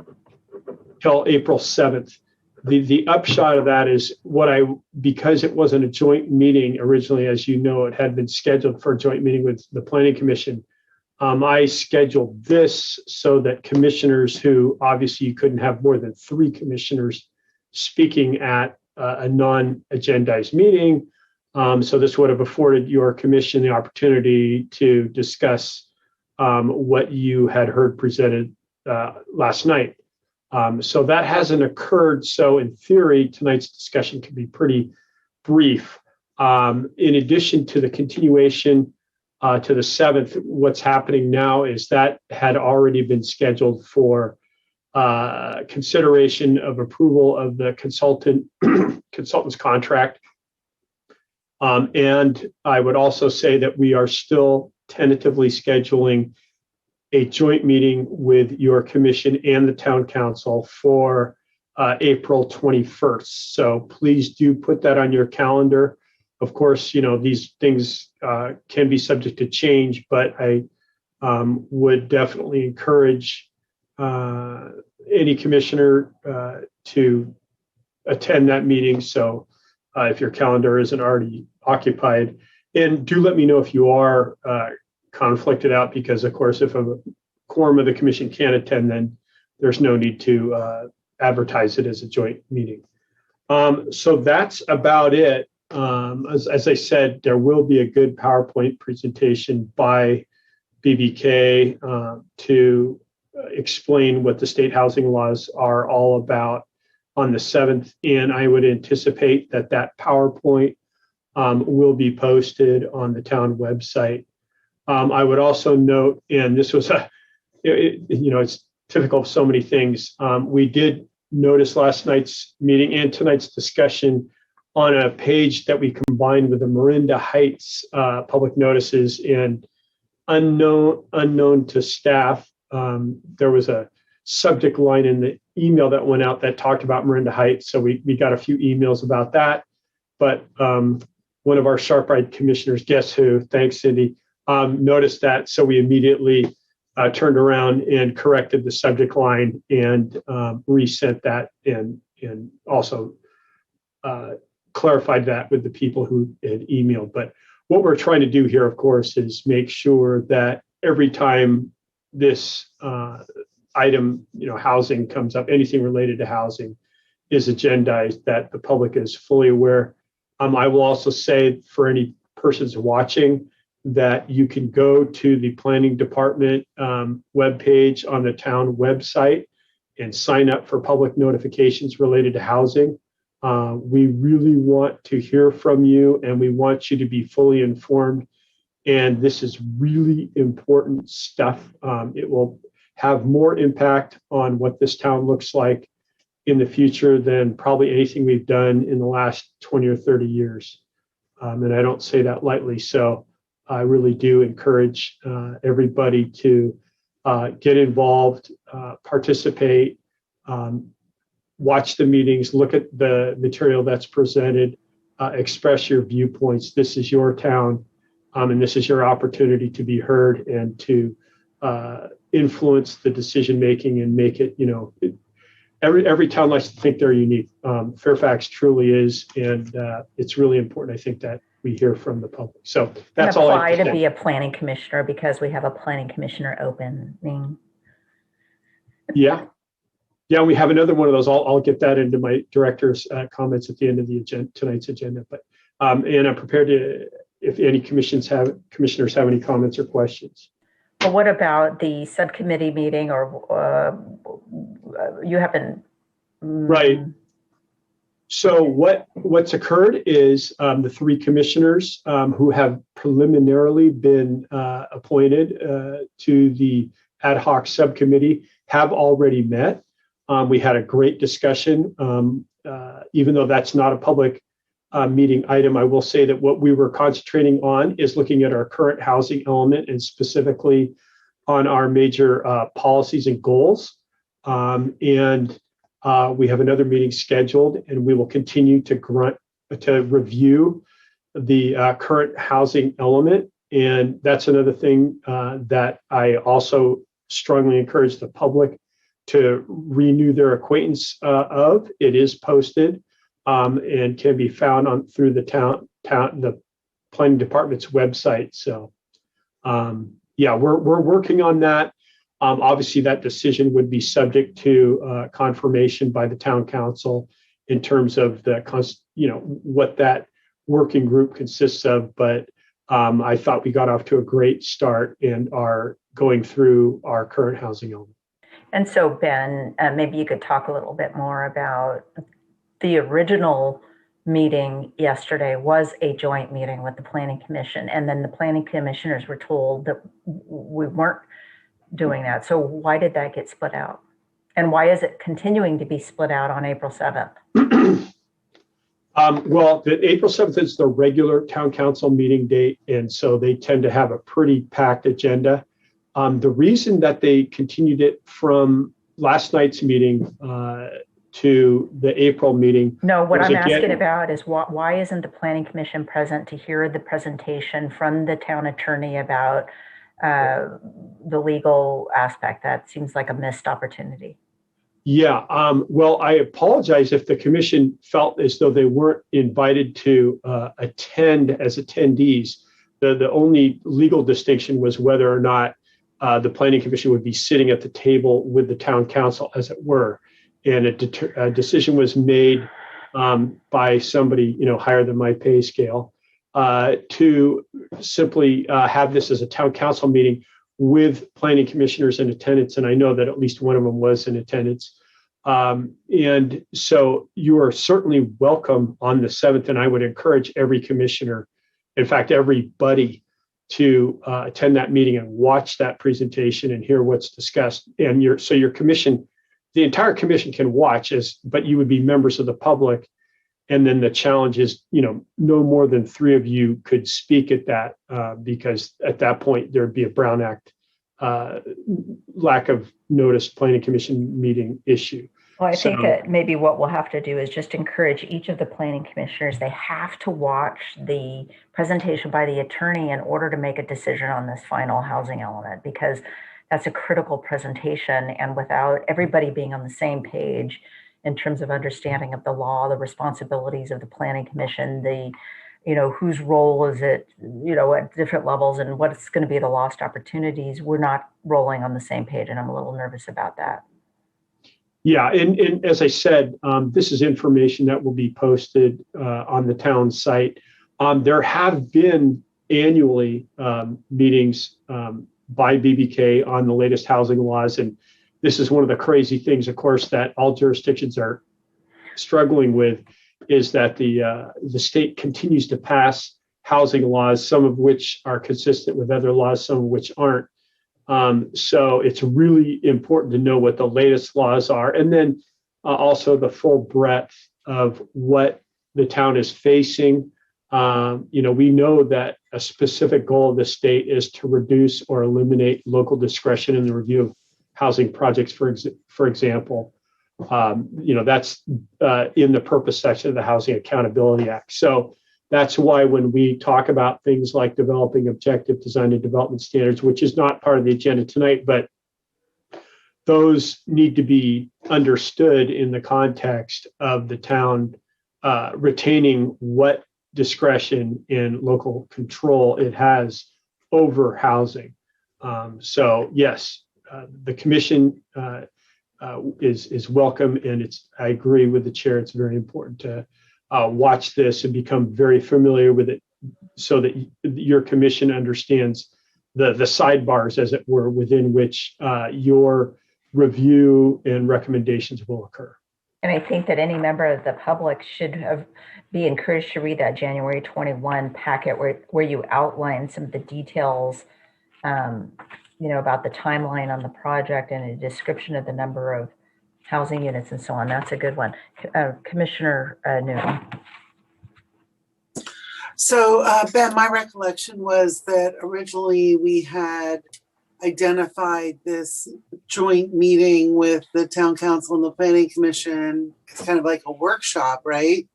Till April 7th. The upshot of that is because it wasn't a joint meeting originally, as you know, it had been scheduled for a joint meeting with the Planning Commission. I scheduled this so that commissioners who, obviously you couldn't have more than 3 commissioners speaking at a non-agendized meeting. So this would have afforded your commission the opportunity to discuss what you had heard presented last night. So that hasn't occurred. So in theory, tonight's discussion can be pretty brief. In addition to the continuation to the 7th, what's happening now is that had already been scheduled for consideration of approval of the consultant's contract. And I would also say that we are still tentatively scheduling a joint meeting with your commission and the town council for April 21st. So please do put that on your calendar. Of course, these things can be subject to change, but I would definitely encourage any commissioner to attend that meeting. So if your calendar isn't already occupied, and do let me know if you are conflicted out, because of course, if a quorum of the commission can't attend, then there's no need to advertise it as a joint meeting. So that's about it. As I said, there will be a good PowerPoint presentation by BBK to explain what the state housing laws are all about on the 7th. And I would anticipate that PowerPoint will be posted on the town website. I would also note, and this was it's typical of so many things. We did notice last night's meeting and tonight's discussion on a page that we combined with the Marinda Heights public notices, and unknown to staff, there was a subject line in email that went out that talked about Miranda Heights. So we got a few emails about that. But one of our sharp-eyed commissioners, guess who? Thanks, Cindy, noticed that. So we immediately turned around and corrected the subject line and resent that and also clarified that with the people who had emailed. But what we're trying to do here, of course, is make sure that every time this item, housing comes up, anything related to housing is agendized, that the public is fully aware. I will also say for any persons watching that you can go to the planning department webpage on the town website and sign up for public notifications related to housing. We really want to hear from you, and we want you to be fully informed. And this is really important stuff. It will have more impact on what this town looks like in the future than probably anything we've done in the last 20 or 30 years. And I don't say that lightly. So I really do encourage everybody to get involved, participate, watch the meetings, look at the material that's presented, express your viewpoints. This is your town, and this is your opportunity to be heard and to influence the decision making and make it, every town likes to think they're unique. Fairfax truly is, and it's really important, I think, that we hear from the public. So that's all I have to be a planning commissioner because we have a planning commissioner opening. Yeah, we have another one of those. I'll get that into my director's comments at the end of the tonight's agenda. But and I'm prepared to, if any commissioners have any comments or questions. Well, what about the subcommittee meeting, or you haven't? Right. So what's occurred is the three commissioners who have preliminarily been appointed to the ad hoc subcommittee have already met. We had a great discussion. Even though that's not a public meeting item, I will say that what we were concentrating on is looking at our current housing element and specifically on our major policies and goals. We have another meeting scheduled, and we will continue to review the current housing element. And that's another thing that I also strongly encourage the public to renew their acquaintance of. It is posted and can be found through the planning department's website. So we're working on that. Obviously, that decision would be subject to confirmation by the town council in terms of what that working group consists of. But I thought we got off to a great start and are going through our current housing element. And so, Ben, maybe you could talk a little bit more about the original meeting yesterday was a joint meeting with the Planning Commission, and then the Planning Commissioners were told that we weren't doing that. So why did that get split out? And why is it continuing to be split out on April 7th? Well, the April 7th is the regular town council meeting date, and so they tend to have a pretty packed agenda. The reason that they continued it from last night's meeting to the April meeting. No, what I'm asking about is why isn't the Planning Commission present to hear the presentation from the town attorney about the legal aspect? That seems like a missed opportunity. Yeah, well, I apologize if the commission felt as though they weren't invited to attend as attendees. The only legal distinction was whether or not the Planning Commission would be sitting at the table with the town council, as it were. And a decision was made by somebody, higher than my pay scale, to simply have this as a town council meeting with planning commissioners in attendance. And I know that at least one of them was in attendance. And so you are certainly welcome on the 7th. And I would encourage every commissioner, in fact, everybody, to attend that meeting and watch that presentation and hear what's discussed. And your commission, the entire commission can watch, but you would be members of the public. And then the challenge is, no more than 3 of you could speak at that, because at that point there'd be a Brown Act lack of notice planning commission meeting issue. Well, I So- think that maybe what we'll have to do is just encourage each of the planning commissioners, they have to watch the presentation by the attorney in order to make a decision on this final housing element, because that's a critical presentation. And without everybody being on the same page in terms of understanding of the law, the responsibilities of the planning commission, the, whose role is it, at different levels, and what's going to be the lost opportunities, we're not rolling on the same page. And I'm a little nervous about that. Yeah, and as I said, this is information that will be posted on the town site. There have been annually meetings by BBK on the latest housing laws, and this is one of the crazy things, of course, that all jurisdictions are struggling with, is that the state continues to pass housing laws, some of which are consistent with other laws, some of which aren't. So it's really important to know what the latest laws are, and then also the full breadth of what the town is facing. We know that a specific goal of the state is to reduce or eliminate local discretion in the review of housing projects, for example. That's in the purpose section of the Housing Accountability Act. So that's why when we talk about things like developing objective design and development standards, which is not part of the agenda tonight, but those need to be understood in the context of the town retaining what discretion and local control it has over housing. So yes, the commission is welcome, and I agree with the chair. It's very important to watch this and become very familiar with it, so that your commission understands the sidebars, as it were, within which your review and recommendations will occur. And I think that any member of the public should be encouraged to read that January 21 packet where you outline some of the details, about the timeline on the project and a description of the number of housing units and so on. That's a good one. Commissioner Newton. So, Ben, my recollection was that originally we had identified this joint meeting with the town council and the planning commission. It's kind of like a workshop, right?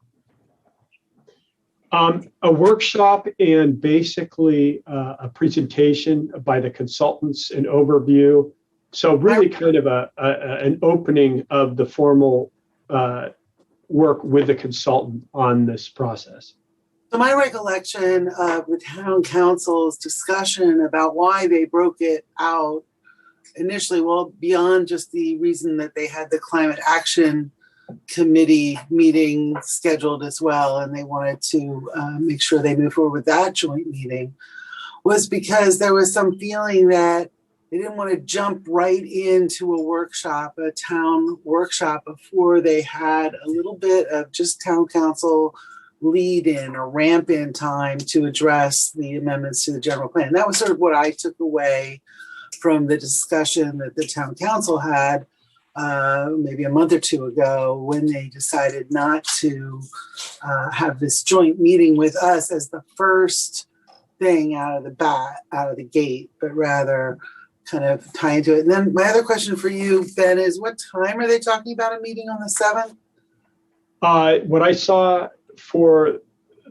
A workshop, and basically a presentation by the consultants, an overview. So really kind of an opening of the formal work with the consultant on this process. So my recollection of the town council's discussion about why they broke it out initially, well, beyond just the reason that they had the climate action committee meeting scheduled as well, and they wanted to make sure they move forward with that joint meeting, was because there was some feeling that they didn't want to jump right into a town workshop, before they had a little bit of just town council lead in or ramp in time to address the amendments to the general plan. That was sort of what I took away from the discussion that the town council had maybe a month or two ago, when they decided not to have this joint meeting with us as the first thing out of the gate, but rather kind of tie into it. And then my other question for you, Ben, is what time are they talking about a meeting on the 7th? What I saw for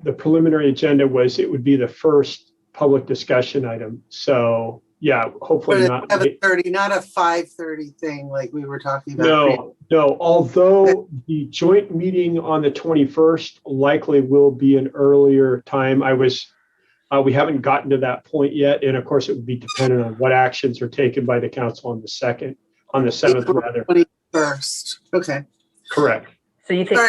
the preliminary agenda was it would be the first public discussion item. So yeah, hopefully not 7:30, not a 5:30 thing like we were talking about. No. Although the joint meeting on the 21st likely will be an earlier time. We haven't gotten to that point yet, and of course it would be dependent on what actions are taken by the council on the 7th rather. 21st. Okay. Correct. So you think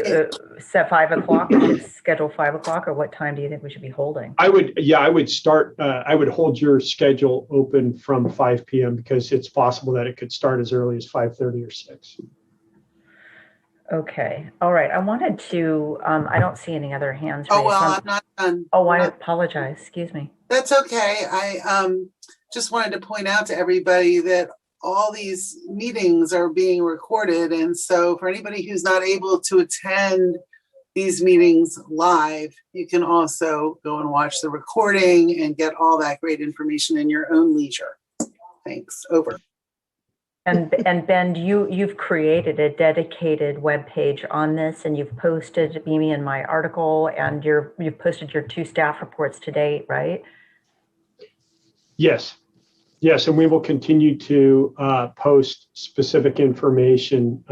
set 5 o'clock? We should schedule 5 o'clock, or what time do you think we should be holding? I would start. I would hold your schedule open from 5 p.m. because it's possible that it could start as early as 5:30 or 6. Okay. All right. I wanted to. I don't see any other hands raised. Oh well, I'm not done. Oh, I apologize. Excuse me. That's okay. I just wanted to point out to everybody that all these meetings are being recorded. And so for anybody who's not able to attend these meetings live, you can also go and watch the recording and get all that great information in your own leisure. Thanks. Over. And Ben, you've created a dedicated web page on this, and you've posted Mimi and my article, and you've posted your 2 staff reports to date, right? Yes. Yes, and we will continue to post specific information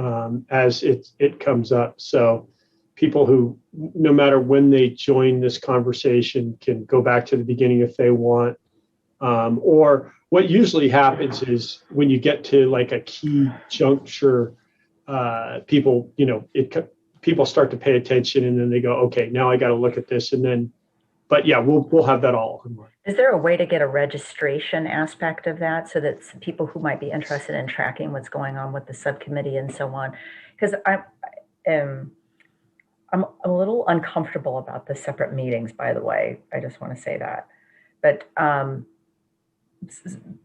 as it comes up. So people who, no matter when they join this conversation, can go back to the beginning if they want. Or what usually happens is when you get to like a key juncture, people, people start to pay attention, and then they go, okay, now I got to look at this, and then. But yeah, we'll have that all. Is there a way to get a registration aspect of that so that people who might be interested in tracking what's going on with the subcommittee and so on? Because I'm a little uncomfortable about the separate meetings, by the way. I just want to say that. But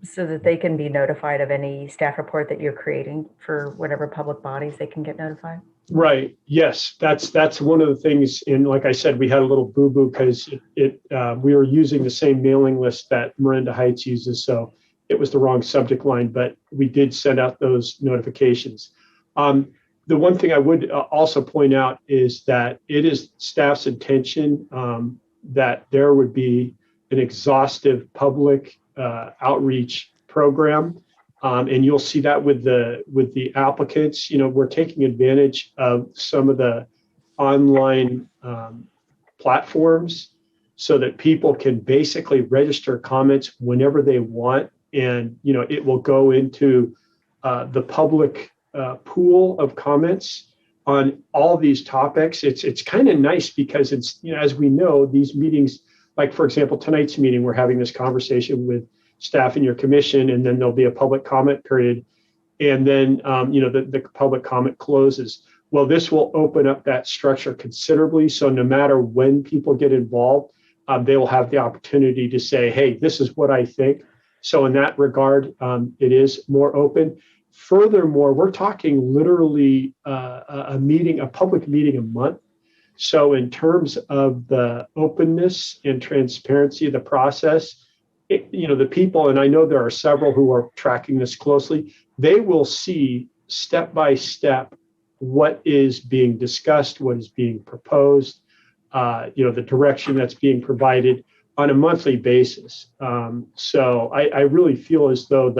so that they can be notified of any staff report that you're creating for whatever public bodies they can get notified? Right. Yes, that's one of the things. And like I said, we had a little boo-boo because we were using the same mailing list that Miranda Heights uses, so it was the wrong subject line. But we did send out those notifications. The one thing I would also point out is that it is staff's intention that there would be an exhaustive public outreach program. And you'll see that with the applicants. We're taking advantage of some of the online platforms so that people can basically register comments whenever they want, and it will go into the public pool of comments on all these topics. It's kind of nice because it's as we know, these meetings, like for example tonight's meeting, we're having this conversation with staff in your commission, and then there'll be a public comment period, and then the public comment closes. Well, this will open up that structure considerably, so no matter when people get involved, they will have the opportunity to say, hey, this is what I think. So in that regard, it is more open. Furthermore, we're talking literally a public meeting a month. So in terms of the openness and transparency of the process, the people, and I know there are several who are tracking this closely, they will see step by step what is being discussed, what is being proposed, the direction that's being provided on a monthly basis. So I really feel as though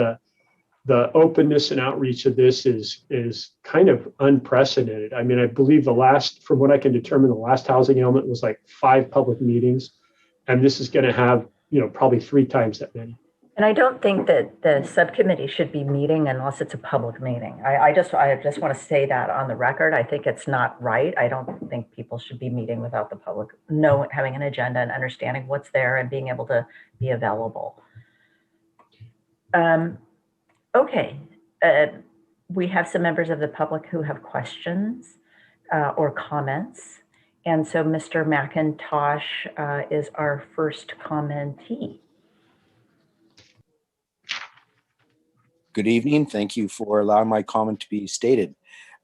the openness and outreach of this is kind of unprecedented. I mean, I believe from what I can determine, the last housing element was like 5 public meetings, and this is going to have probably 3 times that many. And I don't think that the subcommittee should be meeting unless it's a public meeting. I just want to say that on the record. I think it's not right. I don't think people should be meeting without the public having an agenda and understanding what's there and being able to be available. Okay. We have some members of the public who have questions or comments. And so Mr. McIntosh is our first commentee. Good evening. Thank you for allowing my comment to be stated.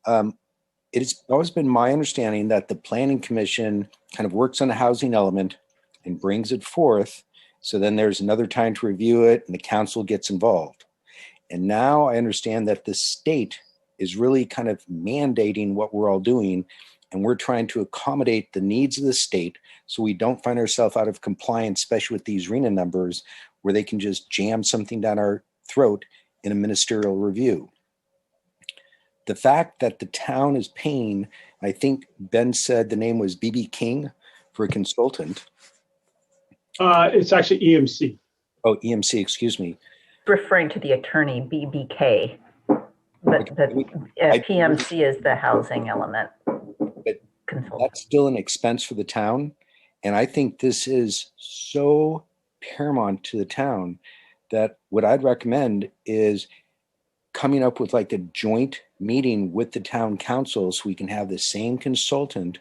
It has always been my understanding that the Planning Commission kind of works on the housing element and brings it forth. So then there's another time to review it and the council gets involved. And now I understand that the state is really kind of mandating what we're all doing, and we're trying to accommodate the needs of the state so we don't find ourselves out of compliance, especially with these RENA numbers, where they can just jam something down our throat in a ministerial review. The fact that the town is paying, I think Ben said the name was BB King for a consultant. It's actually EMC. Oh, EMC, excuse me. Referring to the attorney, BBK. But the PMC is the housing element. But that's still an expense for the town. And I think this is so paramount to the town that what I'd recommend is coming up with like a joint meeting with the town council so we can have the same consultant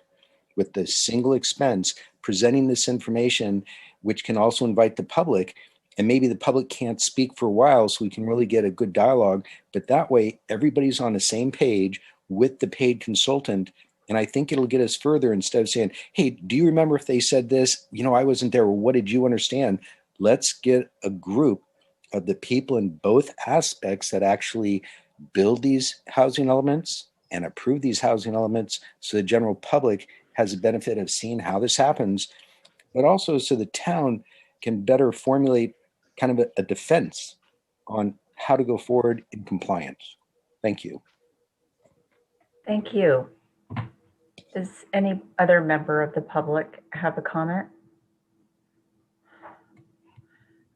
with the single expense presenting this information, which can also invite the public. And maybe the public can't speak for a while so we can really get a good dialogue. But that way, everybody's on the same page with the paid consultant. And I think it'll get us further instead of saying, hey, do you remember if they said this? I wasn't there. Well, what did you understand? Let's get a group of the people in both aspects that actually build these housing elements and approve these housing elements so the general public has the benefit of seeing how this happens, but also so the town can better formulate kind of a defense on how to go forward in compliance. Thank you. Thank you. Does any other member of the public have a comment?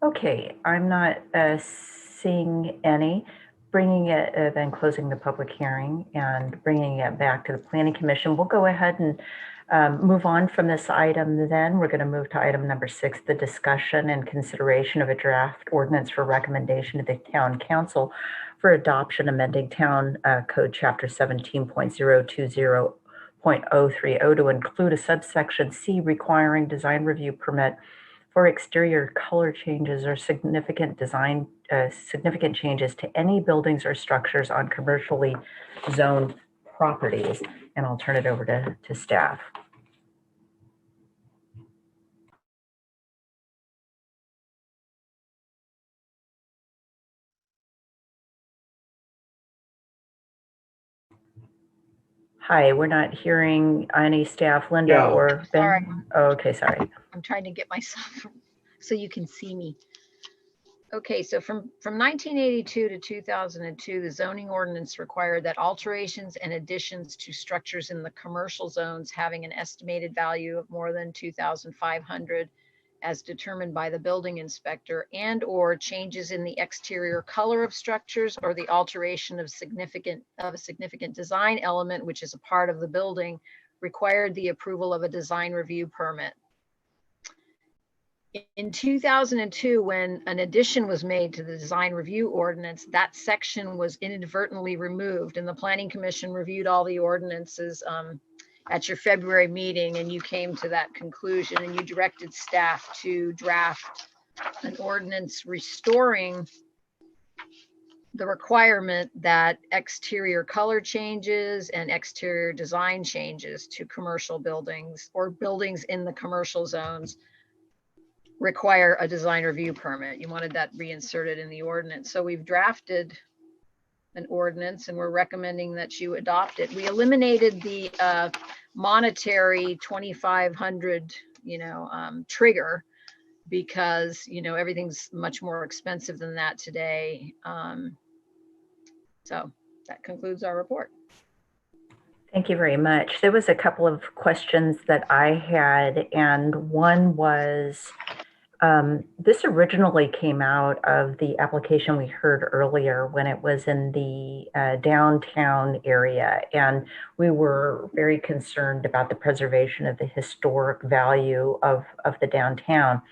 Okay, I'm not seeing any. Bringing it, then closing the public hearing and bringing it back to the Planning Commission. We'll go ahead and move on from this item then. We're going to move to item number 6, the discussion and consideration of a draft ordinance for recommendation to the Town Council for adoption, amending Town Code Chapter 17.020.030 to include a subsection C requiring design review permit for exterior color changes or significant changes to any buildings or structures on commercially zoned properties. And I'll turn it over to staff. Hi, we're not hearing any staff, Linda Yeah. or Ben. Sorry. Oh, okay, sorry. I'm trying to get myself so you can see me. Okay, so from 1982 to 2002, the zoning ordinance required that alterations and additions to structures in the commercial zones having an estimated value of more than 2,500 as determined by the building inspector, and or changes in the exterior color of structures or the alteration of a significant design element which is a part of the building required the approval of a design review permit. In 2002, when an addition was made to the design review ordinance, that section was inadvertently removed, and the Planning Commission reviewed all the ordinances at your February meeting, and you came to that conclusion, and you directed staff to draft an ordinance restoring the requirement that exterior color changes and exterior design changes to commercial buildings or buildings in the commercial zones require a design review permit. You wanted that reinserted in the ordinance. So we've drafted an ordinance and we're recommending that you adopt it. We eliminated the monetary 2,500, trigger because, everything's much more expensive than that today. So that concludes our report. Thank you very much. There was a couple of questions that I had, and one was, this originally came out of the application we heard earlier when it was in the downtown area, and we were very concerned about the preservation of the historic value of the downtown.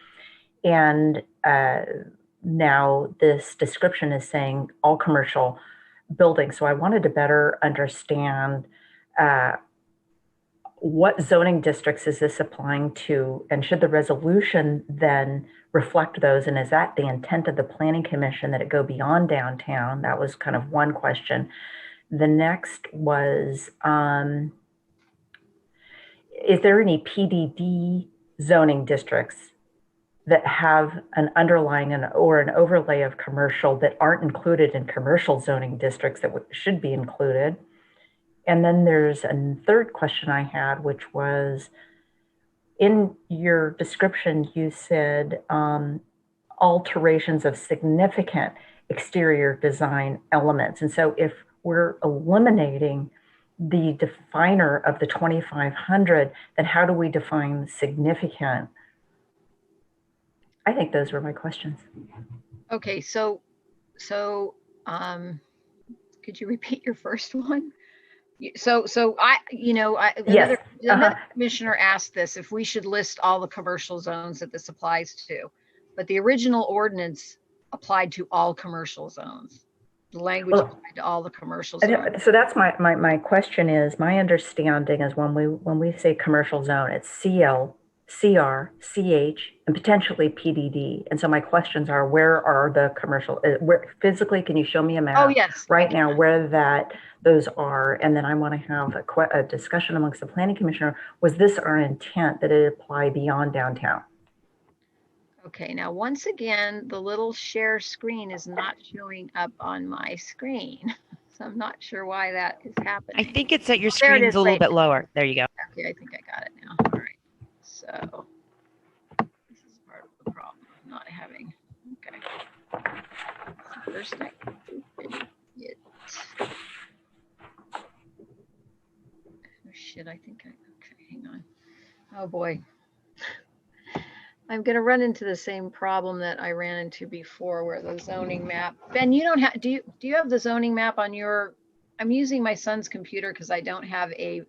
And now this description is saying all commercial buildings. So I wanted to better understand what zoning districts is this applying to, and should the resolution then reflect those? And is that the intent of the Planning Commission, that it go beyond downtown? That was kind of one question. The next was, is there any PDD zoning districts that have an underlying or an overlay of commercial that aren't included in commercial zoning districts that should be included? And then there's a third question I had, which was, in your description, you said alterations of significant exterior design elements. And so if we're eliminating the definer of the 2,500, then how do we define significant? I think those were my questions. Okay, so could you repeat your first one? So Yes. Another commissioner asked this, if we should list all the commercial zones that this applies to, but the original ordinance applied to all commercial zones. The language applied to all the commercial zones. So that's my question is, my understanding is when we say commercial zone, it's CL, CR, CH, and potentially PDD. And so my questions are, where are the commercial, where physically, can you show me a map? Oh, yes. Right now where those are? And then I want to have a discussion amongst the Planning Commissioner. Was this our intent, that it apply beyond downtown? Okay, now once again, the little share screen is not showing up on my screen. So I'm not sure why that is happening. I think it's that your There it screen's is, a little wait. bit lower. There you go. Okay, I think I got it now. All right. So this is part of the problem, not having, okay. First I open it. Oh shit, I think okay, hang on. Oh boy. I'm gonna run into the same problem that I ran into before where the zoning map. Ben, you don't have, do you have the zoning map on your, I'm using my son's computer because I don't have a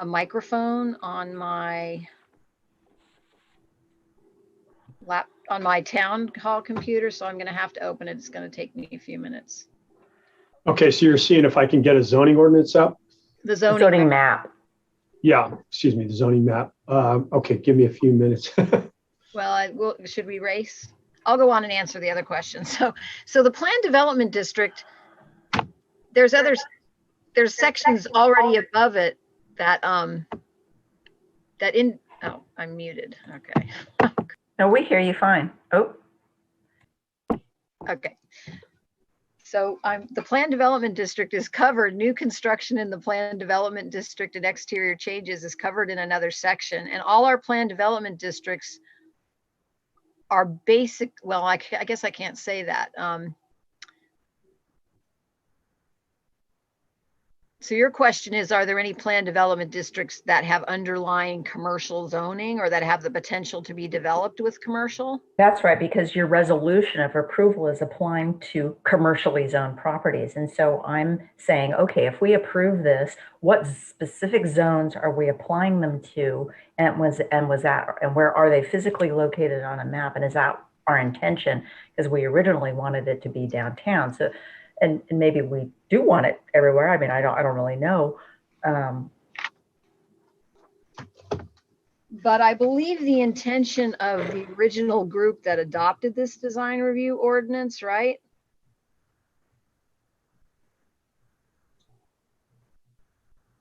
microphone on my on my town hall computer, so I'm gonna have to open it. It's gonna take me a few minutes. Okay, so you're seeing if I can get a zoning ordinance up? The zoning map. Yeah, excuse me, the zoning map. Okay, give me a few minutes. Well, I will. Should we race? I'll go on and answer the other questions. So the planned development district, there's sections already above it that oh, I'm muted. Okay. No, we hear you fine. Oh. Okay. So the planned development district is covered. New construction in the planned development district and exterior changes is covered in another section. And all our planned development districts are basic. Well, I guess I can't say that. So your question is, are there any planned development districts that have underlying commercial zoning or that have the potential to be developed with commercial? That's right, because your resolution of approval is applying to commercially zoned properties. And so I'm saying, okay, if we approve this, what specific zones are we applying them to? And where are they physically located on a map? And is that our intention? Because we originally wanted it to be downtown. So, and maybe we do want it everywhere. I mean, I don't really know. But I believe the intention of the original group that adopted this design review ordinance, right?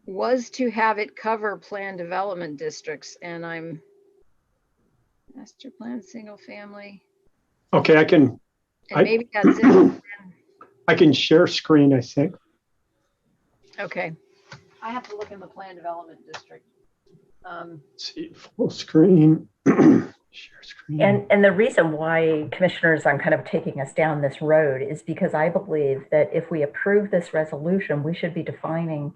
Was to have it cover planned development districts, and I'm master plan, single family. Okay, And maybe that's it. I can share screen, I think. Okay. I have to look in the planned development district. Let's see, full screen. Share screen. And the reason why, commissioners, I'm kind of taking us down this road is because I believe that if we approve this resolution, we should be defining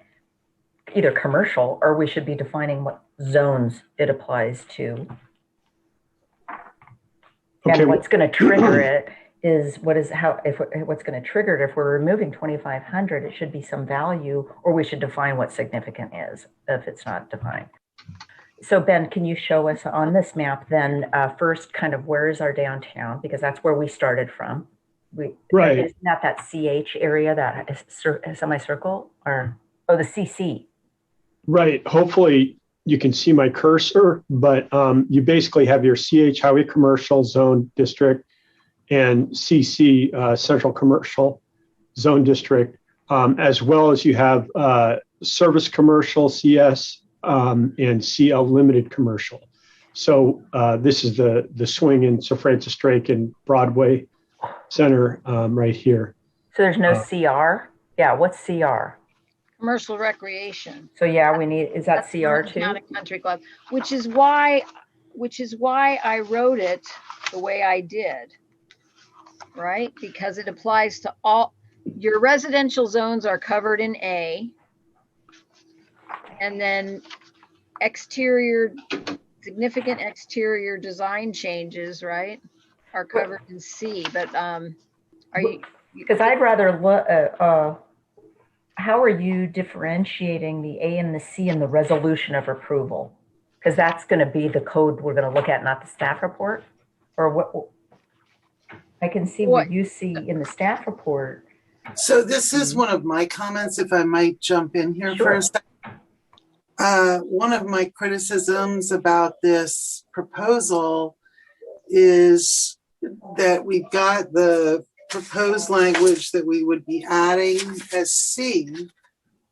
either commercial or we should be defining what zones it applies to. Okay. And what's going to trigger it is what's going to trigger it. If we're removing 2,500, it should be some value, or we should define what significant is if it's not defined. So Ben, can you show us on this map then first kind of where is our downtown? Because that's where we started from. Right. Isn't that CH area, that is semicircle, or the CC? Right. Hopefully you can see my cursor, but you basically have your CH Highway Commercial Zone District and CC Central Commercial Zone District, as well as you have Service Commercial CS and CL Limited Commercial. So this is the swing in Sir Francis Drake and Broadway Center right here. So there's no CR? Yeah, what's CR? Commercial recreation. So yeah, is that CR too? Not a country club, which is why I wrote it the way I did, right? Because it applies to all your residential zones are covered in A, and then significant exterior design changes, right, are covered in C. But are you? Because I'd rather look. How are you differentiating the A and the C in the resolution of approval? Because that's going to be the code we're going to look at, not the staff report, or what? I can see what you see in the staff report. So this is one of my comments, if I might jump in here Sure. first. One of my criticisms about this proposal is that we've got the proposed language that we would be adding as C,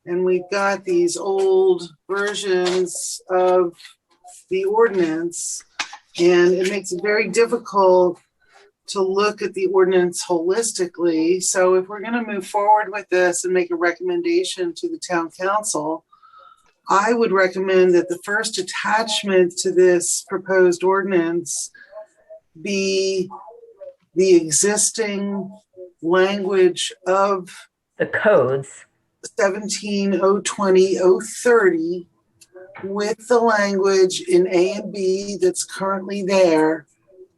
and we've got these old versions of the ordinance, and it makes it very difficult to look at the ordinance holistically. So if we're going to move forward with this and make a recommendation to the town council, I would recommend that the first attachment to this proposed ordinance be the existing language of The codes. 17-020-030 with the language in A and B that's currently there,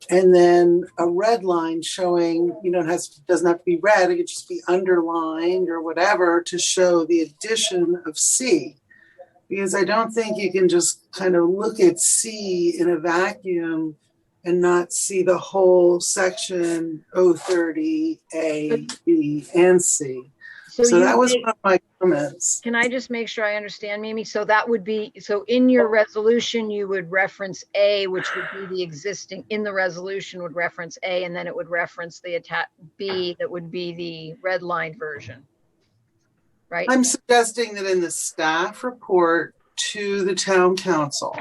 and then a red line showing, doesn't have to be red, it could just be underlined or whatever to show the addition of C. Because I don't think you can just kind of look at C in a vacuum and not see the whole section 030 A, B, and C. So that was one of my comments. Can I just make sure I understand, Mimi? So that would be, so in your resolution, you would reference A, which would be the existing, in the resolution would reference A, and then it would reference the B, that would be the red line version, right? I'm suggesting that in the staff report to the town council,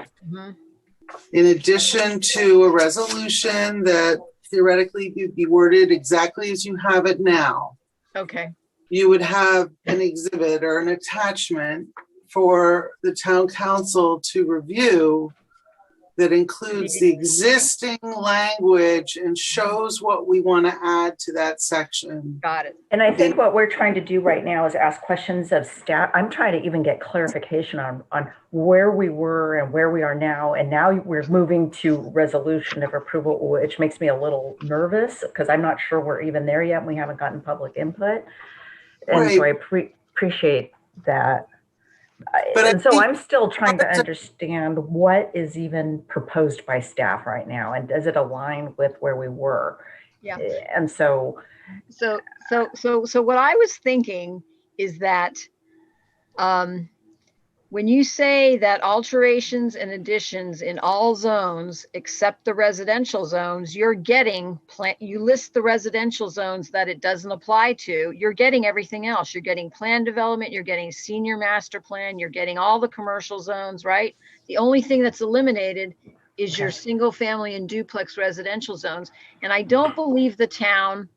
in addition to a resolution that theoretically would be worded exactly as you have it now, Okay. you would have an exhibit or an attachment for the town council to review that includes the existing language and shows what we want to add to that section. Got it. And I think what we're trying to do right now is ask questions of staff. I'm trying to even get clarification on where we were and where we are now. And now we're moving to resolution of approval, which makes me a little nervous because I'm not sure we're even there yet and we haven't gotten public input. And so I appreciate that. And so I'm still trying to understand what is even proposed by staff right now, and does it align with where we were? Yeah. And so what I was thinking is that when you say that alterations and additions in all zones except the residential zones, you're getting you list the residential zones that it doesn't apply to, you're getting everything else. You're getting plan development, you're getting senior master plan, you're getting all the commercial zones, right? The only thing that's eliminated is your single family and duplex residential zones. And I don't believe the town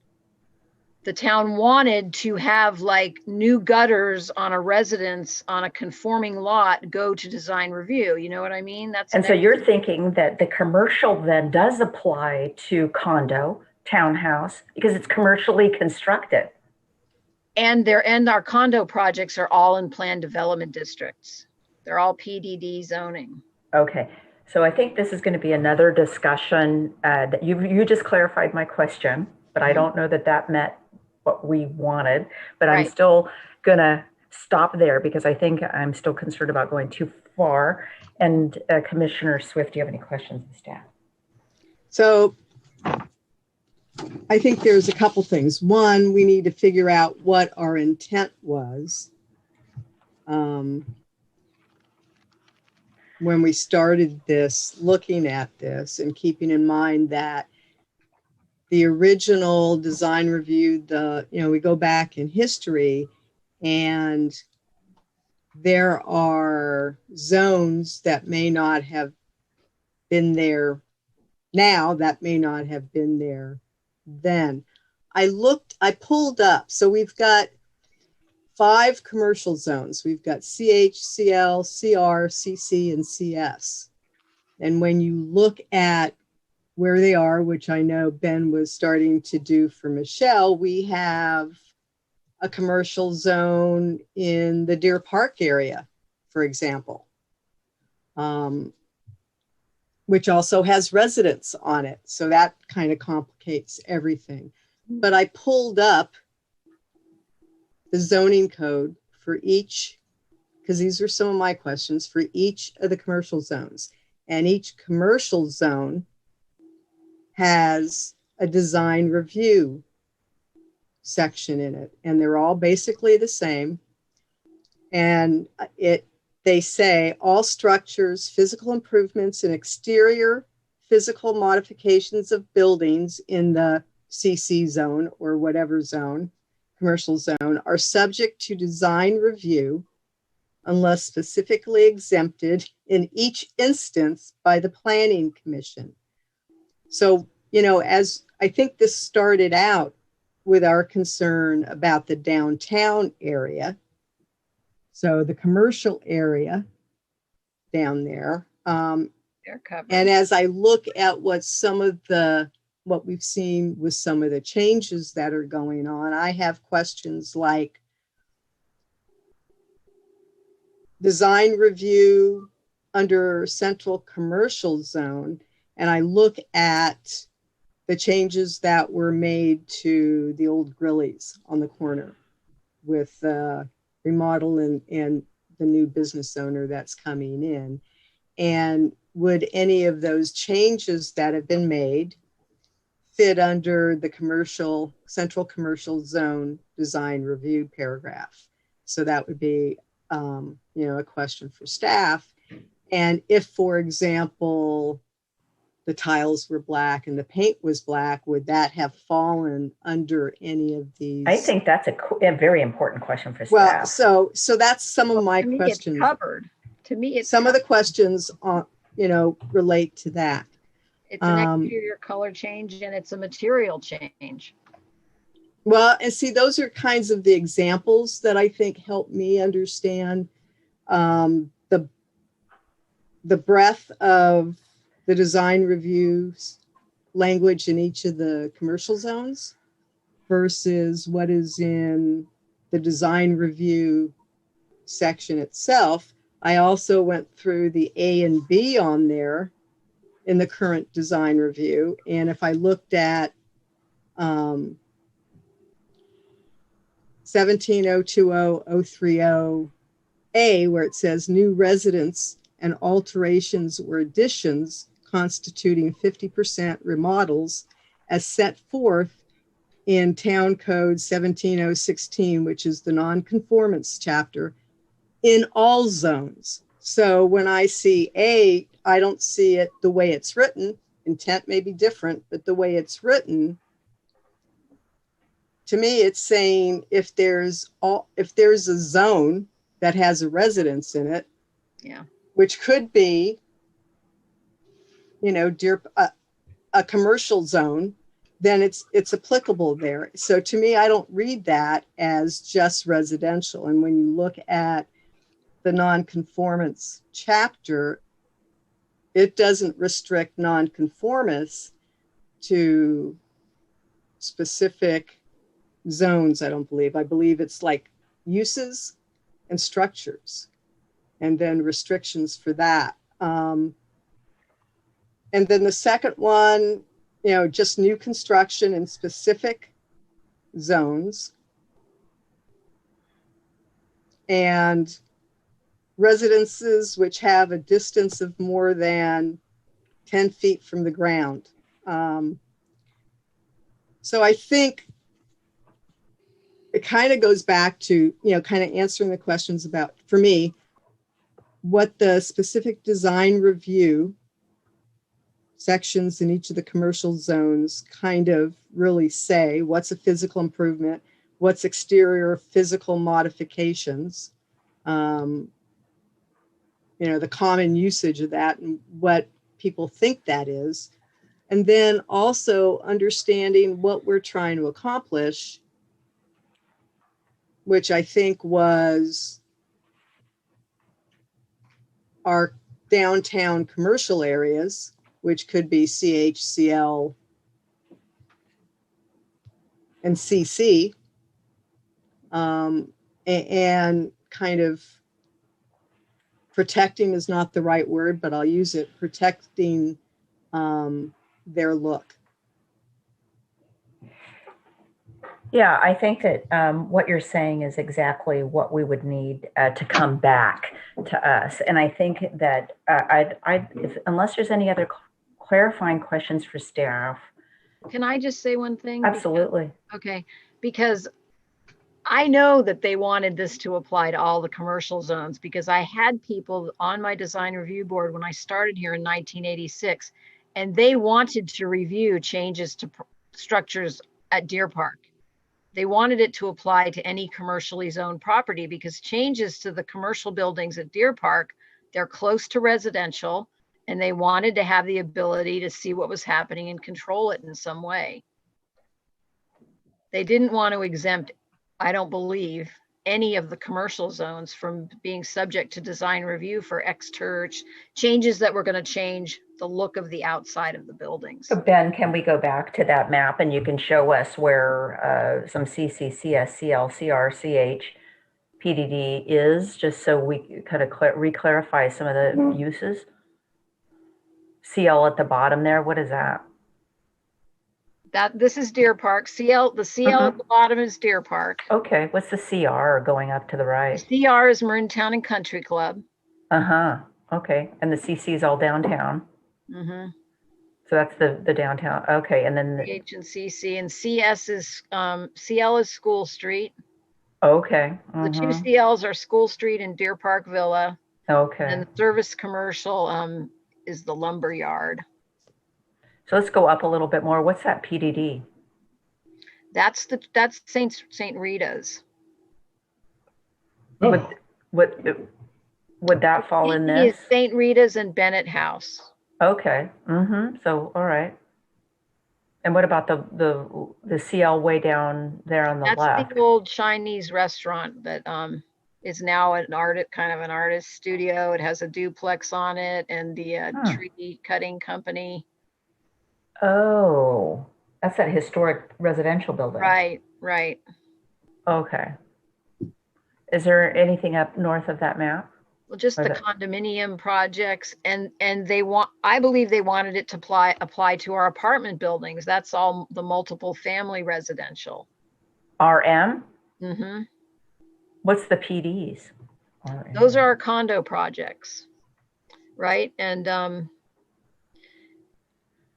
wanted to have like new gutters on a residence on a conforming lot go to design review. You know what I mean? And so you're thinking that the commercial then does apply to condo, townhouse, because it's commercially constructed. And our condo projects are all in planned development districts. They're all PDD zoning. Okay. So I think this is going to be another discussion that you just clarified my question, but I don't know that met what we wanted, but I'm still gonna stop there because I think I'm still concerned about going too far. And Commissioner Swift, do you have any questions of staff? So I think there's a couple things. One, we need to figure out what our intent was when we started this, looking at this and keeping in mind that the original design review, we go back in history and there are zones that may not have been there now, that may not have been there then. I pulled up, so we've got 5 commercial zones. We've got CH, CL, CR, CC, and CS. And when you look at where they are, which I know Ben was starting to do for Michelle, we have a commercial zone in the Deer Park area, for example, which also has residents on it. So that kind of complicates everything. But I pulled up the zoning code for each, because these are some of my questions, for each of the commercial zones. And each commercial zone has a design review section in it, and they're all basically the same. And they say all structures, physical improvements, and exterior physical modifications of buildings in the CC zone or whatever zone, commercial zone, are subject to design review unless specifically exempted in each instance by the Planning Commission. So, as I think this started out with our concern about the downtown area. So the commercial area down there. They're covered. And as I look at what we've seen with some of the changes that are going on, I have questions like design review under central commercial zone. And I look at the changes that were made to the old Grillies on the corner with remodel and the new business owner that's coming in. And would any of those changes that have been made fit under the central commercial zone design review paragraph? So that would be, a question for staff. And if, for example, the tiles were black and the paint was black, would that have fallen under any of these? I think that's a very important question for Well, staff. so that's some of my To me, questions. it's covered. To me, it's Some of the questions, relate to that. It's an exterior color change and it's a material change. Well, and see, those are kinds of the examples that I think help me understand the breadth of the design reviews language in each of the commercial zones versus what is in the design review section itself. I also went through the A and B on there in the current design review. And if I looked at 17020-030A, where it says new residents and alterations or additions constituting 50% remodels as set forth in Town Code 17016, which is the nonconformance chapter, in all zones. So when I see A, I don't see it the way it's written. Intent may be different, but the way it's written, to me, it's saying if there's a zone that has a residence in it, yeah, which could be, a commercial zone, then it's applicable there. So to me, I don't read that as just residential. And when you look at the nonconformance chapter, it doesn't restrict nonconformists to specific zones, I don't believe. I believe it's like uses and structures, and then restrictions for that. And then the second one, just new construction in specific zones and residences which have a distance of more than 10 feet from the ground. So I think it kind of goes back to, kind of answering the questions about, for me, what the specific design review sections in each of the commercial zones kind of really say. What's a physical improvement? What's exterior physical modifications? The common usage of that and what people think that is. And then also understanding what we're trying to accomplish, which I think was our downtown commercial areas, which could be CHCL and CC, and kind of protecting is not the right word, but I'll use it, protecting their look. Yeah, I think that what you're saying is exactly what we would need to come back to us. And I think that unless there's any other clarifying questions for staff. Can I just say one thing? Absolutely. Okay, because I know that they wanted this to apply to all the commercial zones because I had people on my design review board when I started here in 1986, and they wanted to review changes to structures at Deer Park. They wanted it to apply to any commercially zoned property because changes to the commercial buildings at Deer Park, they're close to residential and they wanted to have the ability to see what was happening and control it in some way. They didn't want to exempt, I don't believe, any of the commercial zones from being subject to design review for changes that were going to change the look of the outside of the buildings. So Ben, can we go back to that map and you can show us where some CC, CS, CL, CR, CH, PDD is, just so we kind of re-clarify some of the uses? CL at the bottom there, what is that? This is Deer Park. The CL at the bottom is Deer Park. Okay, what's the CR going up to the right? The CR is Marin Town and Country Club. Okay, and the CC is all downtown. So that's the downtown. Okay, and then the H and CC, and CS is CL is School Street. Okay. The two CLs are School Street and Deer Park Villa. Okay. And the service commercial is the lumber yard. So let's go up a little bit more. What's that PDD? That's St. Rita's. What would that fall in this? Is St. Rita's and Bennett House. Okay. So all right. And what about the CL way down there on the left? That's the old Chinese restaurant that is now an artist studio. It has a duplex on it and the tree cutting company. Oh, that's that historic residential building. Right. Okay. Is there anything up north of that map? Well, just the condominium projects, and I believe they wanted it to apply to our apartment buildings. That's all the multiple family residential. RM? What's the PDs? RM. Those are our condo projects, right? And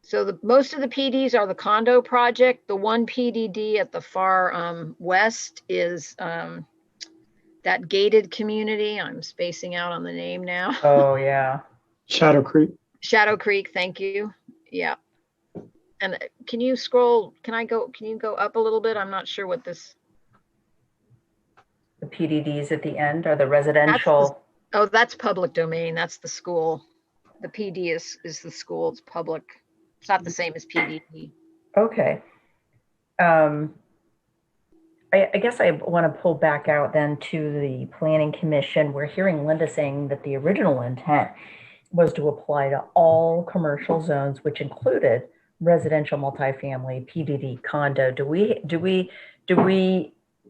so most of the PDs are the condo project. The one PDD at the far west is that gated community. I'm spacing out on the name now. Oh yeah. Shadow Creek. Shadow Creek, thank you. Yeah. And can you scroll, can you go up a little bit? I'm not sure what this. The PDDs at the end are the residential. That's public domain. That's the school. The PD is the school. It's public. It's not the same as PDD. Okay. I guess I want to pull back out then to the Planning Commission. We're hearing Linda saying that the original intent was to apply to all commercial zones, which included residential, multifamily, PDD, condo.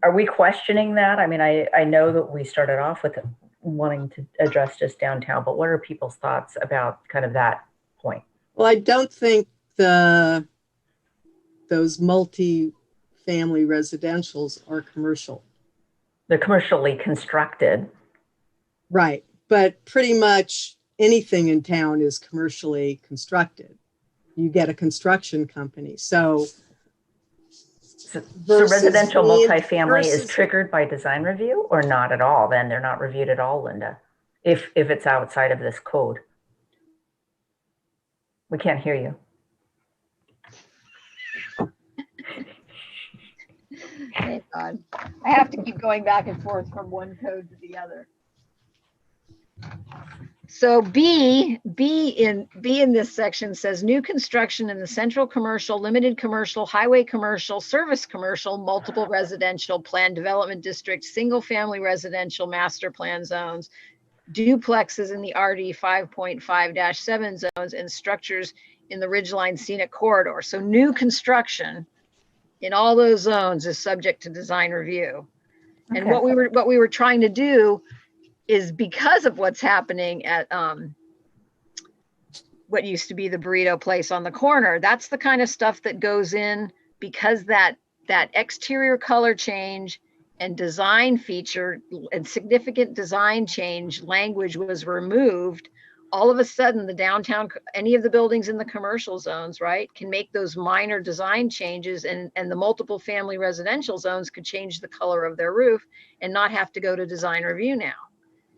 Are we questioning that? I mean, I know that we started off with wanting to address just downtown, but what are people's thoughts about kind of that point? Well, I don't think those multi-family residentials are commercial. They're commercially constructed. Right. But pretty much anything in town is commercially constructed. You get a construction company. So residential multifamily is triggered by design review or not at all? Then they're not reviewed at all, Linda, if it's outside of this code. We can't hear you. Thank God. I have to keep going back and forth from one code to the other. So B in this section says new construction in the central commercial, limited commercial, highway commercial, service commercial, multiple residential, planned development district, single family residential master plan zones, duplexes in the RD 5.5-7 zones, and structures in the Ridgeline Scenic Corridor. So new construction in all those zones is subject to design review. Okay. And what we were trying to do is, because of what's happening at what used to be the burrito place on the corner, that's the kind of stuff that goes in, because that exterior color change and design feature and significant design change language was removed. All of a sudden, the downtown, any of the buildings in the commercial zones, right, can make those minor design changes, and the multiple family residential zones could change the color of their roof and not have to go to design review now.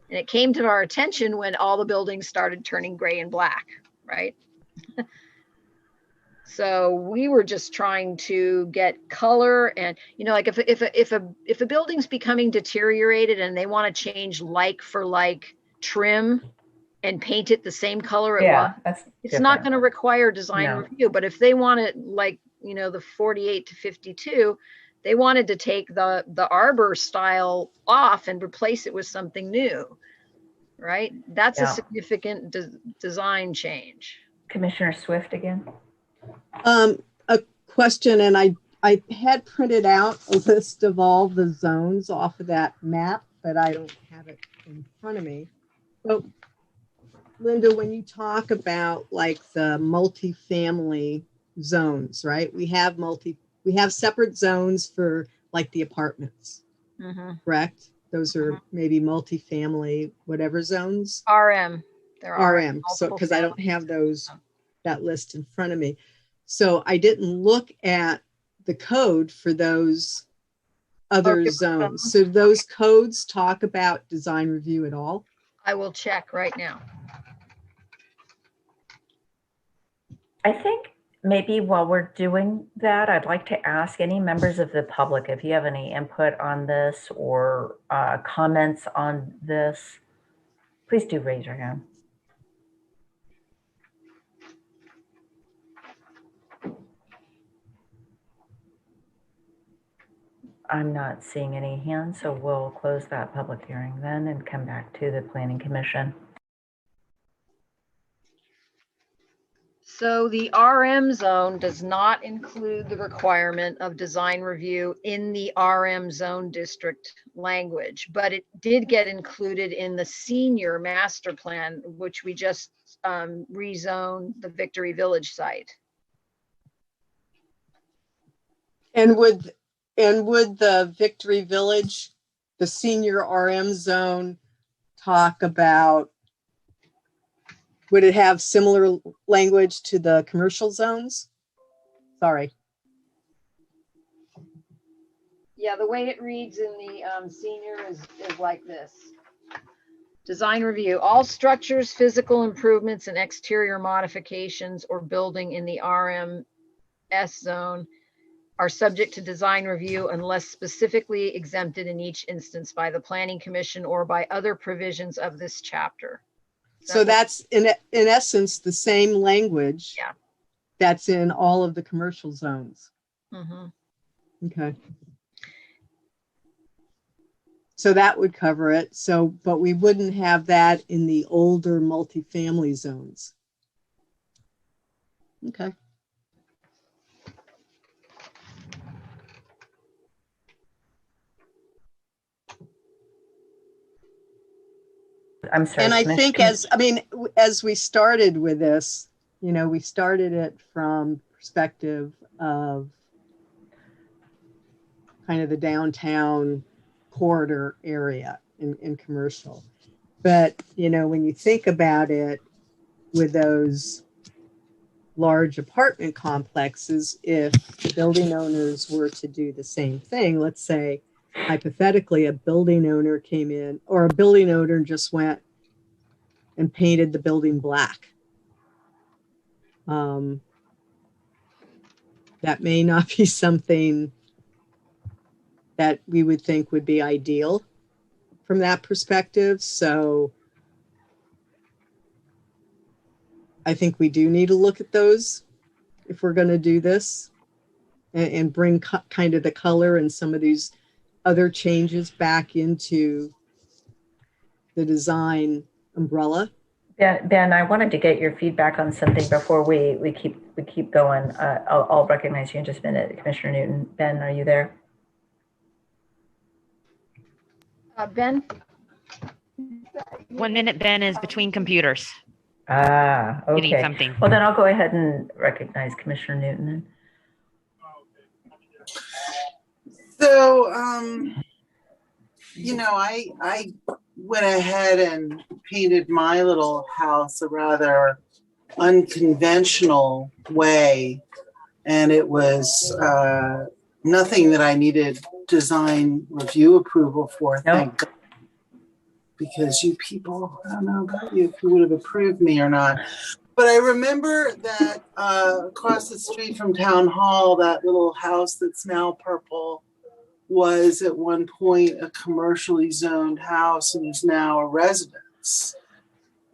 And it came to our attention when all the buildings started turning gray and black, right? So we were just trying to get color, and like if a building's becoming deteriorated and they want to change like for like trim, and paint it the same color it was, Yeah, that's it's not different. going to require design No. review. But if they want it like, you know, the 48 to 52, they wanted to take the arbor style off and replace it with something new, right? That's a Yeah. significant design change. Commissioner Swift again. A question, and I had printed out a list of all the zones off of that map, but I don't have it in front of me. So, Linda, when you talk about like the multifamily zones, right? We have separate zones for like the apartments, correct? Those are maybe multifamily, whatever zones. RM. There are RM. So, because I don't have that list in front of me. So I didn't look at the code for those other zones. So those codes talk about design review at all? I will check right now. I think maybe while we're doing that, I'd like to ask any members of the public if you have any input on this or comments on this, please do raise your hand. I'm not seeing any hands, so we'll close that public hearing then and come back to the Planning Commission. So the RM zone does not include the requirement of design review in the RM zone district language, but it did get included in the senior master plan, which we just rezoned the Victory Village site. And would the Victory Village, the senior RM zone, talk about, would it have similar language to the commercial zones? Sorry. Yeah, the way it reads in the senior is like this. Design review. All structures, physical improvements, and exterior modifications or building in the RMS zone are subject to design review unless specifically exempted in each instance by the Planning Commission or by other provisions of this chapter. So that's in essence the same language that's in all of the commercial zones. Okay. So that would cover it. So, but we wouldn't have that in the older multifamily zones. Okay. I'm sorry. And I think as we started with this, you know, we started it from perspective of kind of the downtown corridor area in commercial. But, you know, when you think about it with those large apartment complexes, if building owners were to do the same thing, let's say, hypothetically, a building owner came in, or a building owner just went and painted the building black. That may not be something that we would think would be ideal from that perspective. So I think we do need to look at those if we're going to do this and bring kind of the color and some of these other changes back into the design umbrella. Ben, I wanted to get your feedback on something before we keep going. I'll recognize you in just a minute, Commissioner Newton. Ben, are you there? Ben? 1 minute, Ben is between computers. Ah, okay. You need something. Well, then I'll go ahead and recognize Commissioner Newton. So, you know, I went ahead and painted my little house a rather unconventional way, and it was nothing that I needed design review approval for. Thank God. Because you people, I don't know about you, if you would have approved me or not. But I remember that across the street from Town Hall, that little house that's now purple was at one point a commercially zoned house and is now a residence.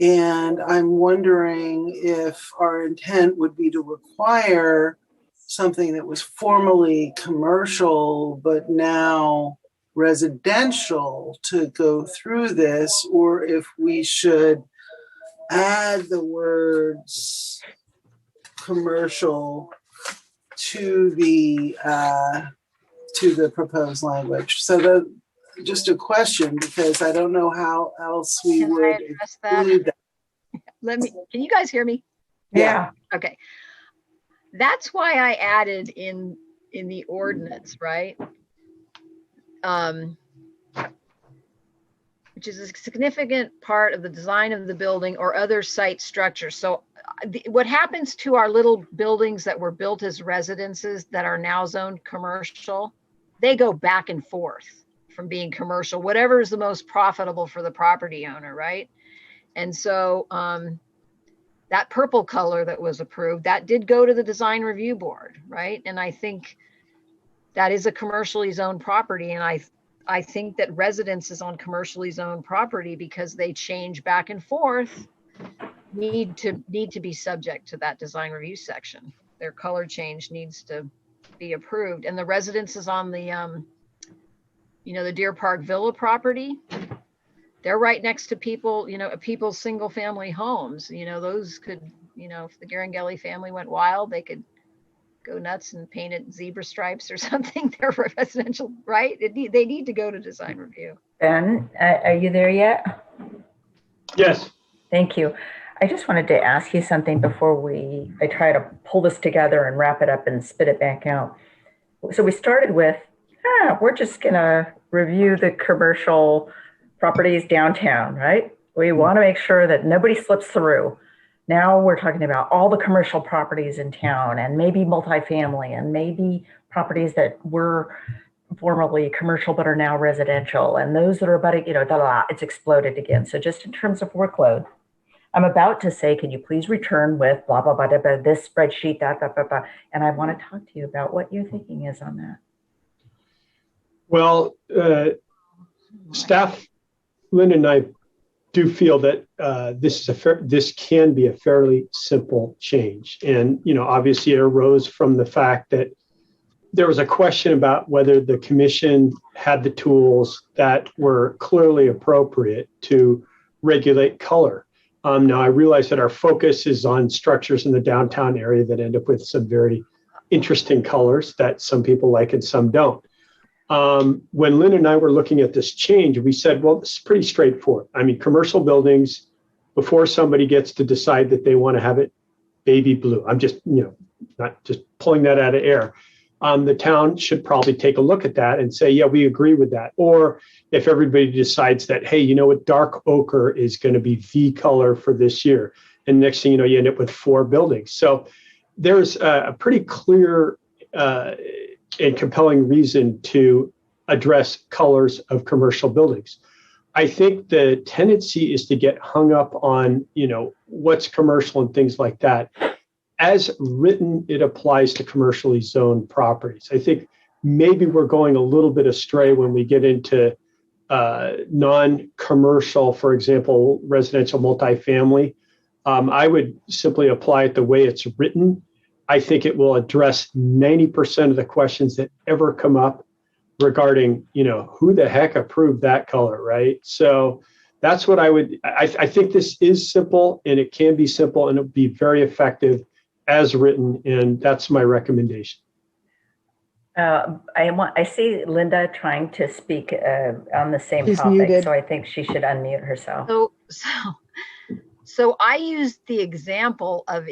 And I'm wondering if our intent would be to require something that was formerly commercial, but now residential to go through this, or if we should add the words commercial to the proposed language. So just a question, because I don't know how else we Can I would address that? include that. Can you guys hear me? Yeah. Okay. That's why I added in the ordinance, right? Which is a significant part of the design of the building or other site structures. So what happens to our little buildings that were built as residences that are now zoned commercial, they go back and forth from being commercial, whatever is the most profitable for the property owner, right? And so that purple color that was approved, that did go to the design review board, right? And I think that is a commercially zoned property. And I think that residences on commercially zoned property, because they change back and forth, need to be subject to that design review section. Their color change needs to be approved. And the residences on the, the Deer Park Villa property, they're right next to people, people's single family homes. Those could, if the Garangelli family went wild, they could go nuts and paint it zebra stripes or something. They're residential, right? They need to go to design review. Ben, are you there yet? Yes. Thank you. I just wanted to ask you something before I try to pull this together and wrap it up and spit it back out. So we started with, we're just going to review the commercial properties downtown, right? We want to make sure that nobody slips through. Now we're talking about all the commercial properties in town, and maybe multifamily, and maybe properties that were formerly commercial but are now residential, and those that are about, it's exploded again. So just in terms of workload, I'm about to say, can you please return with blah, blah, blah, blah, blah, this spreadsheet, that, blah, blah, blah. And I want to talk to you about what your thinking is on that. Well, staff, Lynn and I do feel that this can be a fairly simple change. And, obviously it arose from the fact that there was a question about whether the commission had the tools that were clearly appropriate to regulate color. Now I realize that our focus is on structures in the downtown area that end up with some very interesting colors that some people like and some don't. When Lynn and I were looking at this change, we said, well, this is pretty straightforward. I mean, commercial buildings, before somebody gets to decide that they want to have it baby blue, I'm just, not just pulling that out of air. The town should probably take a look at that and say, yeah, we agree with that. Or if everybody decides that, hey, you know what, dark ochre is going to be the color for this year. And next thing you know, you end up with 4 buildings. So there's a pretty clear and compelling reason to address colors of commercial buildings. I think the tendency is to get hung up on, what's commercial and things like that. As written, it applies to commercially zoned properties. I think maybe we're going a little bit astray when we get into non-commercial, for example, residential multifamily. I would simply apply it the way it's written. I think it will address 90% of the questions that ever come up regarding, who the heck approved that color, right? So that's what I think this is simple, and it can be simple, and it'll be very effective as written, and that's my recommendation. I see Linda trying to speak on the same She's topic, muted. so I think she should unmute herself. So I used the example of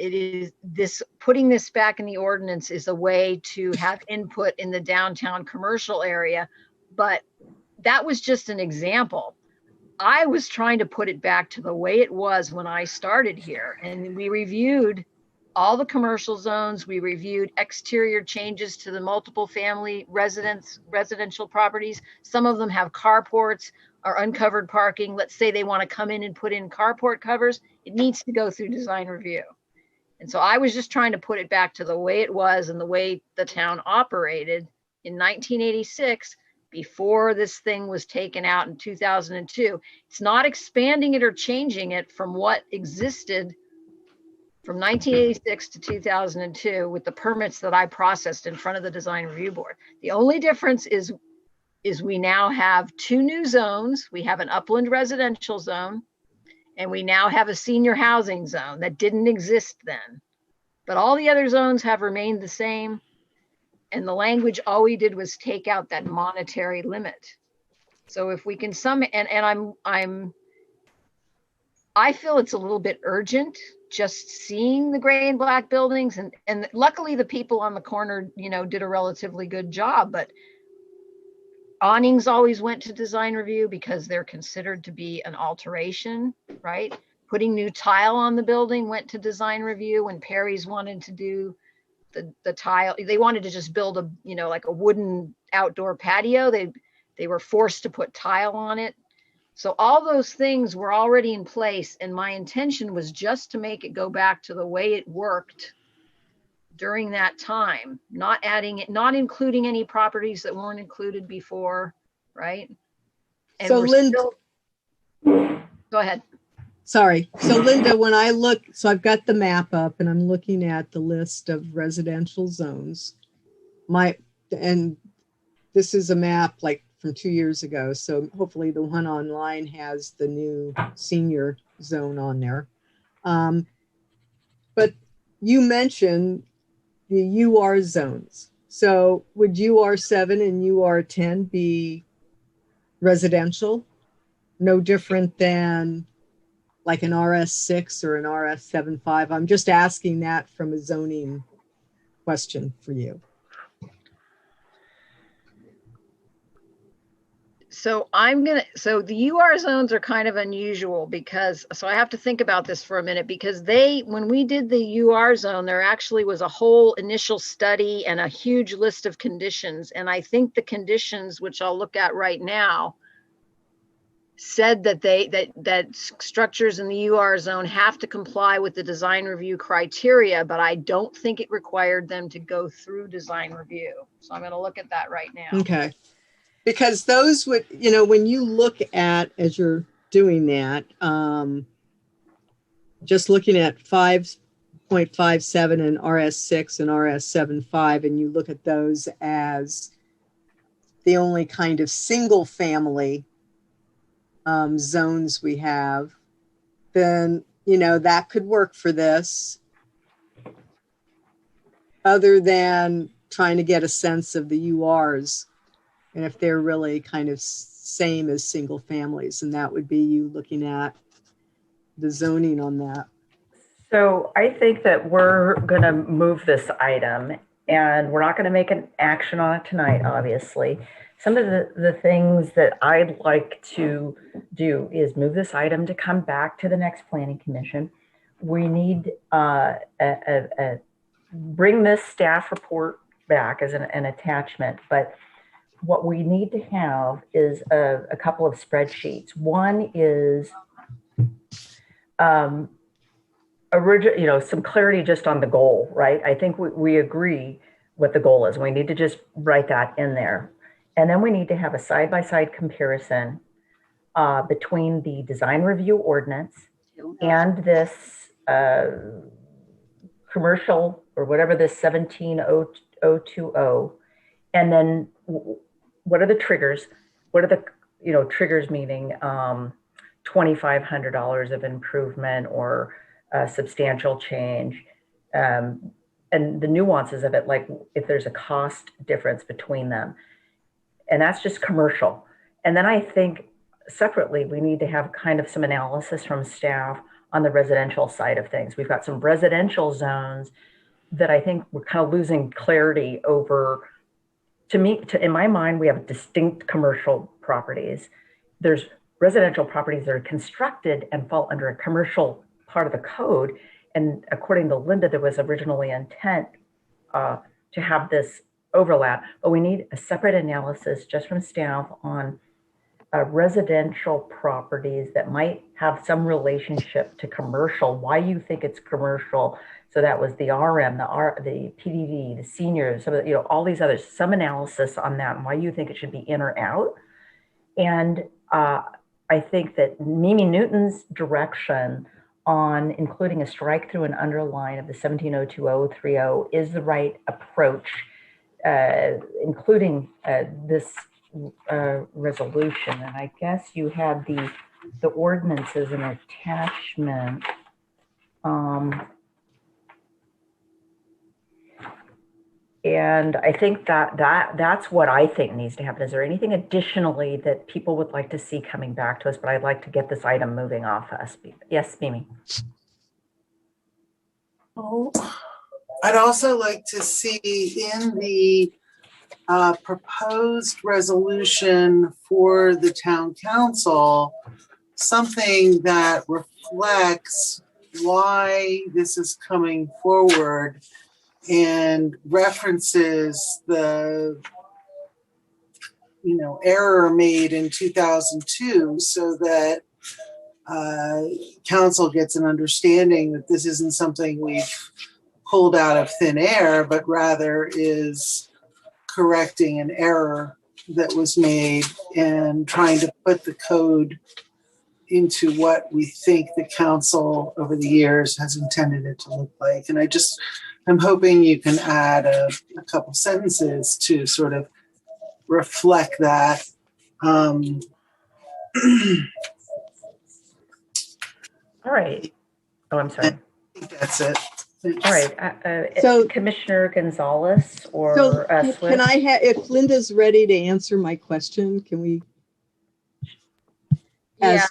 putting this back in the ordinance is a way to have input in the downtown commercial area, but that was just an example. I was trying to put it back to the way it was when I started here, and we reviewed all the commercial zones. We reviewed exterior changes to the multiple family residential properties. Some of them have carports or uncovered parking. Let's say they want to come in and put in carport covers. It needs to go through design review. And so I was just trying to put it back to the way it was and the way the town operated in 1986, before this thing was taken out in 2002. It's not expanding it or changing it from what existed from 1986 to 2002 with the permits that I processed in front of the design review board. The only difference is we now have 2 new zones. We have an upland residential zone, and we now have a senior housing zone that didn't exist then. But all the other zones have remained the same. And the language, all we did was take out that monetary limit. So if we can I feel it's a little bit urgent just seeing the gray and black buildings, and luckily the people on the corner, did a relatively good job, but awnings always went to design review because they're considered to be an alteration, right? Putting new tile on the building went to design review. When Perry's wanted to do the tile, they wanted to just build a, like a wooden outdoor patio. They were forced to put tile on it. So all those things were already in place, and my intention was just to make it go back to the way it worked during that time, not adding it, not including any properties that weren't included before, right? And So Linda, go ahead. Sorry. So Linda, when I look, so I've got the map up and I'm looking at the list of residential zones. And this is a map like from 2 years ago. So hopefully the one online has the new senior zone on there. But you mentioned the UR zones. So would UR7 and UR10 be residential? No different than like an RS6 or an RS75? I'm just asking that from a zoning question for you. So so the UR zones are kind of unusual because, so I have to think about this for a minute, because when we did the UR zone, there actually was a whole initial study and a huge list of conditions. And I think the conditions, which I'll look at right now, said that that structures in the UR zone have to comply with the design review criteria, but I don't think it required them to go through design review. So I'm going to look at that right now. Okay. Because those would, when you look at, as you're doing that, just looking at 5.57 and RS6 and RS75, and you look at those as the only kind of single family zones we have, then, that could work for this, other than trying to get a sense of the URs and if they're really kind of same as single families. And that would be you looking at the zoning on that. So I think that we're going to move this item, and we're not going to make an action on it tonight, obviously. Some of the things that I'd like to do is move this item to come back to the next planning commission. We need bring this staff report back as an attachment, but what we need to have is a couple of spreadsheets. One is some clarity just on the goal, right? I think we agree what the goal is. We need to just write that in there. And then we need to have a side-by-side comparison between the design review ordinance and this commercial, or whatever this 17020. And then what are the triggers? What are the, triggers meaning $2,500 of improvement or substantial change, and the nuances of it, like if there's a cost difference between them. And that's just commercial. And then I think separately, we need to have kind of some analysis from staff on the residential side of things. We've got some residential zones that I think we're kind of losing clarity over. In my mind, we have distinct commercial properties. There's residential properties that are constructed and fall under a commercial part of the code. And according to Linda, there was originally intent to have this overlap, but we need a separate analysis just from staff on residential properties that might have some relationship to commercial, why you think it's commercial, So that was the RM, the PDV, the seniors, some of the, all these others, some analysis on that and why you think it should be in or out. And I think that Mimi Newton's direction on including a strike through and underline of the 1702-030 is the right approach, including this resolution. And I guess you had the ordinance as an attachment. And I think that's what I think needs to happen. Is there anything additionally that people would like to see coming back to us? But I'd like to get this item moving off us. Yes, Mimi. Oh, I'd also like to see in the proposed resolution for the town council something that reflects why this is coming forward and references the error made in 2002 so that council gets an understanding that this isn't something we've pulled out of thin air, but rather is correcting an error that was made and trying to put the code into what we think the council over the years has intended it to look like. And I'm hoping you can add a couple sentences to sort of reflect that. All right. Oh, I'm sorry. I think that's it. Thanks. All right. So Commissioner Gonzalez or Swift? Can I have, if Linda's ready to answer my question, can we? It's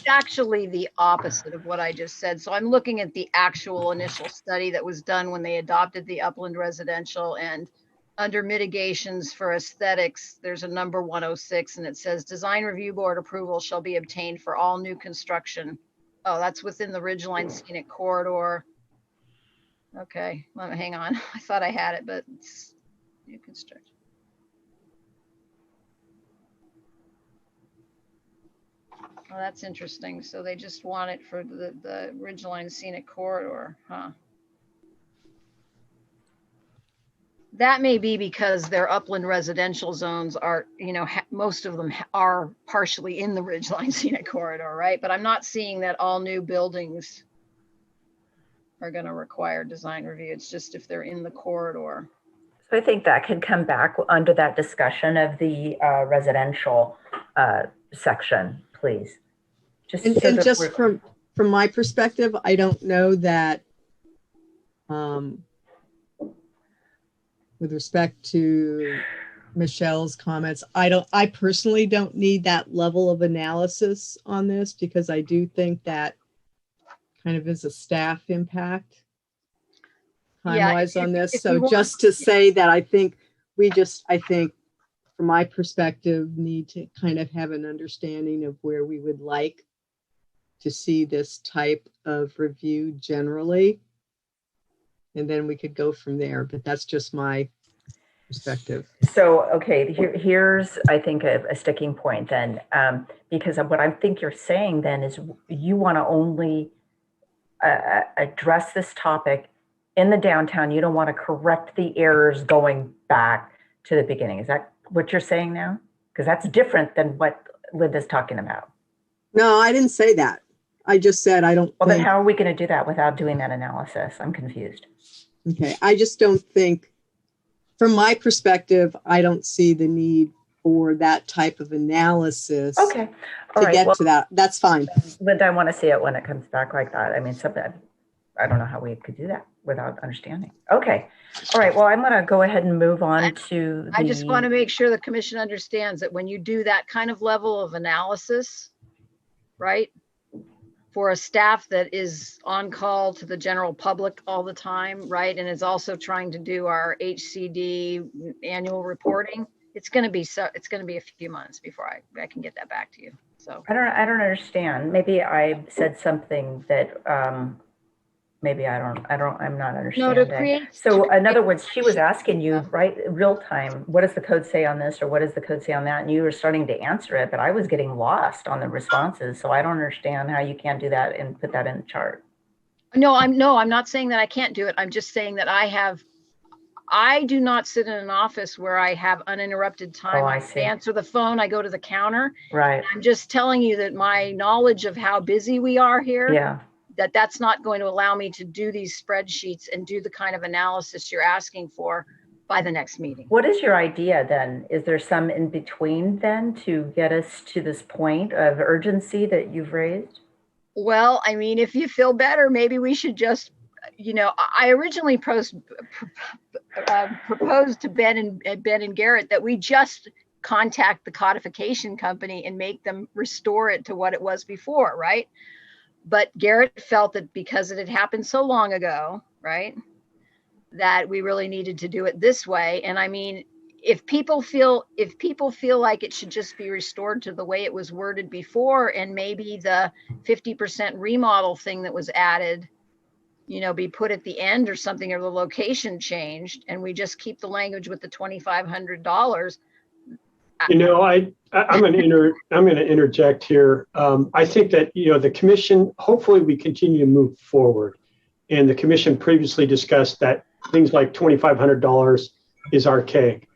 actually the opposite of what I just said. So I'm looking at the actual initial study that was done when they adopted the upland residential, and under mitigations for aesthetics, there's a number 106 and it says design review board approval shall be obtained for all new construction. Oh, that's within the Ridgeline Scenic Corridor. Okay, hang on. I thought I had it, but it's new construction. Oh, that's interesting. So they just want it for the Ridgeline Scenic Corridor, huh? That may be because their upland residential zones are, most of them are partially in the Ridgeline Scenic Corridor, right? But I'm not seeing that all new buildings are going to require design review. It's just if they're in the corridor. So I think that can come back under that discussion of the residential section, please. Just from my perspective, I don't know that with respect to Michelle's comments, I personally don't need that level of analysis on this, because I do think that kind of is a staff impact time-wise on this. So just to say that I think from my perspective, need to kind of have an understanding of where we would like to see this type of review generally. And then we could go from there, but that's just my perspective. So, okay, here's, I think, a sticking point then, because of what I think you're saying then is you want to only address this topic in the downtown. You don't want to correct the errors going back to the beginning. Is that what you're saying now? Because that's different than what Linda's talking about. No, I didn't say that. I just said I don't. Well, then how are we going to do that without doing that analysis? I'm confused. Okay, I just don't think, from my perspective, I don't see the need for that type of analysis. Okay, all right. To that. That's fine. Linda, I want to see it when it comes back like that. I mean, I don't know how we could do that without understanding. Okay, all right. Well, I'm going to go ahead and move on to. I just want to make sure the commission understands that when you do that kind of level of analysis, right? For a staff that is on call to the general public all the time, right? And is also trying to do our HCD annual reporting. It's going to be a few months before I can get that back to you. So I don't understand. Maybe I said something that maybe I'm not understanding. So in other words, she was asking you, right, real time, what does the code say on this, or what does the code say on that? And you were starting to answer it, but I was getting lost on the responses. So I don't understand how you can't do that and put that in the chart. No, I'm not saying that I can't do it. I'm just saying that I do not sit in an office where I have uninterrupted time. Oh, I I see. answer the phone, I go to the counter. Right. I'm just telling you that my knowledge of how busy we are here, Yeah. that's not going to allow me to do these spreadsheets and do the kind of analysis you're asking for by the next meeting. What is your idea then? Is there some in between then to get us to this point of urgency that you've raised? Well, I mean, if you feel better, maybe we should just, I originally proposed to Ben and Garrett that we just contact the codification company and make them restore it to what it was before, right? But Garrett felt that because it had happened so long ago, right, that we really needed to do it this way. And I mean, if people feel like it should just be restored to the way it was worded before, and maybe the 50% remodel thing that was added, be put at the end or something, or the location changed, and we just keep the language with the $2,500. I'm going to interject here. I think that the commission. Hopefully, we continue to move forward, and the commission previously discussed that things like $2,500 is archaic.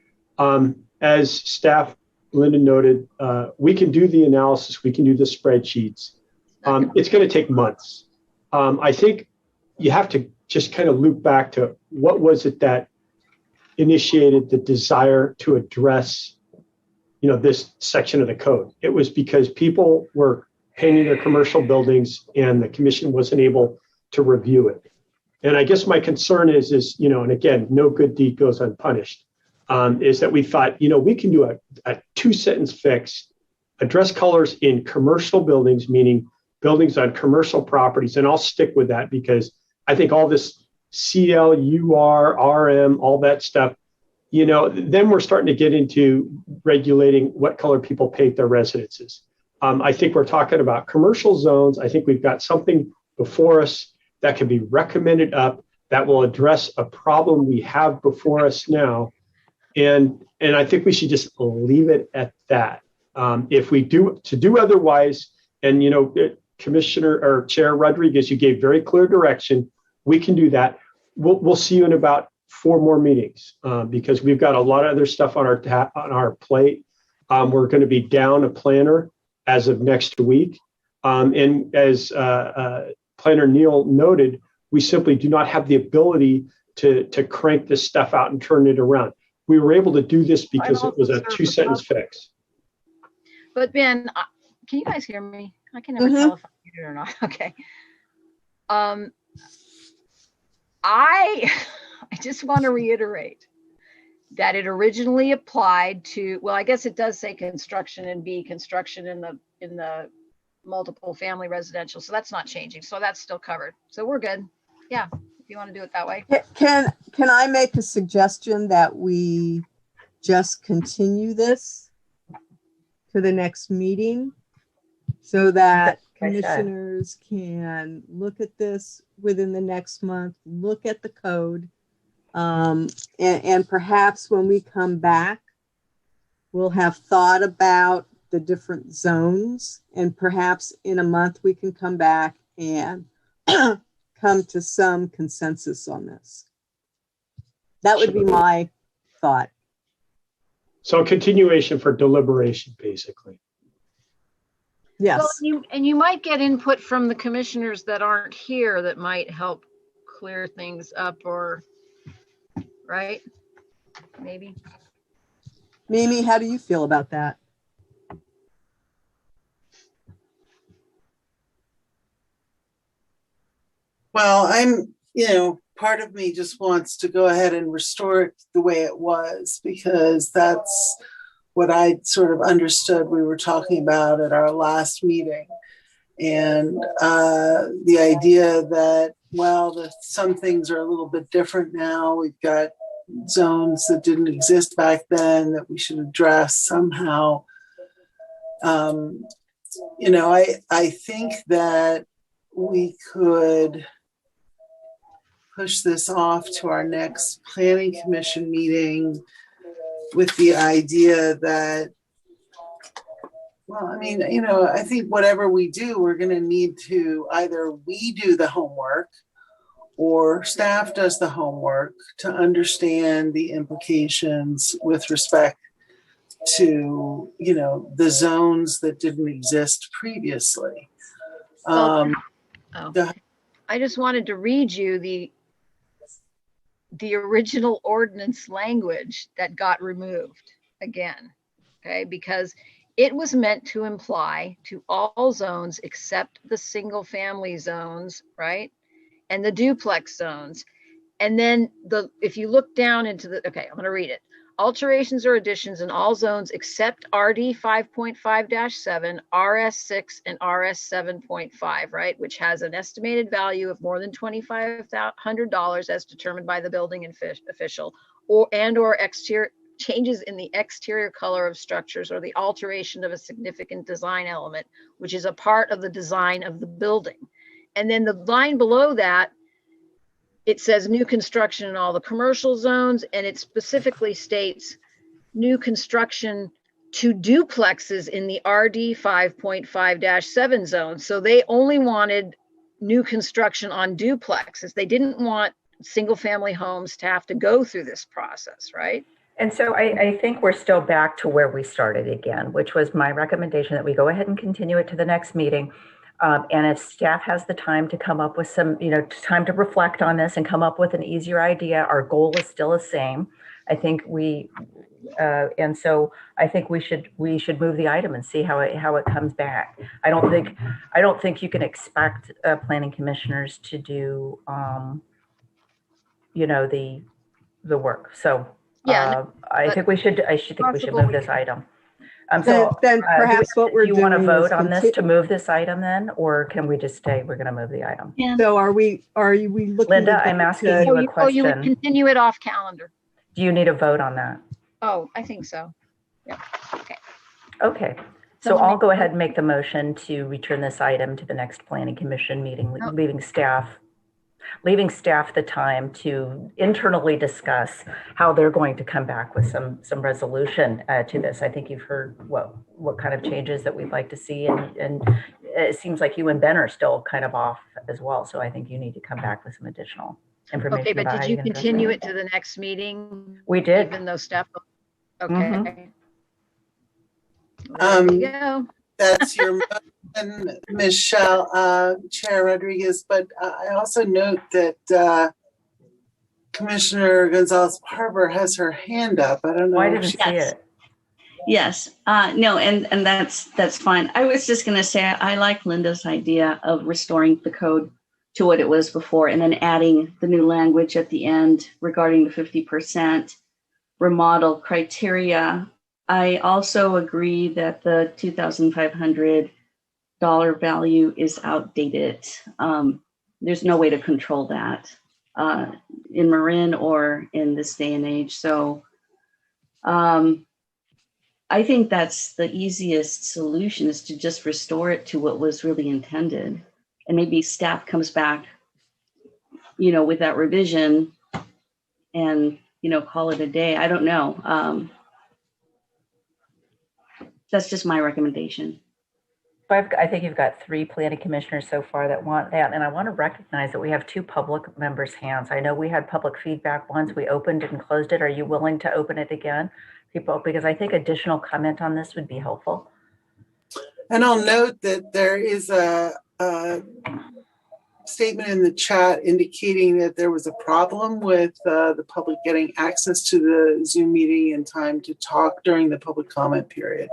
As staff, Linda noted, we can do the analysis, we can do the spreadsheets. It's going to take months. I think you have to just kind of loop back to what was it that initiated the desire to address, this section of the code. It was because people were painting their commercial buildings and the commission wasn't able to review it. And I guess my concern is, and again, no good deed goes unpunished, is that we thought, we can do a 2-sentence fix, address colors in commercial buildings, meaning buildings on commercial properties. And I'll stick with that because I think all this CL, UR, RM, all that stuff, then we're starting to get into regulating what color people paint their residences. I think we're talking about commercial zones. I think we've got something before us that can be recommended up that will address a problem we have before us now. And I think we should just leave it at that. If we do otherwise, and Commissioner or Chair Rodriguez, you gave very clear direction. We can do that. We'll see you in about 4 more meetings because we've got a lot of other stuff on our plate. We're going to be down a planner as of next week, and as Planner Neal noted, we simply do not have the ability to crank this stuff out and turn it around. We were able to do this because it was a 2-sentence fix. But Ben, can you guys hear me? I can never tell if I'm muted or not. Okay. I just want to reiterate that it originally applied to, well, I guess it does say construction and B, construction in the multiple family residential. So that's not changing. So that's still covered. So we're good. Yeah. If you want to do it that way. Can I make a suggestion that we just continue this to the next meeting so that commissioners can look at this within the next month, look at the code, and perhaps when we come back, we'll have thought about the different zones, and perhaps in a month we can come back and come to some consensus on this. That would be my thought. So a continuation for deliberation, basically. Yes. Well, you might get input from the commissioners that aren't here that might help clear things up, or right? Maybe. Mimi, how do you feel about that? Well, part of me just wants to go ahead and restore it the way it was, because that's what I sort of understood we were talking about at our last meeting. And the idea that, well, some things are a little bit different now. We've got zones that didn't exist back then that we should address somehow. I think that we could push this off to our next planning commission meeting with the idea that Well, I mean, I think whatever we do, we're going to need to either we do the homework or staff does the homework to understand the implications with respect to, the zones that didn't exist previously. Well, the- I just wanted to read you the original ordinance language that got removed again, okay? Because it was meant to imply to all zones except the single family zones, right? And the duplex zones. And then if you look down into okay, I'm going to read it. Alterations or additions in all zones except RD 5.5-7, RS 6, and RS 7.5, right? Which has an estimated value of more than $2,500 as determined by the building official, or exterior changes in the exterior color of structures or the alteration of a significant design element, which is a part of the design of the building. And then the line below that, it says new construction in all the commercial zones, and it specifically states new construction to duplexes in the RD 5.5-7 zone. So they only wanted new construction on duplexes. They didn't want single family homes to have to go through this process, right? And so I think we're still back to where we started again, which was my recommendation that we go ahead and continue it to the next meeting. And if staff has the time to come up with some, time to reflect on this and come up with an easier idea, our goal is still the same. I think and so I think we should move the item and see how it comes back. I don't think you can expect planning commissioners to do, the work. So I think we should move this item. Then perhaps what we're doing. Do you want to vote on this to move this item then, or can we just say we're going to move the item? Yeah. So are we looking? Linda, I'm asking you a question. Oh, you would continue it off calendar. Do you need a vote on that? Oh, I think so. Yep. Okay. Okay. So I'll go ahead and make the motion to return this item to the next planning commission meeting, leaving staff the time to internally discuss how they're going to come back with some resolution to this. I think you've heard what kind of changes that we'd like to see, and it seems like you and Ben are still kind of off as well. So I think you need to come back with some additional information. Okay, but did you continue it to the next meeting? We did. Even though staff. Okay. Mm-hmm. There you go. That's your motion, Michelle, Chair Rodriguez. But I also note that Commissioner Gonzalez-Parber has her hand up. I don't know. I didn't see it. Yes. No, and that's fine. I was just going to say I like Linda's idea of restoring the code to what it was before, and then adding the new language at the end regarding the 50% remodel criteria. I also agree that the $2,500 value is outdated. There's no way to control that in Marin or in this day and age. So I think that's the easiest solution, is to just restore it to what was really intended. And maybe staff comes back, with that revision and, call it a day. I don't know. That's just my recommendation. I think you've got 3 planning commissioners so far that want that. And I want to recognize that we have 2 public members' hands. I know we had public feedback once. We opened it and closed it. Are you willing to open it again, people? Because I think additional comment on this would be helpful. And I'll note that there is a statement in the chat indicating that there was a problem with the public getting access to the Zoom meeting in time to talk during the public comment period.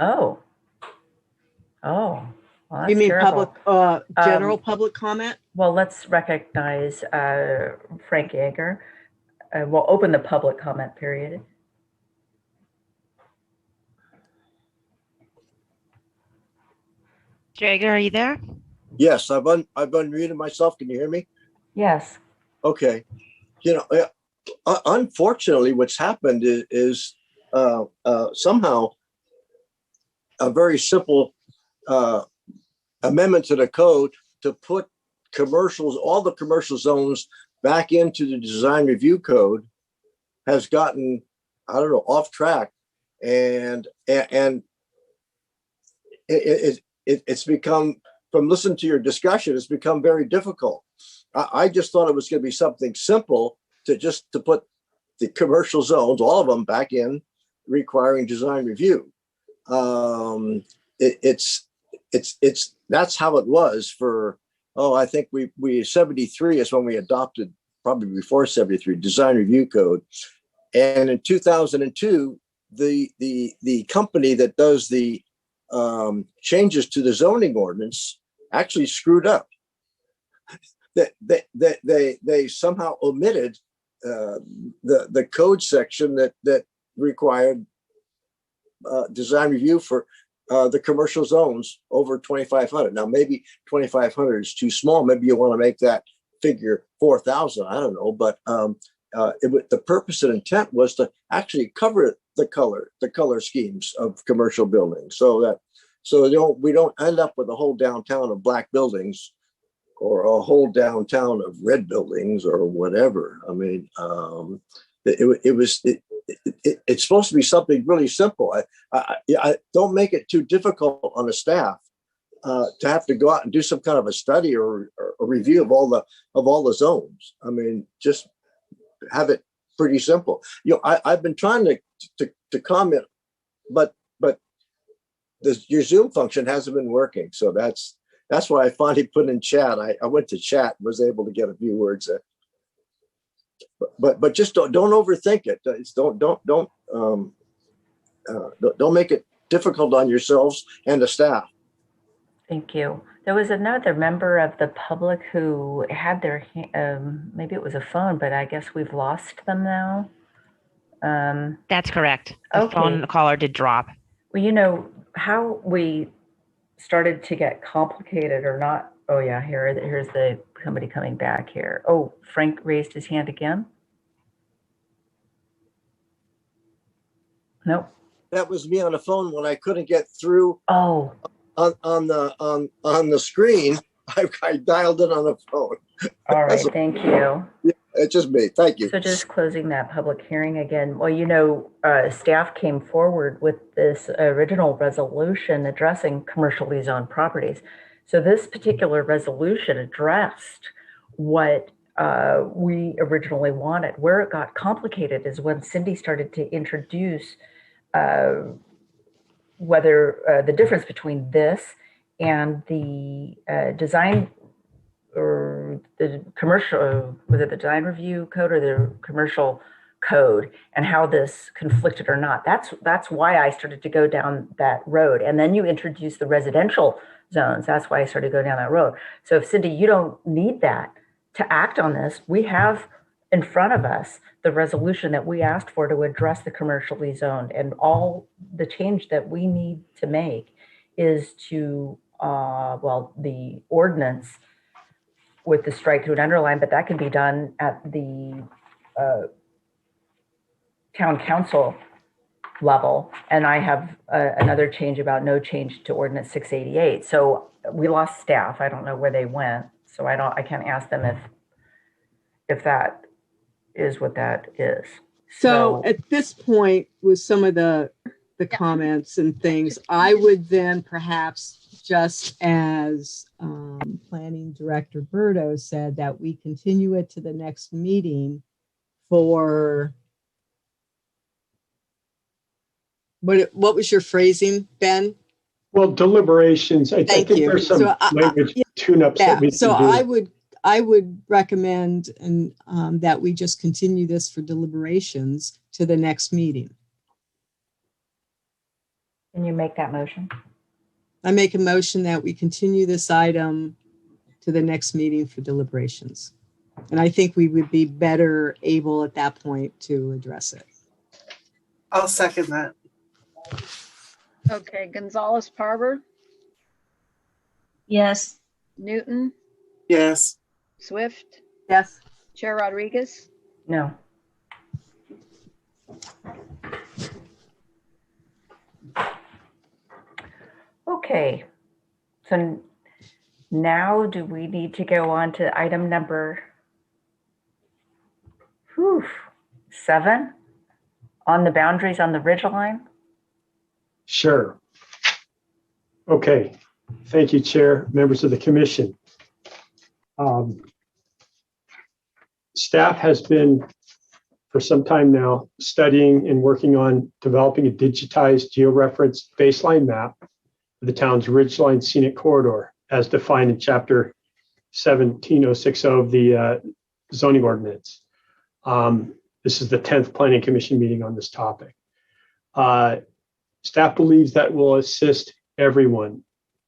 Oh, well, that's You mean terrible. general public comment? Well, let's recognize Frank Yeager. We'll open the public comment period. Jager, are you there? Yes, I've unmuted myself. Can you hear me? Yes. Okay. Unfortunately, what's happened is somehow a very simple amendment to the code to put all the commercial zones back into the design review code has gotten I don't know, off track, and it's become, from listening to your discussion, it's become very difficult. I just thought it was going to be something simple to put the commercial zones, all of them, back in, requiring design review. It's that's how it was for, I think we 73 is when we adopted, probably before 73, design review code. And in 2002, the company that does the changes to the zoning ordinance actually screwed up. They somehow omitted the code section that required design review for the commercial zones over 2,500. Now, maybe 2,500 is too small. Maybe you want to make that figure 4,000. I don't know. But the purpose and intent was to actually cover the color schemes of commercial buildings, so we don't end up with a whole downtown of black buildings or a whole downtown of red buildings or whatever. I mean, it's supposed to be something really simple. I don't make it too difficult on the staff to have to go out and do some kind of a study or a review of all the zones. I mean, just have it pretty simple. I've been trying to comment, but your Zoom function hasn't been working. So that's why I finally put in chat. I went to chat and was able to get a few words in. But just don't overthink it. Don't make it difficult on yourselves and the staff. Thank you. There was another member of the public who had their, maybe it was a phone, but I guess we've lost them now. That's correct. The phone caller did drop. Well, how we started to get complicated or not. Oh yeah, here's somebody coming back here. Oh, Frank raised his hand again. Nope. That was me on the phone when I couldn't get through. Oh. On the screen, I dialed it on the phone. All right, thank you. Yeah, it's just me. Thank you. So just closing that public hearing again. Well, staff came forward with this original resolution addressing commercially zoned properties. So this particular resolution addressed what we originally wanted. Where it got complicated is when Cindy started to introduce whether the difference between this and the design or the commercial, was it the design review code or the commercial code, and how this conflicted or not. That's why I started to go down that road. And then you introduce the residential zones. That's why I started going down that road. So if Cindy, you don't need that to act on this, we have in front of us the resolution that we asked for to address the commercially zoned, and all the change that we need to make is to the ordinance with the strike through and underline, but that can be done at the town council level. And I have another change about no change to ordinance 688. So we lost staff. I don't know where they went. So I can't ask them if that is what that is. So at this point, with some of the comments and things, I would then perhaps, just as Planning Director Berto said, that we continue it to the next meeting for, what was your phrasing, Ben? Well, deliberations. I think there's some language tune-ups that we can do. I would recommend that we just continue this for deliberations to the next meeting. Can you make that motion? I make a motion that we continue this item to the next meeting for deliberations. And I think we would be better able at that point to address it. I'll second that. Okay, Gonzalez Parber, Yes. Newton, Yes. Swift, Yes. Chair Rodriguez. No. Okay. So now do we need to go on to item number 7 on the boundaries on the ridgeline? Sure. Okay. Thank you, Chair, members of the commission. Staff has been, for some time now, studying and working on developing a digitized georeference baseline map of the town's ridgeline scenic corridor, as defined in Chapter 17060 of the zoning ordinance. This is the 10th Planning Commission meeting on this topic. Staff believes that will assist everyone,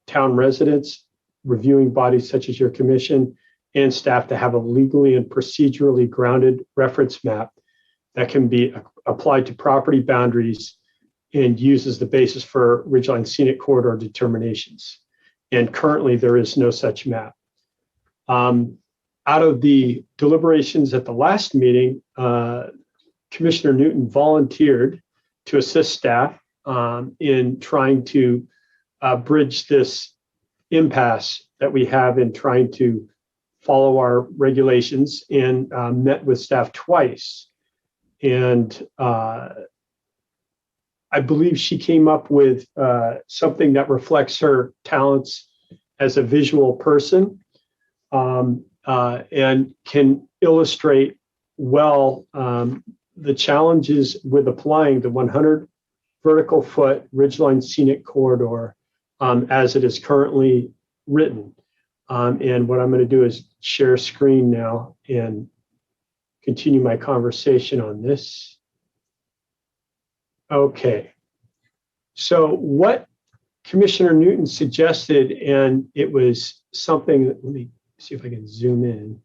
town residents, reviewing bodies such as your commission, and staff to have a legally and procedurally grounded reference map that can be applied to property boundaries and used as the basis for ridgeline scenic corridor determinations. And currently there is no such map. Out of the deliberations at the last meeting, Commissioner Newton volunteered to assist staff in trying to bridge this impasse that we have in trying to follow our regulations, and met with staff twice. And I believe she came up with something that reflects her talents as a visual person, and can illustrate well the challenges with applying the 100 vertical foot ridgeline scenic corridor as it is currently written. And what I'm going to do is share screen now and continue my conversation on this. Okay. So what Commissioner Newton suggested, and it was something that, let me see if I can zoom in.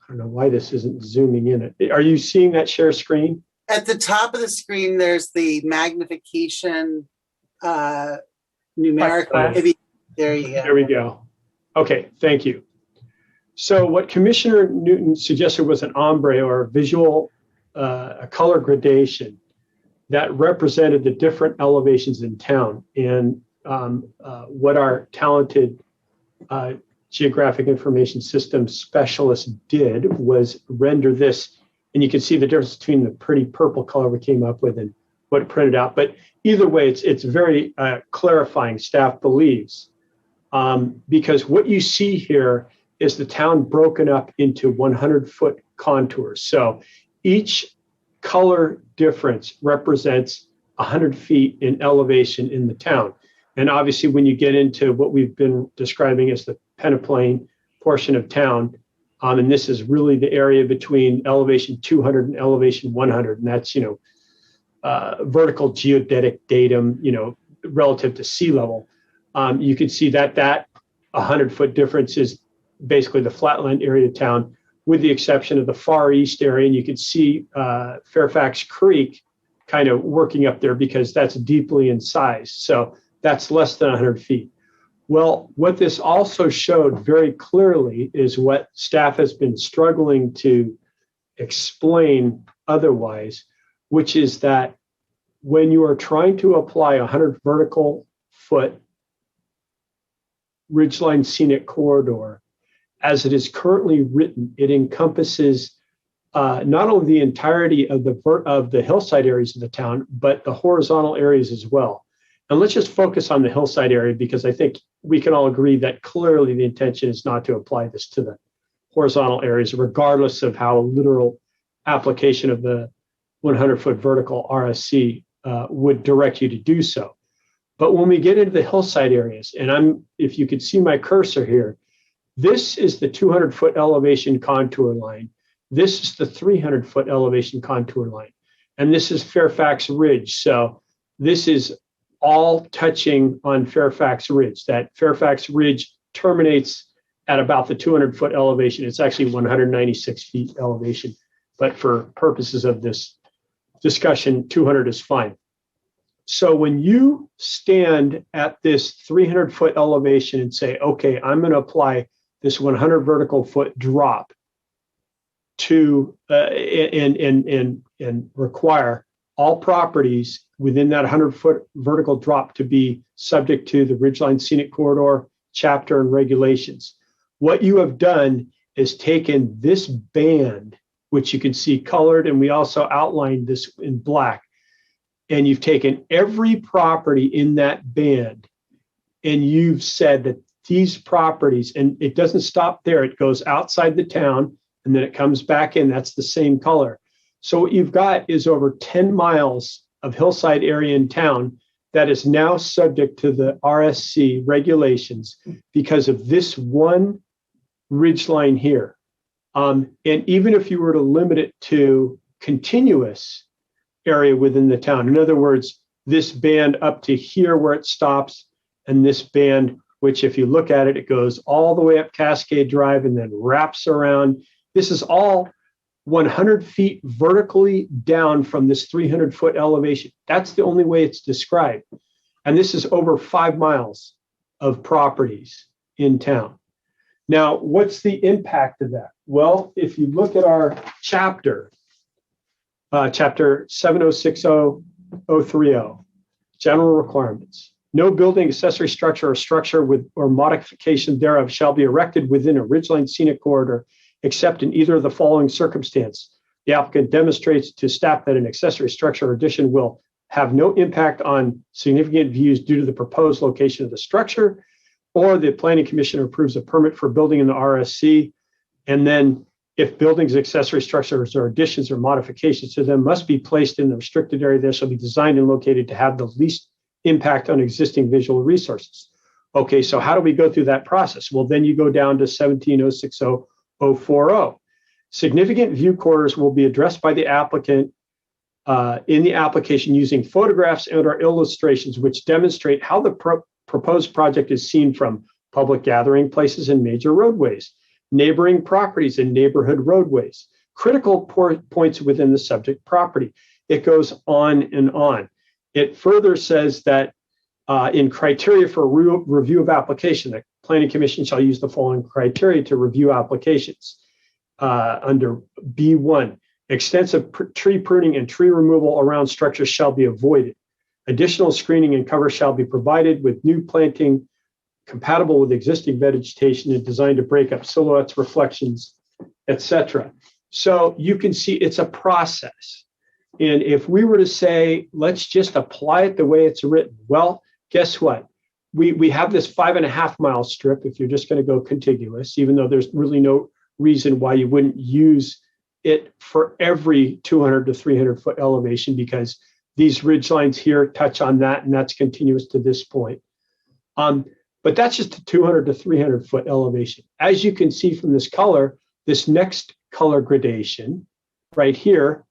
I don't know why this isn't zooming in. Are you seeing that share screen? At the top of the screen, there's the magnification numeric. Maybe, there you go. There we go. Okay, thank you. So what Commissioner Newton suggested was an ombre, or a visual, a color gradation that represented the different elevations in town. And what our talented geographic information system specialist did was render this, and you can see the difference between the pretty purple color we came up with and what it printed out. But either way, it's very clarifying, staff believes, because what you see here is the town broken up into 100-foot contours. So each color difference represents 100 feet in elevation in the town. And obviously, when you get into what we've been describing as the peneplain portion of town, and this is really the area between elevation 200 and elevation 100, and that's, vertical geodetic datum, relative to sea level. You can see that 100-foot difference is basically the flatland area of town, with the exception of the far east area. And you can see Fairfax Creek kind of working up there because that's deeply incised. So that's less than 100 feet. Well, what this also showed very clearly is what staff has been struggling to explain otherwise, which is that when you are trying to apply a 100 vertical foot ridgeline scenic corridor, as it is currently written, it encompasses not only the entirety of the hillside areas of the town, but the horizontal areas as well. And let's just focus on the hillside area, because I think we can all agree that clearly the intention is not to apply this to the horizontal areas, regardless of how literal application of the 100-foot vertical RSC would direct you to do so. But when we get into the hillside areas, and if you could see my cursor here, this is the 200-foot elevation contour line. This is the 300-foot elevation contour line. And this is Fairfax Ridge. So this is all touching on Fairfax Ridge. That Fairfax Ridge terminates at about the 200-foot elevation. It's actually 196 feet elevation. But for purposes of this discussion, 200 is fine. So when you stand at this 300-foot elevation and say, okay, I'm going to apply this 100 vertical foot drop to and require all properties within that 100-foot vertical drop to be subject to the Ridgeline Scenic Corridor chapter and regulations. What you have done is taken this band which you can see colored, and we also outlined this in black. And you've taken every property in that band, and you've said that these properties, and it doesn't stop there, it goes outside the town, and then it comes back in, that's the same color. So what you've got is over 10 miles of hillside area in town that is now subject to the RSC regulations because of this one ridgeline here. And even if you were to limit it to continuous area within the town, in other words, this band up to here where it stops, and this band, which if you look at it, it goes all the way up Cascade Drive and then wraps around. This is all 100 feet vertically down from this 300-foot elevation. That's the only way it's described. And this is over 5 miles of properties in town. Now, what's the impact of that? Well, if you look at our chapter, chapter 7060030, general requirements. No building, accessory structure, or structure with or modification thereof shall be erected within a ridgeline scenic corridor, except in either of the following circumstance. The applicant demonstrates to staff that an accessory structure or addition will have no impact on significant views due to the proposed location of the structure, or the planning commission approves a permit for building in the RSC. And then if buildings, accessory structures, or additions or modifications to them must be placed in the restricted area, they shall be designed and located to have the least impact on existing visual resources. Okay, so how do we go through that process? Well, then you go down to 17060-040. Significant view corridors will be addressed by the applicant in the application using photographs and or illustrations which demonstrate how the proposed project is seen from public gathering places and major roadways, neighboring properties and neighborhood roadways, critical points within the subject property. It goes on and on. It further says that in criteria for review of application, the Planning Commission shall use the following criteria to review applications. Under B1, extensive tree pruning and tree removal around structures shall be avoided. Additional screening and cover shall be provided with new planting compatible with existing vegetation and designed to break up silhouettes, reflections, etc. So you can see it's a process. And if we were to say, let's just apply it the way it's written, well, guess what? We have this 5.5 mile strip if you're just going to go contiguous, even though there's really no reason why you wouldn't use it for every 200 to 300 foot elevation, because these ridge lines here touch on that, and that's continuous to this point. But that's just a 200 to 300 foot elevation. As you can see from this color, this next color gradation right here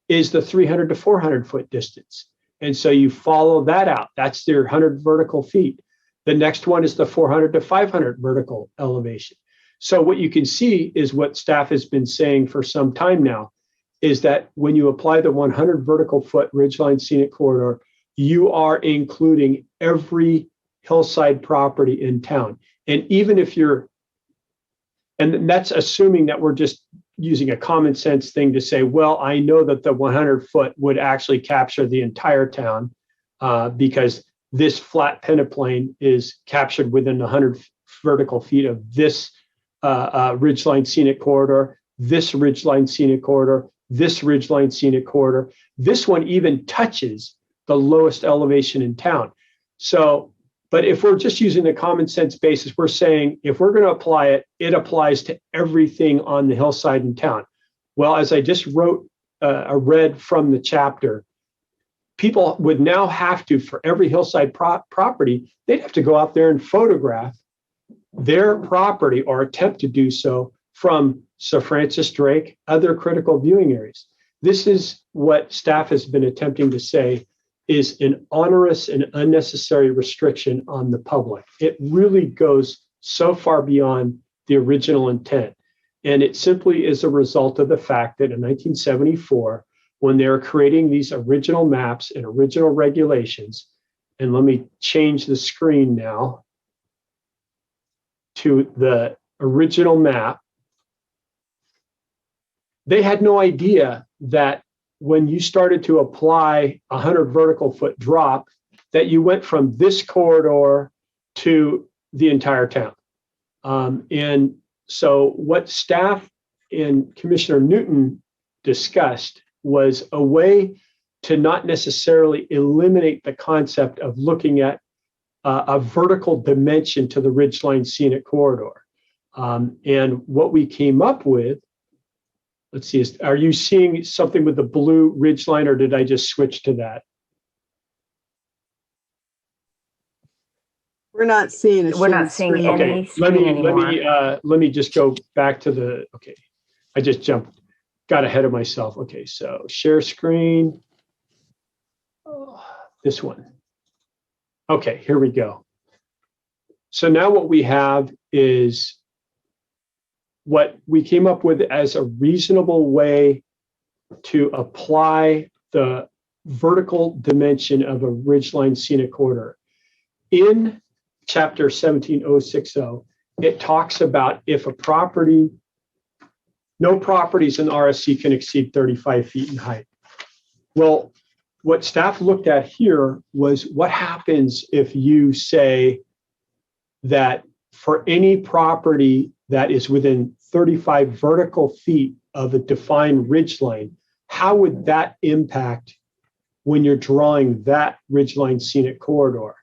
is the 300 to 400 foot distance. And so you follow that out. That's their 100 vertical feet. The next one is the 400 to 500 vertical elevation. So what you can see is what staff has been saying for some time now, is that when you apply the 100 vertical foot ridgeline scenic corridor, you are including every hillside property in town. And even if and that's assuming that we're just using a common sense thing to say, well, I know that the 100 foot would actually capture the entire town because this flat peneplain is captured within 100 vertical feet of this ridgeline scenic corridor, this ridgeline scenic corridor, this ridgeline scenic corridor. This one even touches the lowest elevation in town. So, but if we're just using the common sense basis, we're saying if we're going to apply it, it applies to everything on the hillside in town. Well, as I just read from the chapter, people would now have to, for every hillside property, they'd have to go out there and photograph their property or attempt to do so from Sir Francis Drake, other critical viewing areas. This is what staff has been attempting to say is an onerous and unnecessary restriction on the public. It really goes so far beyond the original intent. And it simply is a result of the fact that in 1974, when they were creating these original maps and original regulations, and let me change the screen now to the original map, they had no idea that when you started to apply 100 vertical foot drop, that you went from this corridor to the entire town. And so what staff and Commissioner Newton discussed was a way to not necessarily eliminate the concept of looking at a vertical dimension to the ridgeline scenic corridor. And what we came up with, let's see, are you seeing something with the blue ridgeline, or did I just switch to that? We're not seeing a We're not shared seeing screen. any Okay, let screen me anymore. let me just go back to the, okay, I just got ahead of myself. Okay, so share screen, this one. Okay, here we go. So now what we have is what we came up with as a reasonable way to apply the vertical dimension of a ridgeline scenic corridor. In chapter 17060, it talks about if a property, no properties in RSC can exceed 35 feet in height. Well, what staff looked at here was what happens if you say that for any property that is within 35 vertical feet of a defined ridgeline, how would that impact when you're drawing that ridgeline scenic corridor?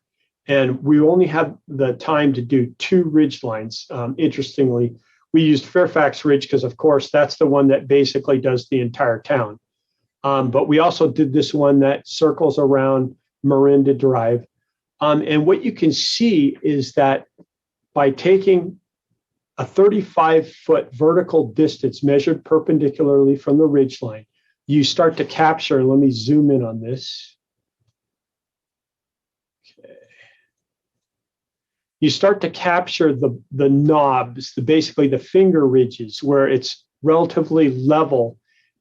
And we only had the time to do 2 ridgelines. Interestingly, we used Fairfax Ridge because, of course, that's the one that basically does the entire town. But we also did this one that circles around Miranda Drive. And what you can see is that by taking a 35-foot vertical distance measured perpendicularly from the ridgeline, you start to capture, let me zoom in on this. Okay. You start to capture the knobs, basically the finger ridges, where it's relatively level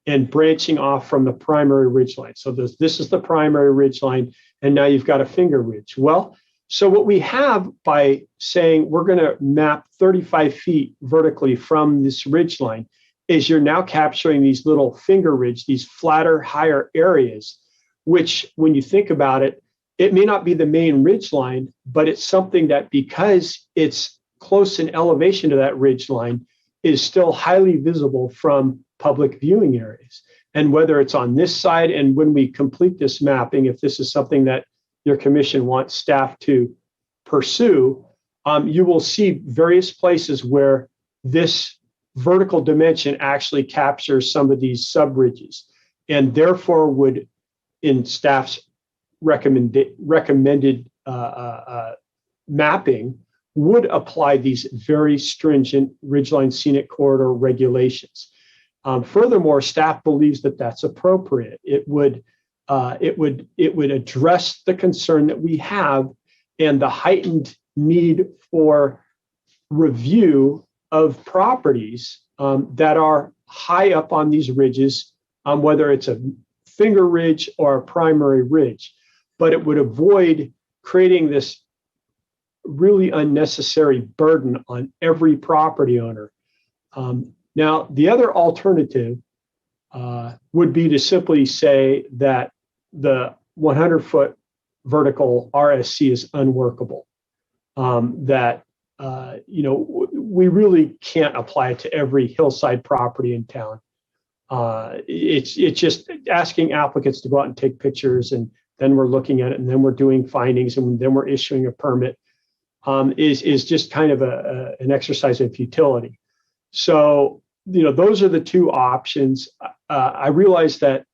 and branching off from the primary ridgeline. So this is the primary ridgeline, and now you've got a finger ridge. Well, so what we have by saying we're going to map 35 feet vertically from this ridgeline is you're now capturing these little finger ridge, these flatter, higher areas, which when you think about it, it may not be the main ridgeline, but it's something that because it's close in elevation to that ridgeline is still highly visible from public viewing areas. And whether it's on this side, and when we complete this mapping, if this is something that your commission wants staff to pursue, you will see various places where this vertical dimension actually captures some of these subridges, and therefore would, in staff's recommended mapping, would apply these very stringent ridgeline scenic corridor regulations. Furthermore, staff believes that that's appropriate. It would address the concern that we have and the heightened need for review of properties that are high up on these ridges, whether it's a finger ridge or a primary ridge. But it would avoid creating this really unnecessary burden on every property owner. Now, the other alternative would be to simply say that the 100-foot vertical RSC is unworkable. We really can't apply it to every hillside property in town. It's just asking applicants to go out and take pictures, and then we're looking at it, and then we're doing findings, and then we're issuing a permit. Is just kind of an exercise in futility. So, those are the 2 options. I realize that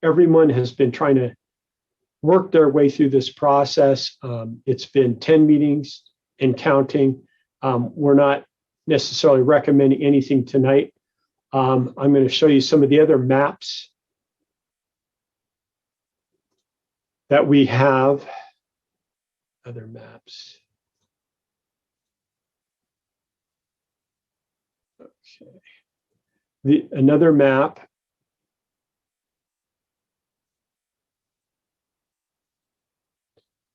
everyone has been trying to work their way through this process. It's been 10 meetings and counting. We're not necessarily recommending anything tonight. I'm going to show you some of the other maps that we have. Other maps. Okay. Another map.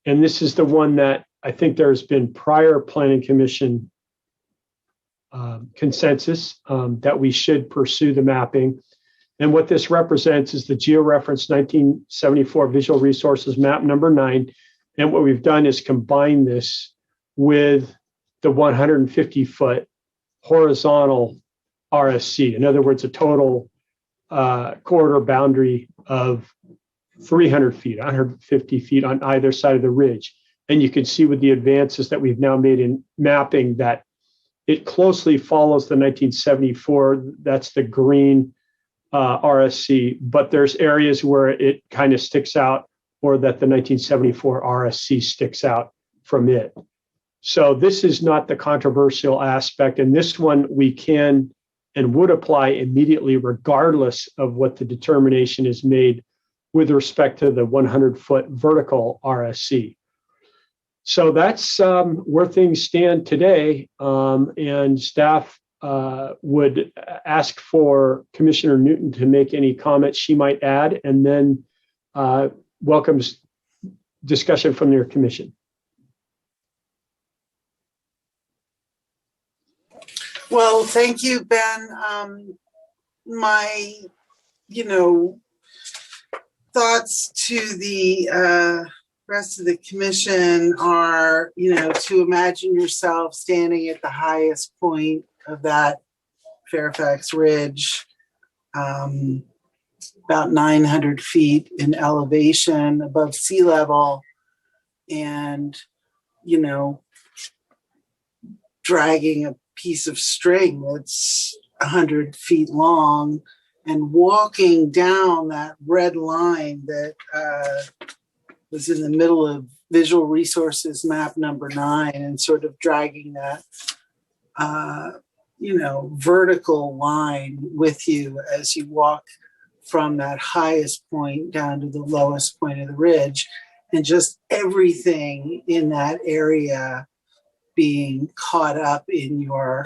And this is the one that I think there's been prior planning commission consensus that we should pursue the mapping. And what this represents is the georeference 1974 visual resources map number 9. And what we've done is combine this with the 150-foot horizontal RSC. In other words, a total corridor boundary of 300 feet, 150 feet on either side of the ridge. And you can see with the advances that we've now made in mapping that it closely follows the 1974, that's the green RSC, but there's areas where it kind of sticks out, or that the 1974 RSC sticks out from it. So this is not the controversial aspect. And this one we can and would apply immediately, regardless of what the determination is made with respect to the 100-foot vertical RSC. So that's where things stand today. And staff would ask for Commissioner Newton to make any comments she might add, and then welcomes discussion from your commission. Well, thank you, Ben. My, thoughts to the rest of the commission are, to imagine yourself standing at the highest point of that Fairfax Ridge, about 900 feet in elevation above sea level, and, dragging a piece of string that's 100 feet long and walking down that red line that was in the middle of Visual Resources map number 9, and sort of dragging that, vertical line with you as you walk from that highest point down to the lowest point of the ridge, and just everything in that area being caught up in your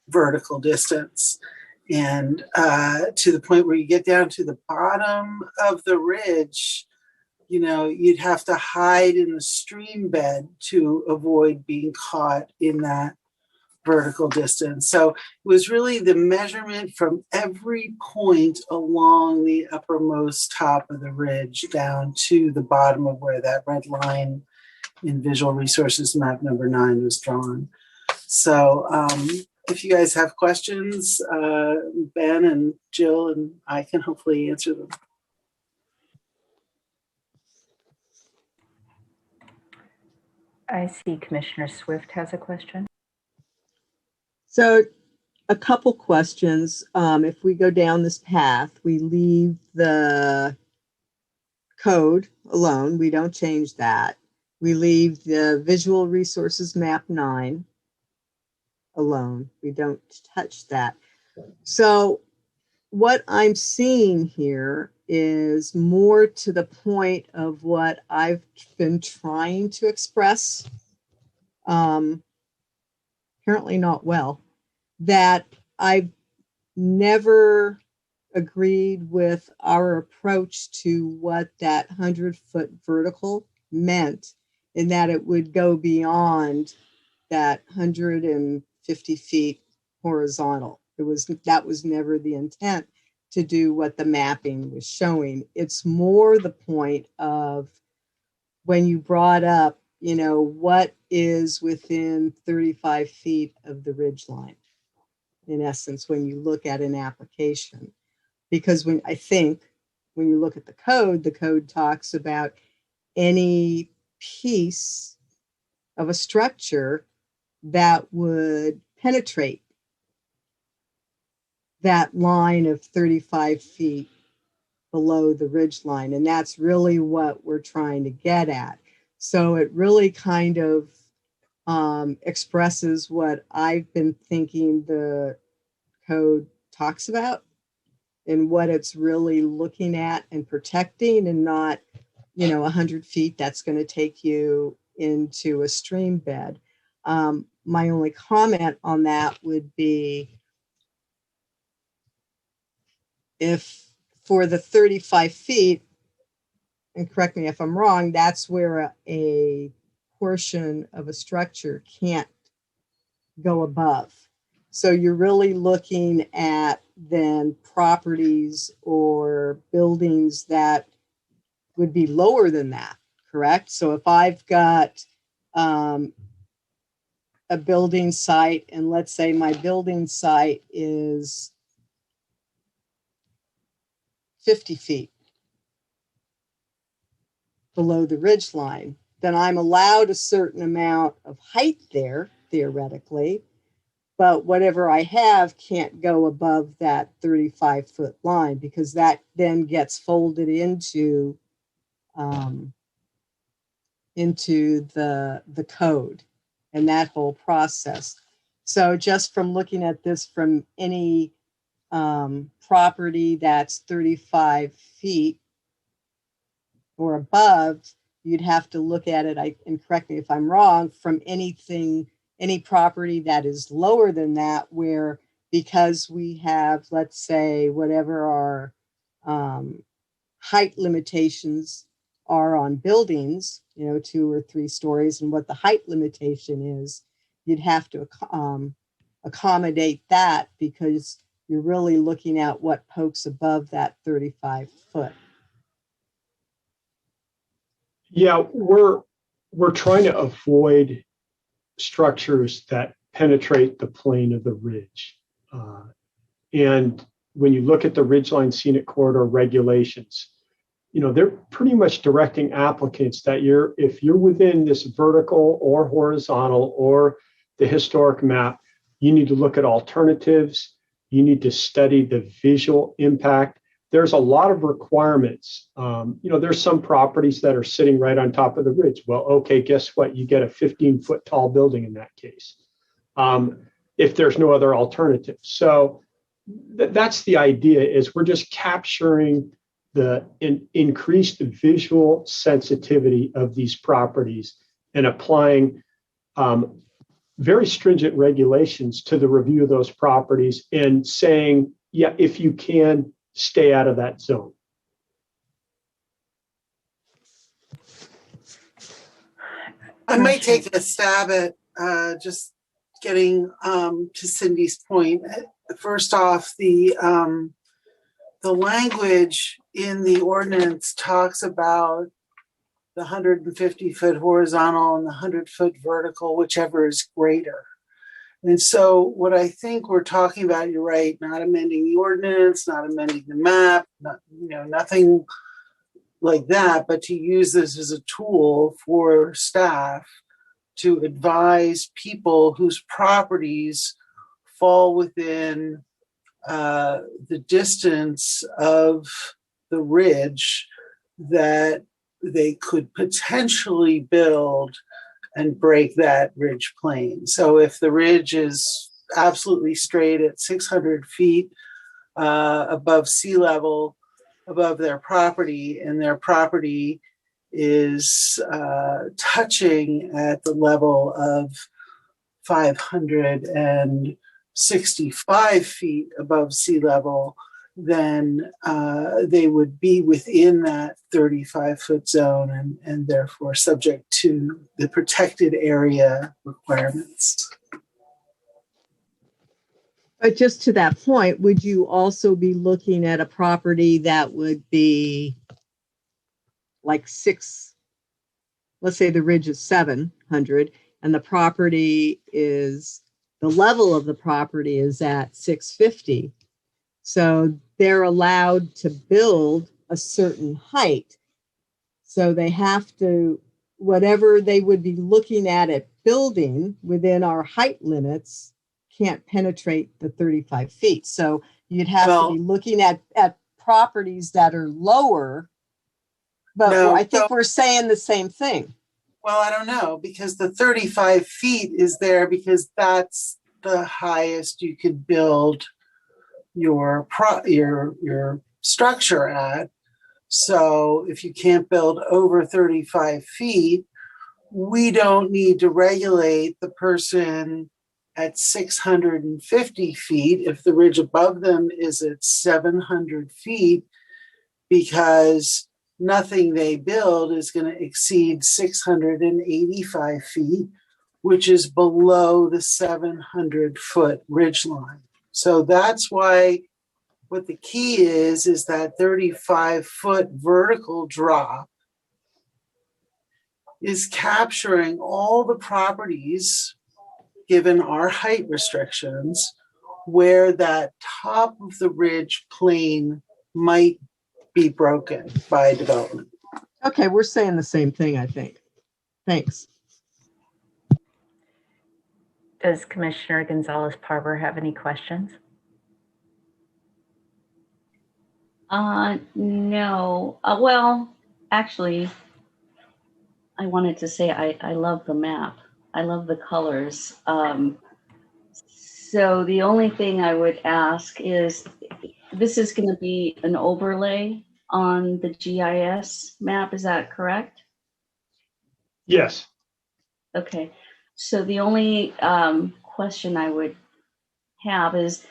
vertical distance. And to the point where you get down to the bottom of the ridge, you'd have to hide in the stream bed to avoid being caught in that vertical distance. So it was really the measurement from every point along the uppermost top of the ridge down to the bottom of where that red line in Visual Resources map number 9 was drawn. So if you guys have questions, Ben and Jill and I can hopefully answer them. I see Commissioner Swift has a question. So a couple questions. If we go down this path, we leave the code alone. We don't change that. We leave the Visual Resources map 9 alone. We don't touch that. So what I'm seeing here is more to the point of what I've been trying to express, apparently not well, that I've never agreed with our approach to what that 100-foot vertical meant, in that it would go beyond that 150 feet horizontal. That was never the intent to do what the mapping was showing. It's more the point of when you brought up, what is within 35 feet of the ridge line, in essence, when you look at an application. Because when you look at the code talks about any piece of a structure that would penetrate that line of 35 feet below the ridge line. And that's really what we're trying to get at. So it really kind of expresses what I've been thinking the code talks about, and what it's really looking at and protecting, and not, 100 feet that's going to take you into a stream bed. My only comment on that would be, if for the 35 feet, and correct me if I'm wrong, that's where a portion of a structure can't go above. So you're really looking at then properties or buildings that would be lower than that, correct? So if I've got a building site, and let's say my building site is 50 feet below the ridge line, then I'm allowed a certain amount of height there, theoretically, but whatever I have can't go above that 35-foot line, because that then gets folded into the code and that whole process. So just from looking at this from any property that's 35 feet or above, you'd have to look at it, and correct me if I'm wrong, from any property that is lower than that, where, because we have, let's say, whatever our height limitations are on buildings, 2 or 3 stories, and what the height limitation is, you'd have to accommodate that, because you're really looking at what pokes above that 35 foot. Yeah, we're trying to avoid structures that penetrate the plane of the ridge. And when you look at the Ridgeline Scenic Corridor regulations, they're pretty much directing applicants that if you're within this vertical or horizontal or the historic map, you need to look at alternatives. You need to study the visual impact. There's a lot of requirements. There's some properties that are sitting right on top of the ridge. Well, okay, guess what? You get a 15-foot tall building in that case, if there's no other alternative. So that's the idea, is we're just capturing the increased visual sensitivity of these properties and applying very stringent regulations to the review of those properties, and saying, yeah, if you can, stay out of that zone. I might take a stab at just getting to Cindy's point. First off, the language in the ordinance talks about the 150-foot horizontal and the 100-foot vertical, whichever is greater. And so what I think we're talking about, you're right, not amending the ordinance, not amending the map, nothing like that, but to use this as a tool for staff to advise people whose properties fall within the distance of the ridge that they could potentially build and break that ridge plane. So if the ridge is absolutely straight at 600 feet above sea level, above their property, and their property is touching at the level of 565 feet above sea level, then they would be within that 35-foot zone and therefore subject to the protected area requirements. But just to that point, would you also be looking at a property that would be like let's say the ridge is 700 and the level of the property is at 650. So they're allowed to build a certain height. So they have to, whatever they would be looking at building within our height limits can't penetrate the 35 feet. So you'd have to be looking at properties that are lower, but I think we're saying the same thing. Well, I don't know, because the 35 feet is there because that's the highest you could build your structure at. So if you can't build over 35 feet, we don't need to regulate the person at 650 feet if the ridge above them is at 700 feet, because nothing they build is going to exceed 685 feet, which is below the 700-foot ridge line. So that's why what the key is that 35-foot vertical drop is capturing all the properties, given our height restrictions, where that top of the ridge plane might be broken by development. Okay, we're saying the same thing, I think. Thanks. Does Commissioner Gonzalez-Parver have any questions? No. Well, actually, I wanted to say I love the map. I love the colors. So the only thing I would ask is, this is going to be an overlay on the GIS map, is that correct? Yes. Okay. So the only question I would have is,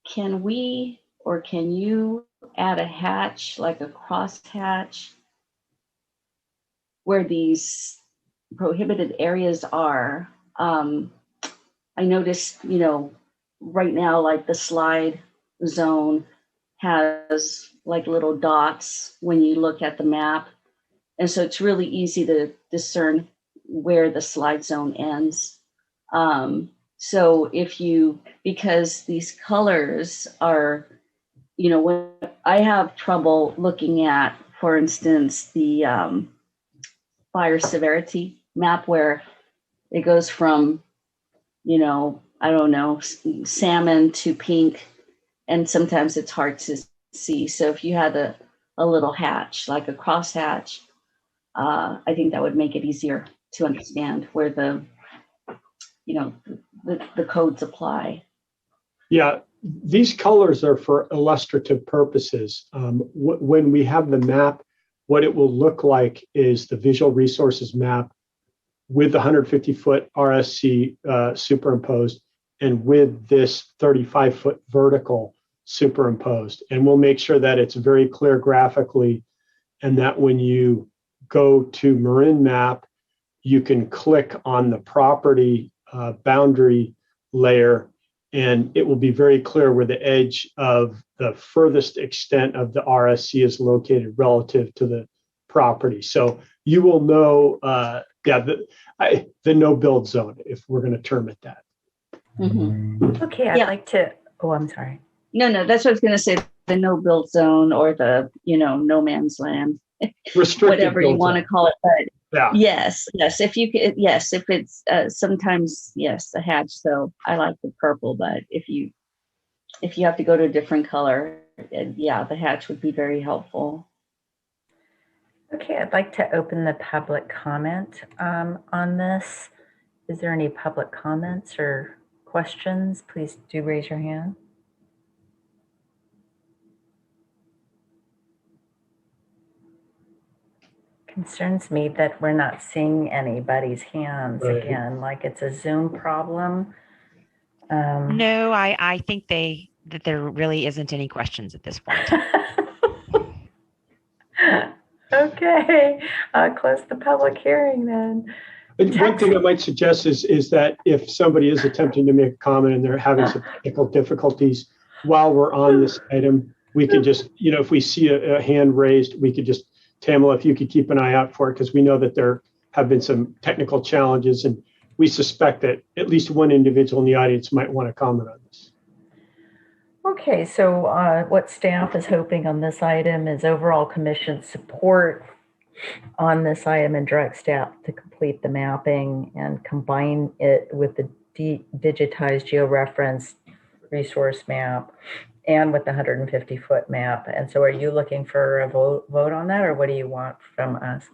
can we or can you add a hatch, like a cross hatch, where these prohibited areas are? I noticed, right now, like the slide zone has like little dots when you look at the map. And so it's really easy to discern where the slide zone ends. So because these colors are, when I have trouble looking at, for instance, the fire severity map, where it goes from, I don't know, salmon to pink, and sometimes it's hard to see. So if you had a little hatch, like a cross hatch, I think that would make it easier to understand where the codes apply. Yeah, these colors are for illustrative purposes. When we have the map, what it will look like is the visual resources map with the 150-foot RSC superimposed and with this 35-foot vertical superimposed. And we'll make sure that it's very clear graphically, and that when you go to Marin Map, you can click on the property boundary layer, and it will be very clear where the edge of the furthest extent of the RSC is located relative to the property. So you will know, the no build zone, if we're going to term it that. Mm-hmm. Okay, I'd like to, I'm sorry. No, that's what I was going to say, the no build zone, or the, no man's land, whatever you want to call it. But yeah. Yes, if you could, if it's sometimes, the hatch. So I like the purple, but if you have to go to a different color, the hatch would be very helpful. Okay, I'd like to open the public comment on this. Is there any public comments or questions? Please do raise your hand. Concerns me that we're not seeing anybody's hands again, like it's a Zoom problem. No, I think that there really isn't any questions at this point. Okay, I'll close the public hearing then. One thing I might suggest is that if somebody is attempting to make a comment and they're having some technical difficulties while we're on this item, we could just, if we see a hand raised, we could just, Tamala, if you could keep an eye out for it, because we know that there have been some technical challenges, and we suspect that at least one individual in the audience might want to comment on this. Okay, so what staff is hoping on this item is overall commission support on this item and direct staff to complete the mapping and combine it with the digitized georeference resource map and with the 150-foot map. And so are you looking for a vote on that, or what do you want from us?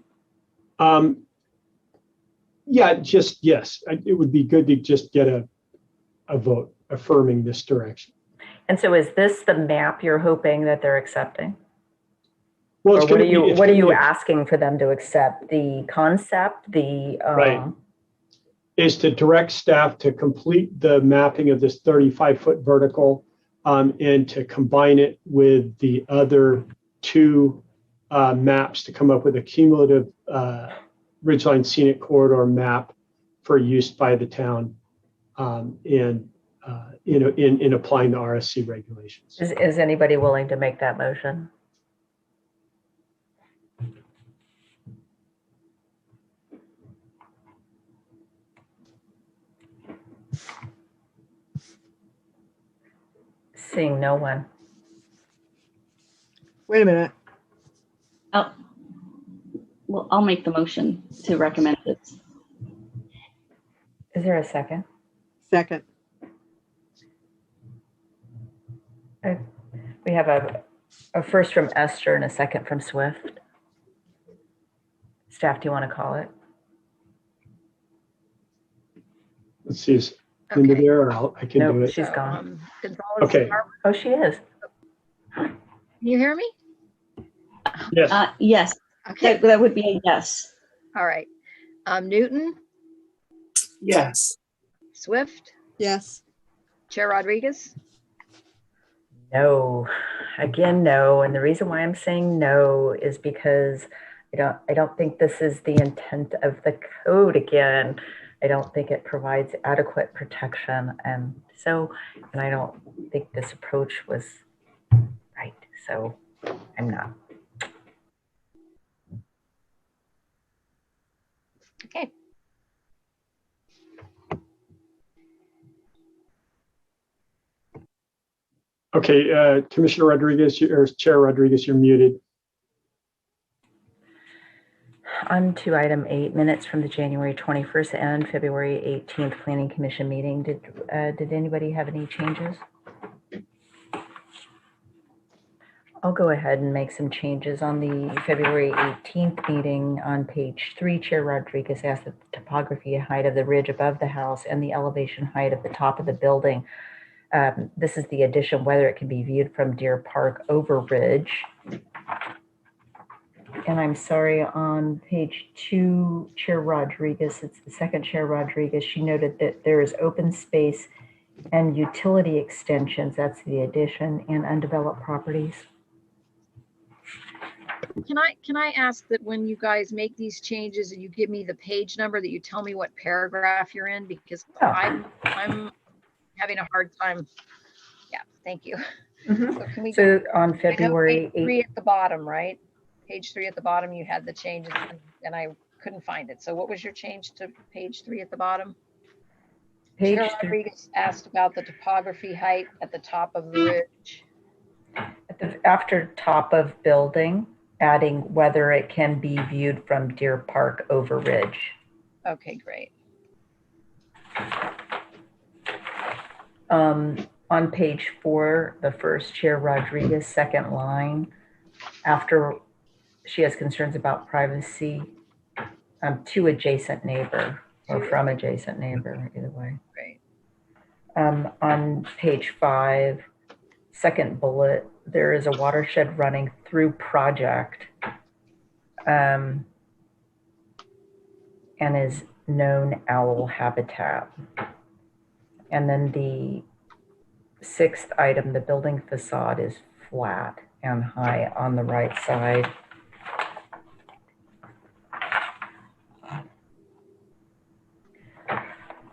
Yes. It would be good to just get a vote affirming this direction. And so is this the map you're hoping that they're accepting? Well, what are you asking for them to accept? The concept, right, is to direct staff to complete the mapping of this 35-foot vertical and to combine it with the other two maps to come up with a cumulative Ridgeline Scenic Corridor map for use by the town in applying the RSC regulations. Is anybody willing to make that motion? Seeing no one. Wait a minute. Well, I'll make the motion to recommend this. Is there a second? Second. We have a first from Esther and a second from Swift. Staff, do you want to call it? Let's see, is Linda Okay. there, or I can Nope, do it. she's So, gone. Gonzalez, Okay. Oh, she is. Can you hear me? Yes, Yes, Okay. that would be a yes. All right. Newton, Yes. Swift, Yes. Chair Rodriguez. No, again, no. And the reason why I'm saying no is because I don't think this is the intent of the code again. I don't think it provides adequate protection. And I don't think this approach was right. So I'm not. Okay. okay, Commissioner Rodriguez, or Chair Rodriguez, you're muted. On to item 8, minutes from the January 21st and February 18th Planning Commission meeting. Did anybody have any changes? I'll go ahead and make some changes on the February 18th meeting. On page 3, Chair Rodriguez asked that the topography height of the ridge above the house and the elevation height of the top of the building. This is the addition, whether it can be viewed from Deer Park over ridge. And I'm sorry, on page 2, Chair Rodriguez, it's the second Chair Rodriguez, she noted that there is open space and utility extensions, that's the addition, and undeveloped properties. Can I ask that when you guys make these changes and you give me the page number, that you tell me what paragraph you're in, because I'm having a hard time. Yeah, thank you. Mm-hmm. So can we So go, on February 8th. 3 at the bottom, right? Page 3 at the bottom, you had the changes and I couldn't find it. So what was your change to page 3 at the bottom? Page Chair 3. Rodriguez asked about the topography height at the top of the ridge. After top of building, adding whether it can be viewed from Deer Park over ridge. Okay, great. On page 4, the first Chair Rodriguez, second line, after she has concerns about privacy, to adjacent neighbor or from adjacent neighbor, either way. Great. On page 5, second bullet, there is a watershed running through project and is known owl habitat. And then the 6th item, the building facade is flat and high on the right side.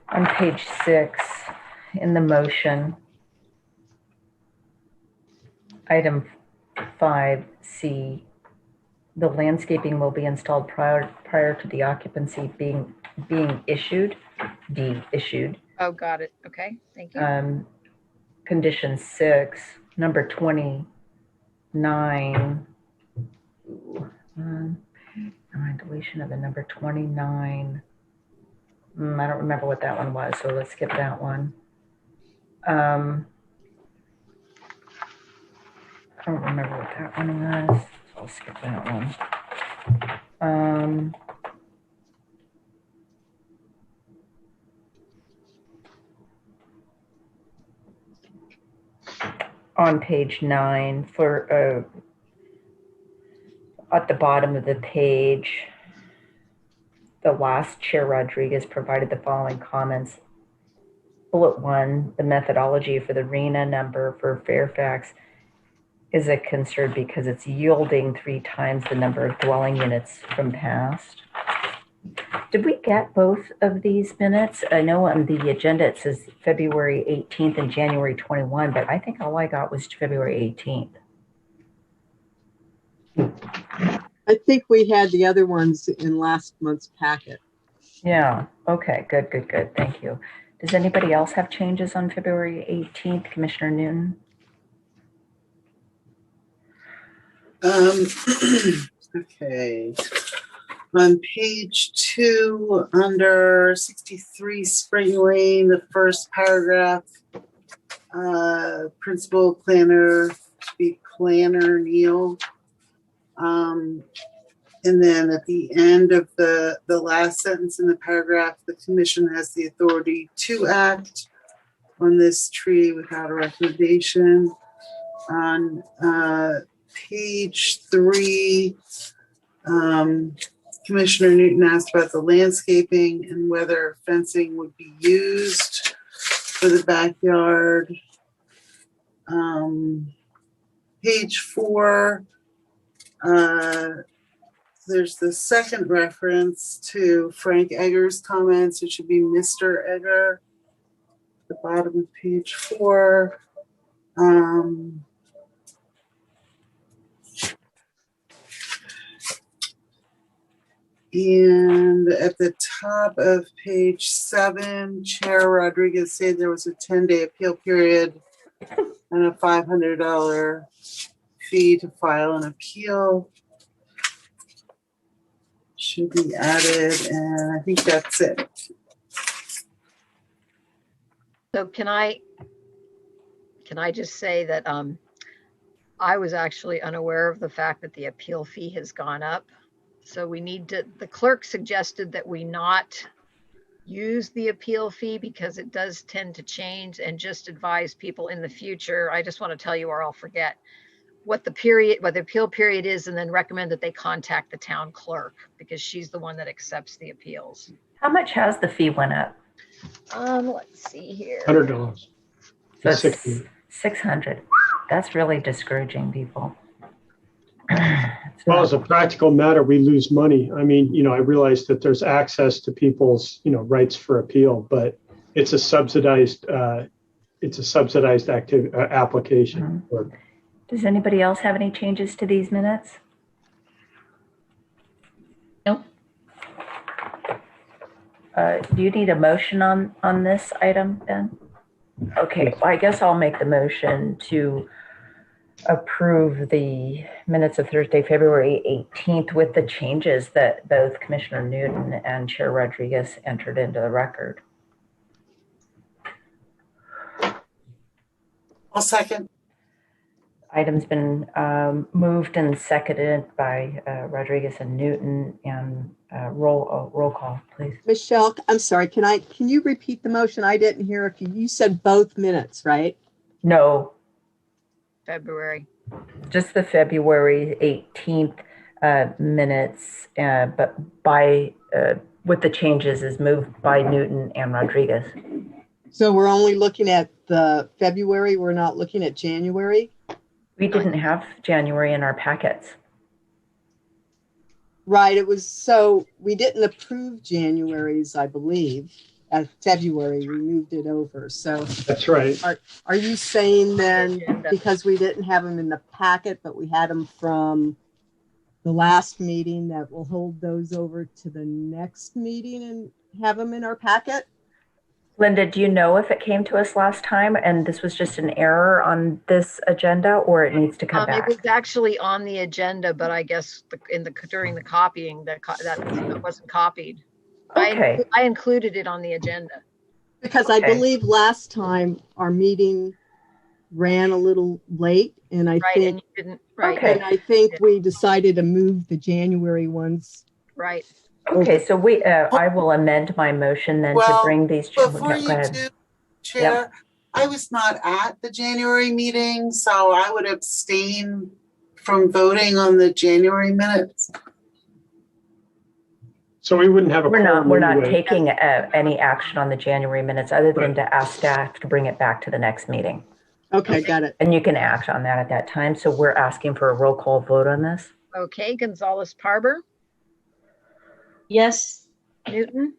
On page 6, in the motion, item 5C, the landscaping will be installed prior to the occupancy being issued, issued. Oh, got it. Okay, thank you. Condition 6, number 29. Deletion of the number 29. I don't remember what that one was, so let's skip that one. I don't remember what that one was, so I'll skip that one. On page 9, for at the bottom of the page, the last Chair Rodriguez provided the following comments. Bullet 1, the methodology for the RENA number for Fairfax is a concern because it's yielding 3 times the number of dwelling units from past. Did we get both of these minutes? I know on the agenda it says February 18th and January 21, but I think all I got was February 18th. I think we had the other ones in last month's packet. Yeah, okay, good. Thank you. Does anybody else have changes on February 18th, Commissioner Newton? Okay. On page 2, under 63 Spring Lane, the first paragraph, principal planner should be planner Neil. And then at the end of the last sentence in the paragraph, the commission has the authority to act on this tree without a recommendation. On page 3, Commissioner Newton asked about the landscaping and whether fencing would be used for the backyard. Page 4, there's the second reference to Frank Egger's comments. It should be Mr. Egger. The bottom of page 4. And at the top of page 7, Chair Rodriguez said there was a 10-day appeal period and a $500 fee to file an appeal. Should be added, and I think that's it. So can I just say that I was actually unaware of the fact that the appeal fee has gone up. So we need to, the clerk suggested that we not use the appeal fee because it does tend to change, and just advise people in the future. I just want to tell you, or I'll forget, what the appeal period is, and then recommend that they contact the town clerk because she's the one that accepts the appeals. How much has the fee went up? Let's see here. $100. So it's 600. That's really discouraging people. Well, as a practical matter, we lose money. I mean, I realize that there's access to people's, rights for appeal, but it's a subsidized application. Mm-hmm. Does anybody else have any changes to these minutes? Nope. Do you need a motion on this item, Ben? Okay, well, I guess I'll make the motion to approve the minutes of Thursday, February 18th with the changes that both Commissioner Newton and Chair Rodriguez entered into the record. I'll second. Item's been moved and seconded by Rodriguez and Newton, and roll call, please. Michelle, I'm sorry. Can you repeat the motion? I didn't hear if you said both minutes, right? No, February. just the February 18th minutes, but by with the changes is moved by Newton and Rodriguez. So we're only looking at the February. We're not looking at January. We didn't have January in our packets. Right. It was, so we didn't approve January's, I believe. At February, we moved it over. So that's right. Are you saying then, because we didn't have them in the packet, but we had them from the last meeting, that we'll hold those over to the next meeting and have them in our packet? Linda, do you know if it came to us last time and this was just an error on this agenda, or it needs to come back? It was actually on the agenda, but I guess during the copying that wasn't copied. Okay. I included it on the agenda. Because I believe last time our meeting ran a little late, and I think, and you didn't, right. Okay. and I think we decided to move the January ones. Right. Okay, so I will amend my motion then to bring these. Before you do, Chair, I was not at the January meeting, so I would abstain from voting on the January minutes. So we wouldn't have a quorum. We're not taking any action on the January minutes other than to ask staff to bring it back to the next meeting. Okay, got it. And you can act on that at that time. So we're asking for a roll call vote on this. Okay, Gonzalez Parber, Yes. Newton,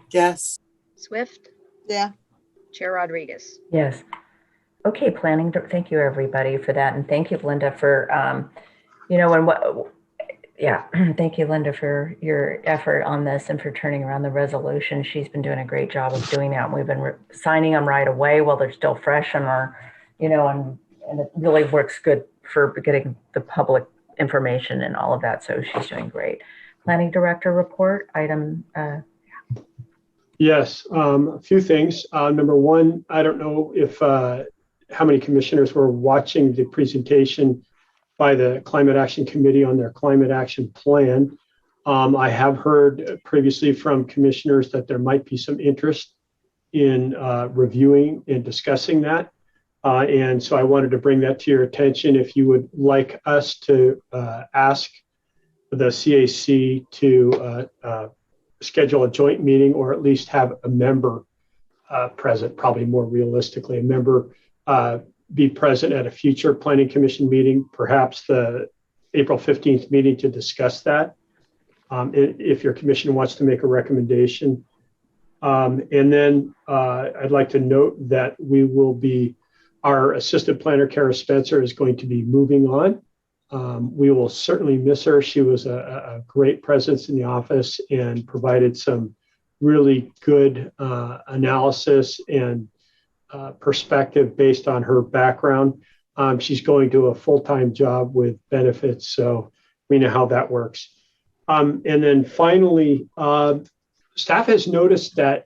Yes. Swift, Yeah. Chair Rodriguez. Yes. Okay, planning. Thank you, everybody, for that, and thank you, Linda, for thank you, Linda, for your effort on this and for turning around the resolution. She's been doing a great job of doing that, and we've been signing them right away while they're still fresh and are, and it really works good for getting the public information and all of that. So she's doing great. Planning Director report, item. Yes, a few things. Number one, I don't know if how many commissioners were watching the presentation by the Climate Action Committee on their climate action plan. I have heard previously from commissioners that there might be some interest in reviewing and discussing that. And so I wanted to bring that to your attention. If you would like us to ask the CAC to schedule a joint meeting, or at least have a member present, probably more realistically, a member be present at a future Planning Commission meeting, perhaps the April 15th meeting, to discuss that. If your commission wants to make a recommendation. And then I'd like to note that our assistant planner, Kara Spencer, is going to be moving on. We will certainly miss her. She was a great presence in the office and provided some really good analysis and perspective based on her background. She's going to a full-time job with benefits, so we know how that works. And then finally, staff has noticed that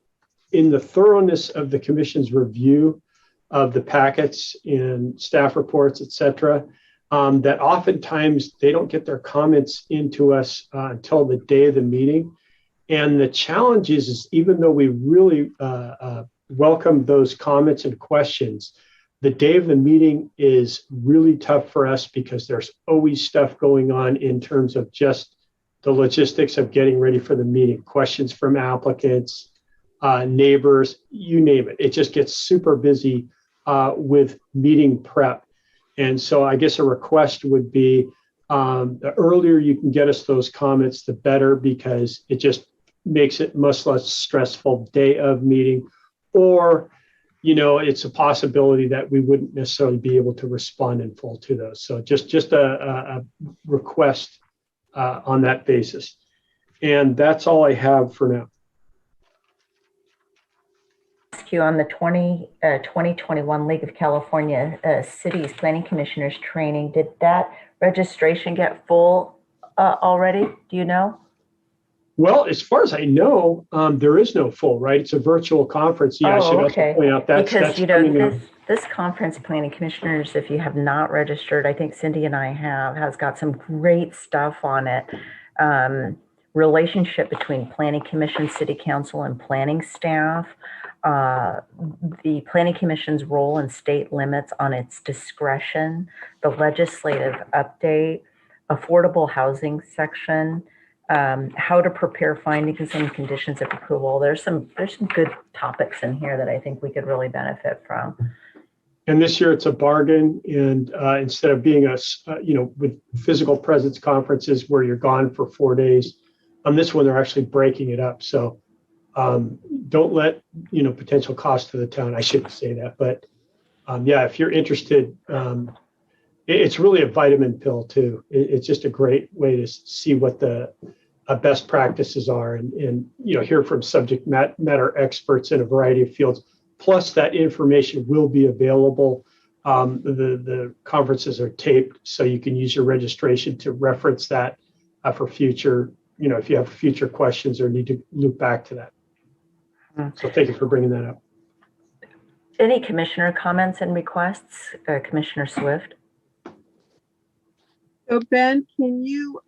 in the thoroughness of the commission's review of the packets and staff reports, et cetera, that oftentimes they don't get their comments into us until the day of the meeting. And the challenge is even though we really welcome those comments and questions, the day of the meeting is really tough for us because there's always stuff going on in terms of just the logistics of getting ready for the meeting, questions from applicants, neighbors, you name it. It just gets super busy with meeting prep. And so I guess a request would be the earlier you can get us those comments, the better, because it just makes it much less stressful day of meeting. Or, it's a possibility that we wouldn't necessarily be able to respond in full to those. So just a request on that basis. And that's all I have for now. You on the 2021 League of California Cities Planning Commissioners training. Did that registration get full already? Do you know? Well, as far as I know, there is no full, right? It's a virtual conference. Yeah, I should also point out that's coming up. This conference, Planning Commissioners, if you have not registered, I think Cindy and I has got some great stuff on it. Relationship between Planning Commission, City Council, and planning staff. The Planning Commission's role and state limits on its discretion, the legislative update, affordable housing section, how to prepare findings and conditions of approval. There's some good topics in here that I think we could really benefit from. And this year it's a bargain, and instead of being with physical presence conferences where you're gone for 4 days, on this one they're actually breaking it up. So don't let potential cost to the town. I shouldn't say that, but if you're interested, it's really a vitamin pill too. It's just a great way to see what the best practices are, and hear from subject matter experts in a variety of fields. Plus, that information will be available. The conferences are taped, so you can use your registration to reference that for future. If you have future questions or need to loop back to that. So thank you for bringing that up. Any commissioner comments and requests? Commissioner Swift. So Ben, can you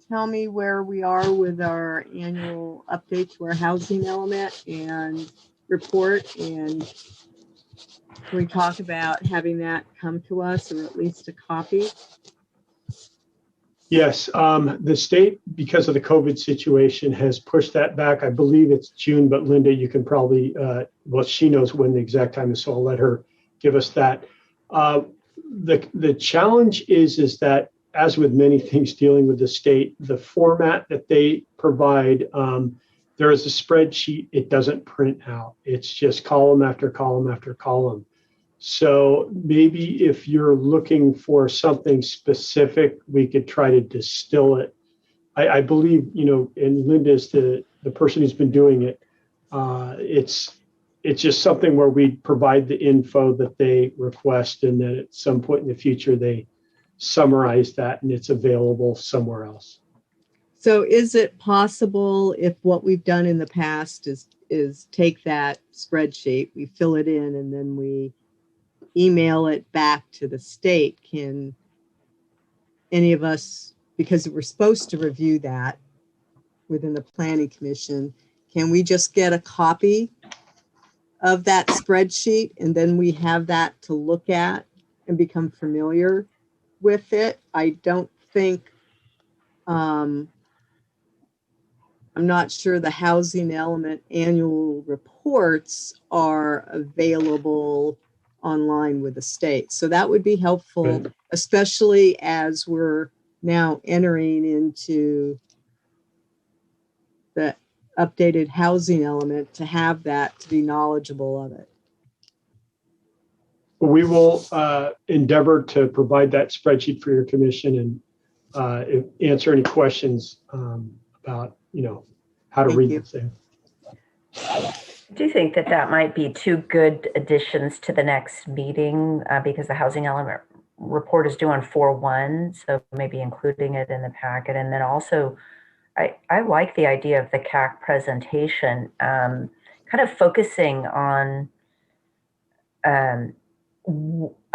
tell me where we are with our annual update to our housing element and report? And can we talk about having that come to us, or at least a copy? Yes, the state, because of the COVID situation, has pushed that back. I believe it's June, but Linda, you can probably, she knows when the exact time is, so I'll let her give us that. The challenge is that, as with many things dealing with the state, the format that they provide, there is a spreadsheet. It doesn't print out. It's just column after column after column. So maybe if you're looking for something specific, we could try to distill it. I believe, and Linda's the person who's been doing it. It's just something where we provide the info that they request, and then at some point in the future, they summarized that and it's available somewhere else. So is it possible, if what we've done in the past is take that spreadsheet, we fill it in, and then we email it back to the state, can any of us, because we're supposed to review that within the planning commission, can we just get a copy of that spreadsheet and then we have that to look at and become familiar with it? I don't think, I'm not sure the housing element annual reports are available online with the state. So that would be helpful, especially as we're now entering into the updated housing element, to have that, to be knowledgeable of it. We will endeavor to provide that spreadsheet for your commission and answer any questions about, how to read this thing. I do think that might be two good additions to the next meeting because the housing element report is due on 4/1, so maybe including it in the packet. And then also, I like the idea of the CAC presentation, kind of focusing on, I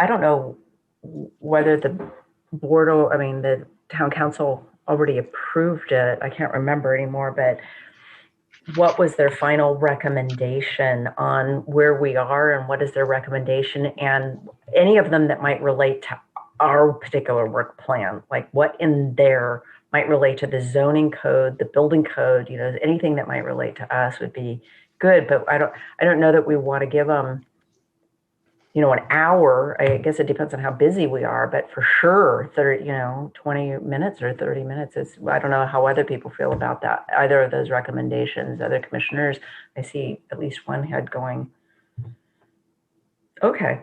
don't know whether the board, the town council already approved it. I can't remember anymore, but what was their final recommendation on where we are and what is their recommendation, and any of them that might relate to our particular work plan, like what in there might relate to the zoning code, the building code, anything that might relate to us would be good. But I don't know that we want to give them, an hour. I guess it depends on how busy we are, but for sure, 20 minutes or 30 minutes is, I don't know how other people feel about that, either of those recommendations. Other commissioners, I see at least one head going. Okay.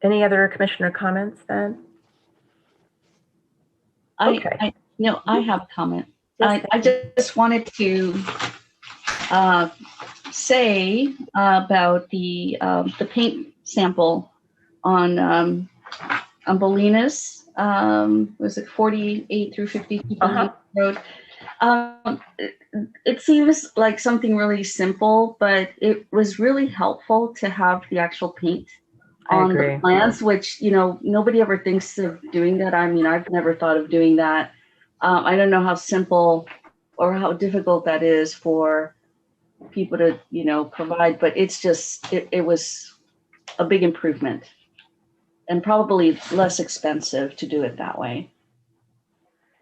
Any other commissioner comments then? I have a comment. Yes, I just wanted to say about the paint sample on Bolinas, was it 48 through 50 Road? It seems like something really simple, but it was really helpful to have the actual paint on the plans, which, nobody ever thinks of doing that. I mean, I've never thought of doing that. I don't know how simple or how difficult that is for people to, provide, but it's just, it was a big improvement and probably less expensive to do it that way.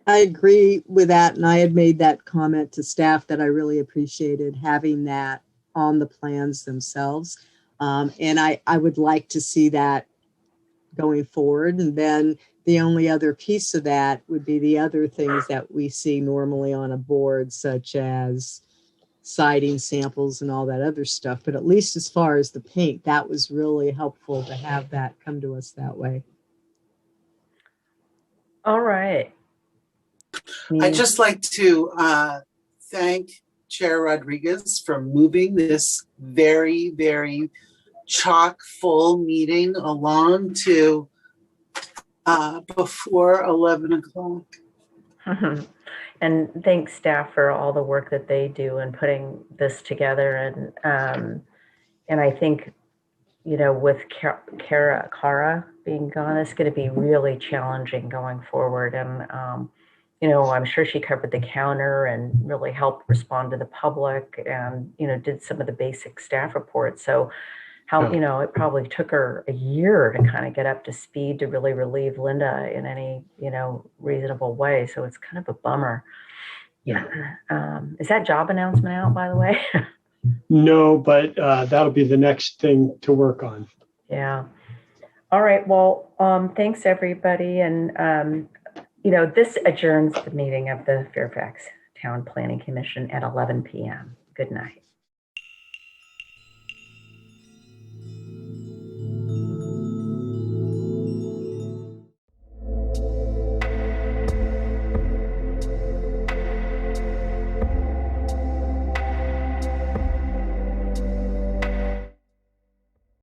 I agree with that. And I had made that comment to staff that I really appreciated having that on the plans themselves. And I would like to see that going forward. And then the only other piece of that would be the other things that we see normally on a board, such as siding samples and all that other stuff. But at least as far as the paint, that was really helpful to have that come to us that way. All right. I'd just like to thank Chair Rodriguez for moving this very, very chock full meeting along to before 11 o'clock. And thanks staff for all the work that they do in putting this together. And I think, with Cara being gone, it's going to be really challenging going forward. And, I'm sure she covered the counter and really helped respond to the public and, did some of the basic staff reports. So it probably took her a year to kind of get up to speed to really relieve Linda in any, reasonable way. So it's kind of a bummer. Yeah. Is that job announcement out, by the way? No, but that'll be the next thing to work on. Yeah. All right. Well, thanks everybody. And, this adjourns the meeting of the Fairfax Town Planning Commission at 11 p.m. Good night.